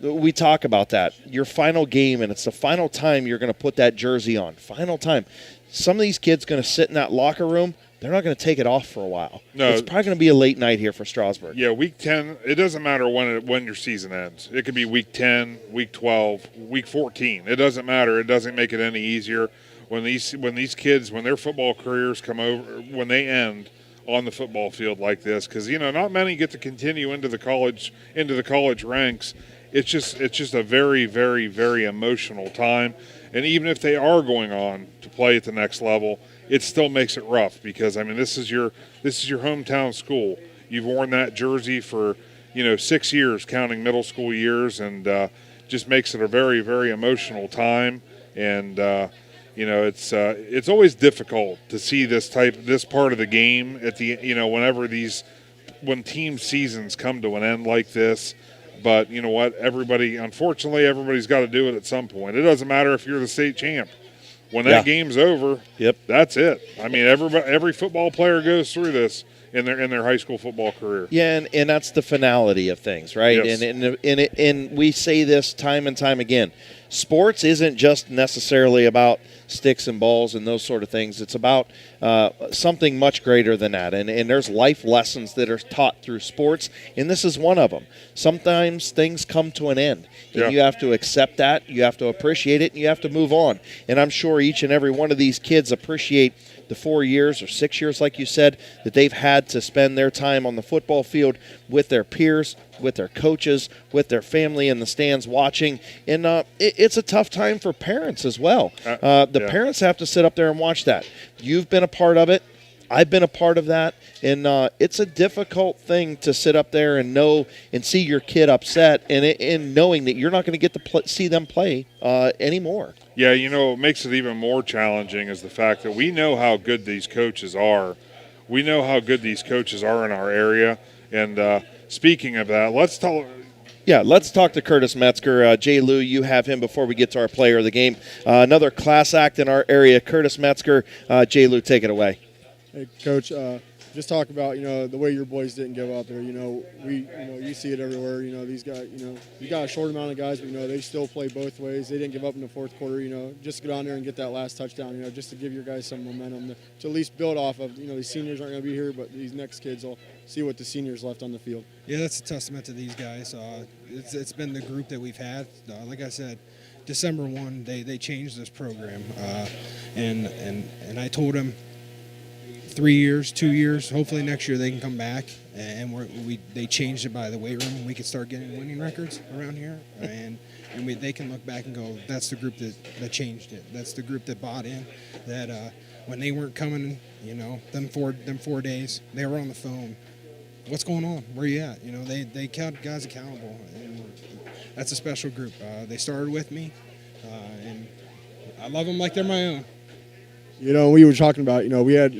we talk about that. Your final game, and it's the final time you're going to put that jersey on. Final time. Some of these kids going to sit in that locker room. They're not going to take it off for a while. No, it's probably going to be a late night here for Strasburg. Yeah, week 10, it doesn't matter when your season ends. It could be week 10, week 12, week 14. It doesn't matter. It doesn't make it any easier. When these kids, when their football careers come over, when they end on the football field like this, because, not many get to continue into the college ranks. It's just a very, very, very emotional time. And even if they are going on to play at the next level, it still makes it rough because, this is your hometown school. You've worn that jersey for, 6 years, counting middle school years, and just makes it a very, very emotional time. And, it's always difficult to see this part of the game at the, when team seasons come to an end like this. But you know what? Unfortunately, everybody's got to do it at some point. It doesn't matter if you're the state champ. When that game's over, that's it. Every football player goes through this in their high school football career. Yeah, and that's the finality of things, right? Yes. And we say this time and time again. Sports isn't just necessarily about sticks and balls and those sort of things. It's about something much greater than that. And there's life lessons that are taught through sports, and this is one of them. Sometimes things come to an end, and you have to accept that, you have to appreciate it, and you have to move on. And I'm sure each and every one of these kids appreciate the 4 years or 6 years, like you said, that they've had to spend their time on the football field with their peers, with their coaches, with their family in the stands watching. And it's a tough time for parents as well. The parents have to sit up there and watch that. You've been a part of it. I've been a part of that. And it's a difficult thing to sit up there and know and see your kid upset and knowing that you're not going to get to see them play anymore. Yeah, what makes it even more challenging is the fact that we know how good these coaches are. We know how good these coaches are in our area. And speaking of that, let's talk. Yeah, let's talk to Curtis Metzger. Jay Lou, you have him before we get to our player of the game. Another class act in our area, Curtis Metzger. Jay Lou, take it away. Hey, Coach, just talk about, the way your boys didn't give up there. You see it everywhere. These guys, you got a short amount of guys, but, they still play both ways. They didn't give up in the fourth quarter, just get on there and get that last touchdown, just to give your guys some momentum to at least build off of. These seniors aren't going to be here, but these next kids will see what the seniors left on the field. Yeah, that's a testament to these guys. It's been the group that we've had. Like I said, December 1, they changed this program. And I told them, 3 years, 2 years. Hopefully next year they can come back, and they changed it by the weight room, and we can start getting winning records around here, and they can look back and go, that's the group that changed it. That's the group that bought in. That when they weren't coming, them 4 days, they were on the phone. What's going on? Where you at? They kept guys accountable, and that's a special group. They started with me, and I love them like they're my own. We were talking about, we had,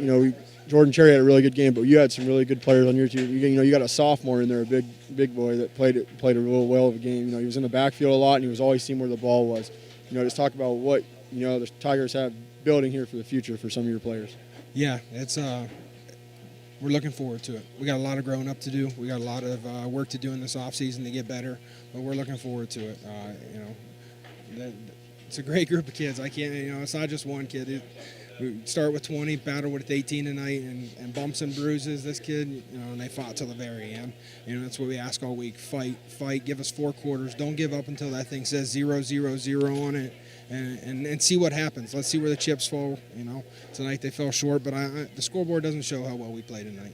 Jordan Cherry had a really good game, but you had some really good players on your team. You got a sophomore in there, a big boy that played a real well of a game. He was in the backfield a lot, and he was always seeing where the ball was. Just talk about what, the Tigers have building here for the future for some of your players. Yeah, it's we're looking forward to it. We got a lot of growing up to do. We got a lot of work to do in this offseason to get better, but we're looking forward to it. it's a great group of kids. I can't, it's not just one kid. We start with 20, battle with 18 tonight, and bumps and bruises. This kid, and they fought till the very end. That's what we ask all week. Fight, give us 4 quarters. Don't give up until that thing says 0-0-0 on it, and see what happens. Let's see where the chips fall. Tonight they fell short, but the scoreboard doesn't show how well we played tonight.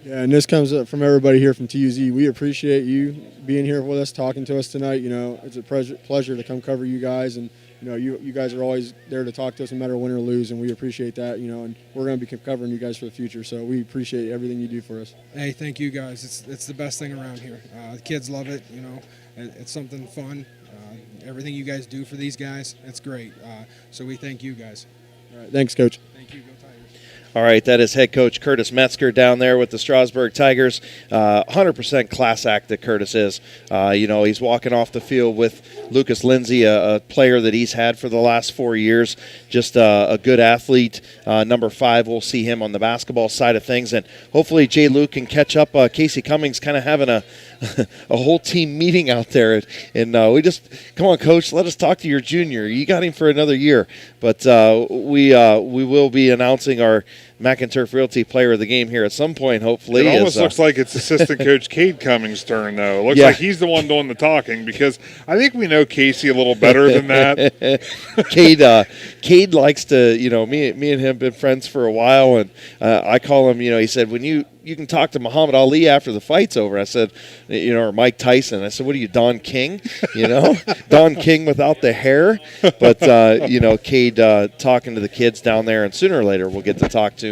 Yeah, and this comes up from everybody here from TUZ. We appreciate you being here with us, talking to us tonight. It's a pleasure to come cover you guys, and you guys are always there to talk to us no matter win or lose, and we appreciate that. And we're going to be covering you guys for the future, so we appreciate everything you do for us. Hey, thank you guys. It's the best thing around here. The kids love it. It's something fun. Everything you guys do for these guys, it's great. So we thank you guys. All right, thanks, Coach. Thank you. Go Tigers. All right, that is head coach Curtis Metzger down there with the Strasburg Tigers. 100% class act that Curtis is. He's walking off the field with Lucas Lindsay, a player that he's had for the last 4 years. Just a good athlete. Number 5, we'll see him on the basketball side of things. And hopefully Jay Luke can catch up. Casey Cummings kind of having a whole team meeting out there. And come on, Coach, let us talk to your junior. You got him for another year. But we will be announcing our McInturf Realty Player of the Game here at some point, hopefully. It almost looks like it's assistant coach Cade Cummings' turn, though. It looks like he's the one doing the talking, because I think we know Casey a little better than that. Cade likes to, me and him have been friends for a while, and I call him, he said, when you can talk to Muhammad Ali after the fight's over. I said, or Mike Tyson. I said, what are you, Don King? Don King without the hair. But, Cade talking to the kids down there, and sooner or later we'll get to talk to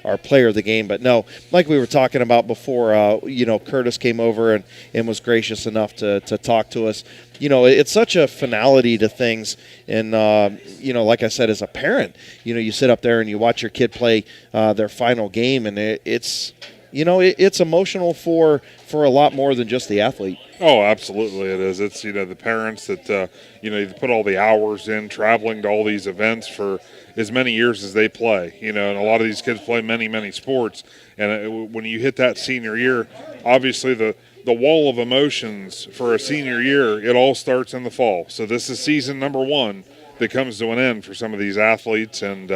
our player of the game. But no, like we were talking about before, Curtis came over and was gracious enough to talk to us. It's such a finality to things. And, like I said, as a parent, you sit up there and you watch your kid play their final game, and it's emotional for a lot more than just the athlete. Oh, absolutely it is. It's, the parents that, they put all the hours in traveling to all these events for as many years as they play, and a lot of these kids play many, many sports. And when you hit that senior year, obviously the wall of emotions for a senior year, it all starts in the fall. So this is season number 1 that comes to an end for some of these athletes. And,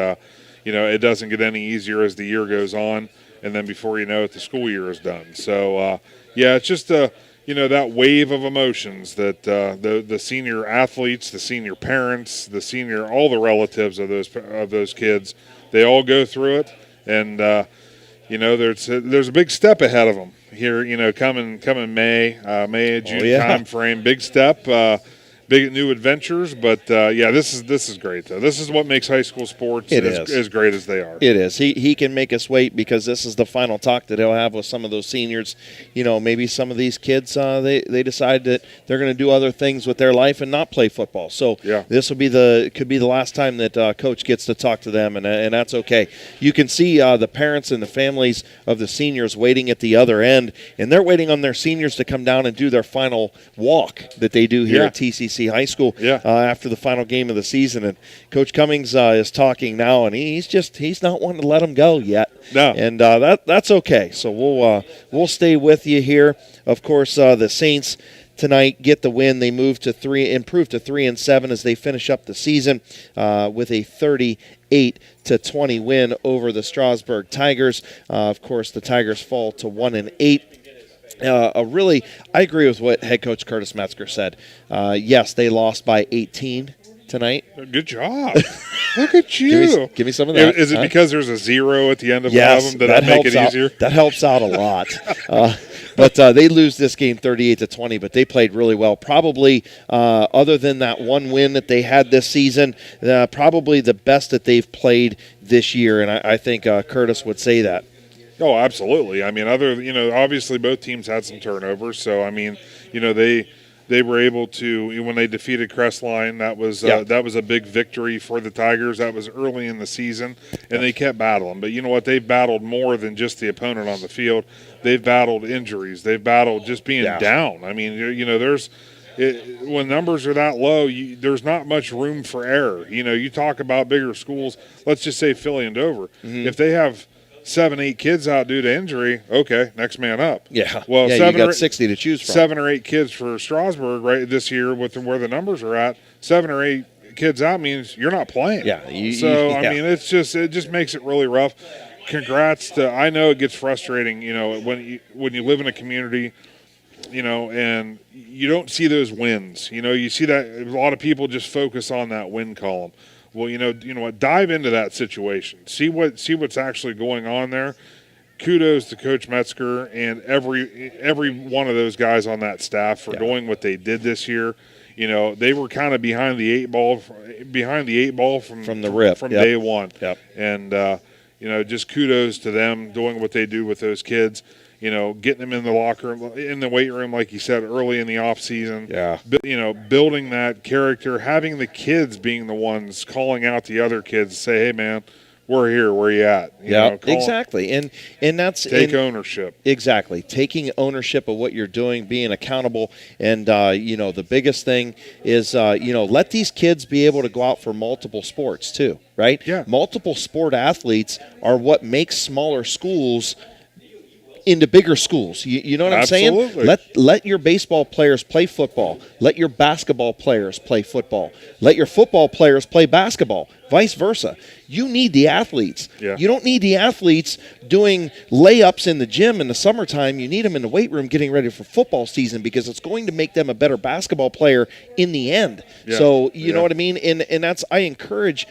it doesn't get any easier as the year goes on. And then before you know it, the school year is done. So, it's just that wave of emotions that the senior athletes, the senior parents, all the relatives of those kids, they all go through it. And, there's a big step ahead of them here, coming May, June time frame, big step, big new adventures. But this is great though. This is what makes high school sports as great as they are. It is. He can make us wait, because this is the final talk that he'll have with some of those seniors. Maybe some of these kids they decide that they're going to do other things with their life and not play football. So this will be could be the last time that Coach gets to talk to them, and that's okay. You can see the parents and the families of the seniors waiting at the other end, and they're waiting on their seniors to come down and do their final walk that they do here at T.C.C. High School after the final game of the season. And Coach Cummings is talking now, and he's not wanting to let them go yet. No. And that's okay. So we'll stay with you here. Of course, the Saints tonight get the win. They improve to 3-7 as they finish up the season with a 38-20 win over the Strasburg Tigers. Of course, the Tigers fall to 1-8. I agree with what head coach Curtis Metzger said. Yes, they lost by 18 tonight. Good job. Look at you. Give me some of that. Is it because there's a 0 at the end of one of them? That make it easier? That helps out a lot. But they lose this game 38-20, but they played really well. Probably, other than that one win that they had this season, probably the best that they've played this year, and I think Curtis would say that. Oh, absolutely. I mean, obviously both teams had some turnovers. So, I mean, they were able to, when they defeated Crestline, that was a big victory for the Tigers. That was early in the season, and they kept battling. But you know what? They've battled more than just the opponent on the field. They've battled injuries. They've battled just being down. I mean, when numbers are that low, there's not much room for error. You talk about bigger schools. Let's just say Philly and Dover. Mm-hmm. If they have 7-8 kids out due to injury, okay, next man up. Yeah. Well, you got 60 to choose from. 7 or 8 kids for Strasburg right this year with where the numbers are at. 7 or 8 kids out means you're not playing. Yeah. I mean, it just makes it really rough. Congrats to. I know it gets frustrating, when you live in a community, and you don't see those wins. You see that a lot of people just focus on that win column. Well, you know what? Dive into that situation. See what's actually going on there. Kudos to Coach Metzger and every one of those guys on that staff for doing what they did this year. They were kind of behind the eight ball from the rip from day one. Yep. And just kudos to them doing what they do with those kids. Getting them in the locker room, in the weight room, like you said, early in the off season. Yeah. Building that character, having the kids being the ones calling out the other kids, say, "Hey, man, we're here. Where you at?" Yeah, exactly. And that's take ownership. Exactly. Taking ownership of what you're doing, being accountable. And, the biggest thing is, let these kids be able to go out for multiple sports too, right? Yeah. Multiple sport athletes are what makes smaller schools into bigger schools. You know what I'm saying? Let your baseball players play football. Let your basketball players play football. Let your football players play basketball. Vice versa. You need the athletes. Yeah. You don't need the athletes doing layups in the gym in the summertime. You need them in the weight room getting ready for football season because it's going to make them a better basketball player in the end. Yeah. So you know what I mean? And that's, I encourage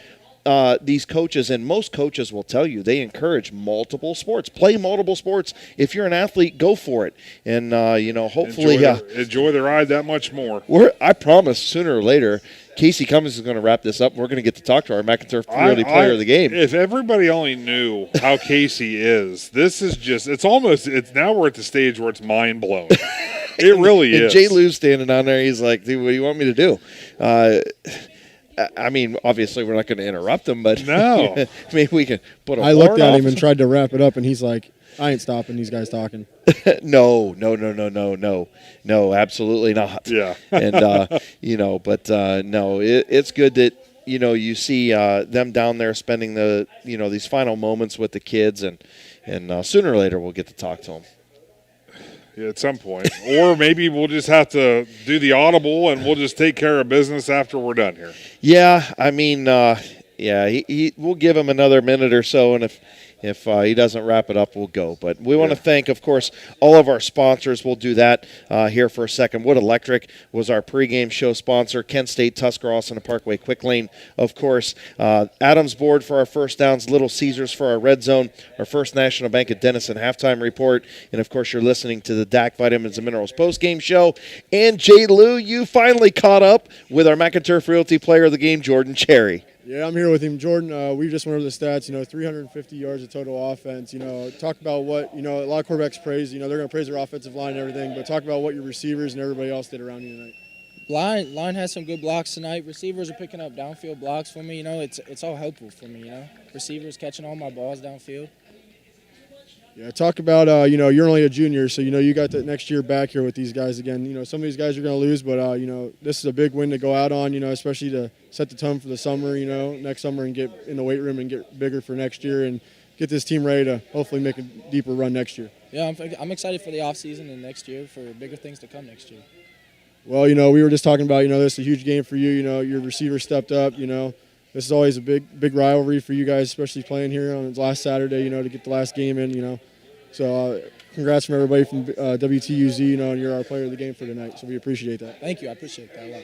these coaches, and most coaches will tell you, they encourage multiple sports. Play multiple sports. If you're an athlete, go for it. And, hopefully enjoy the ride that much more. I promise sooner or later, Casey Cummings is going to wrap this up. We're going to get to talk to our McInturf Realty Player of the Game. If everybody only knew how Casey is, this is just, now we're at the stage where it's mind blowing. It really is. And Jay Lou's standing down there. He's like, dude, what do you want me to do? I mean, obviously, we're not going to interrupt him, but no. Maybe we can put a I looked at him and off. tried to wrap it up, and he's like, I ain't stopping these guys talking. No, absolutely not. Yeah. And, it's good that, you see them down there spending these final moments with the kids, and sooner or later we'll get to talk to them. Yeah, at some point. Or maybe we'll just have to do the audible and we'll just take care of business after we're done here. Yeah, I mean, we'll give him another minute or so, and if he doesn't wrap it up, we'll go. But we want to thank, of course, all of our sponsors. We'll do that here for a second. Wood Electric was our pregame show sponsor. Kent State, Tuscarawas, and Parkway Quick Lane, of course. Adams Board for our first downs. Little Caesars for our red zone. Our First National Bank of Denison halftime report. And, of course, you're listening to the DAC Vitamins and Minerals postgame show. And, Jay Lou, you finally caught up with our McInturf Realty Player of the Game, Jordan Cherry. Yeah, I'm here with him. Jordan, we just went over the stats, 350 yards of total offense. Talk about what, a lot of quarterbacks praise, they're going to praise their offensive line and everything, but talk about what your receivers and everybody else did around you tonight. Line has some good blocks tonight. Receivers are picking up downfield blocks for me. It's all helpful for me, Receivers catching all my balls downfield. Yeah, talk about, you're only a junior, so, you got the next year back here with these guys again. Some of these guys are going to lose, but, this is a big win to go out on, especially to set the tone for the summer, next summer and get in the weight room and get bigger for next year and get this team ready to hopefully make a deeper run next year. Yeah, I'm excited for the offseason and next year for bigger things to come next year. Well, we were just talking about, this is a huge game for you. Your receiver stepped up, This is always a big rivalry for you guys, especially playing here on last Saturday, to get the last game in, So congrats from everybody from WTUZ, and you're our player of the game for tonight, so we appreciate that. Thank you. I appreciate that a lot.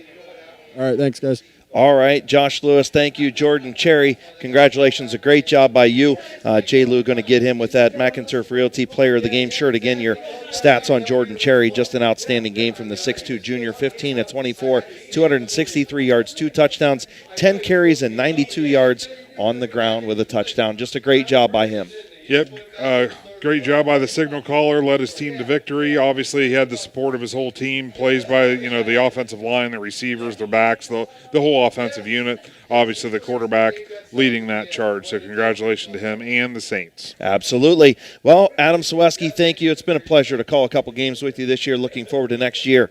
All right, thanks, guys. All right, Josh Lewis, thank you. Jordan Cherry, congratulations. A great job by you. Jay Lou going to get him with that McInturf Realty Player of the Game shirt. Again, your stats on Jordan Cherry, just an outstanding game from the 6'2 junior, 15 at 24, 263 yards, 2 touchdowns, 10 carries, and 92 yards on the ground with a touchdown. Just a great job by him. Yep, great job by the signal caller, led his team to victory. Obviously, he had the support of his whole team, plays by, the offensive line, the receivers, the backs, the whole offensive unit. Obviously, the quarterback leading that charge. So congratulations to him and the Saints. Absolutely. Well, Adam Saweski, thank you. It's been a pleasure to call a couple games with you this year. Looking forward to next year.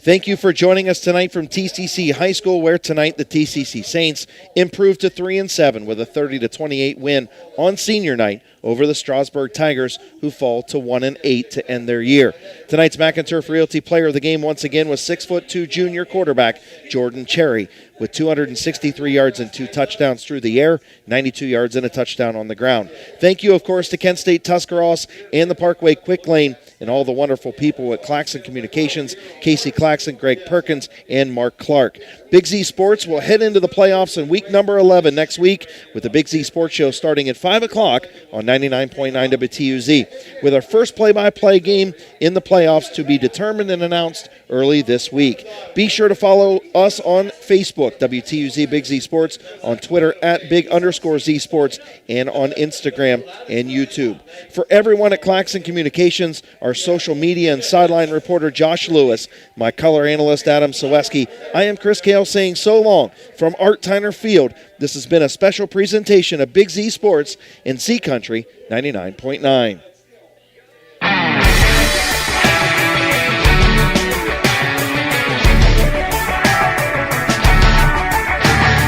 Thank you for joining us tonight from T.C.C. High School, where tonight the T.C.C. Saints improved to 3-7 with a 30-28 win on senior night over the Strasburg Tigers, who fall to 1-8 to end their year. Tonight's Mac and Turf Realty player of the game once again was 6'2" junior quarterback Jordan Cherry, with 263 yards and 2 touchdowns through the air, 92 yards and a touchdown on the ground. Thank you, of course, to Kent State Tuscarawas and the Parkway Quick Lane and all the wonderful people at Claxon Communications, Casey Claxon, Greg Perkins, and Mark Clark. Big Z Sports will head into the playoffs in week number 11 next week with the Big Z Sports Show starting at 5 o'clock on 99.9 WTUZ, with our first play-by-play game in the playoffs to be determined and announced early this week. Be sure to follow us on Facebook, WTUZ Big Z Sports, on Twitter at Big_Z Sports, and on Instagram and YouTube. For everyone at Claxon Communications, our social media and sideline reporter Josh Lewis, my color analyst Adam Soweski, I am Chris Kale saying so long from Art Tyner Field. This has been a special presentation of Big Z Sports in Sea Country 99.9.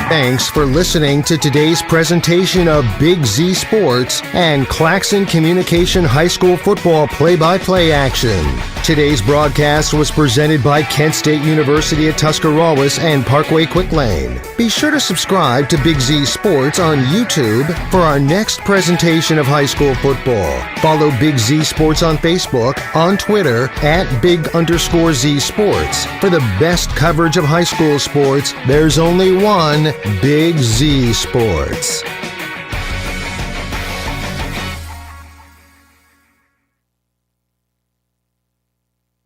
Thanks for listening to today's presentation of Big Z Sports and Claxon Communication High School football play-by-play action. Today's broadcast was presented by Kent State University at Tuscarawas and Parkway Quick Lane. Be sure to subscribe to Big Z Sports on YouTube for our next presentation of high school football. Follow Big Z Sports on Facebook, on Twitter at Big_Z Sports. For the best coverage of high school sports, there's only one Big Z Sports.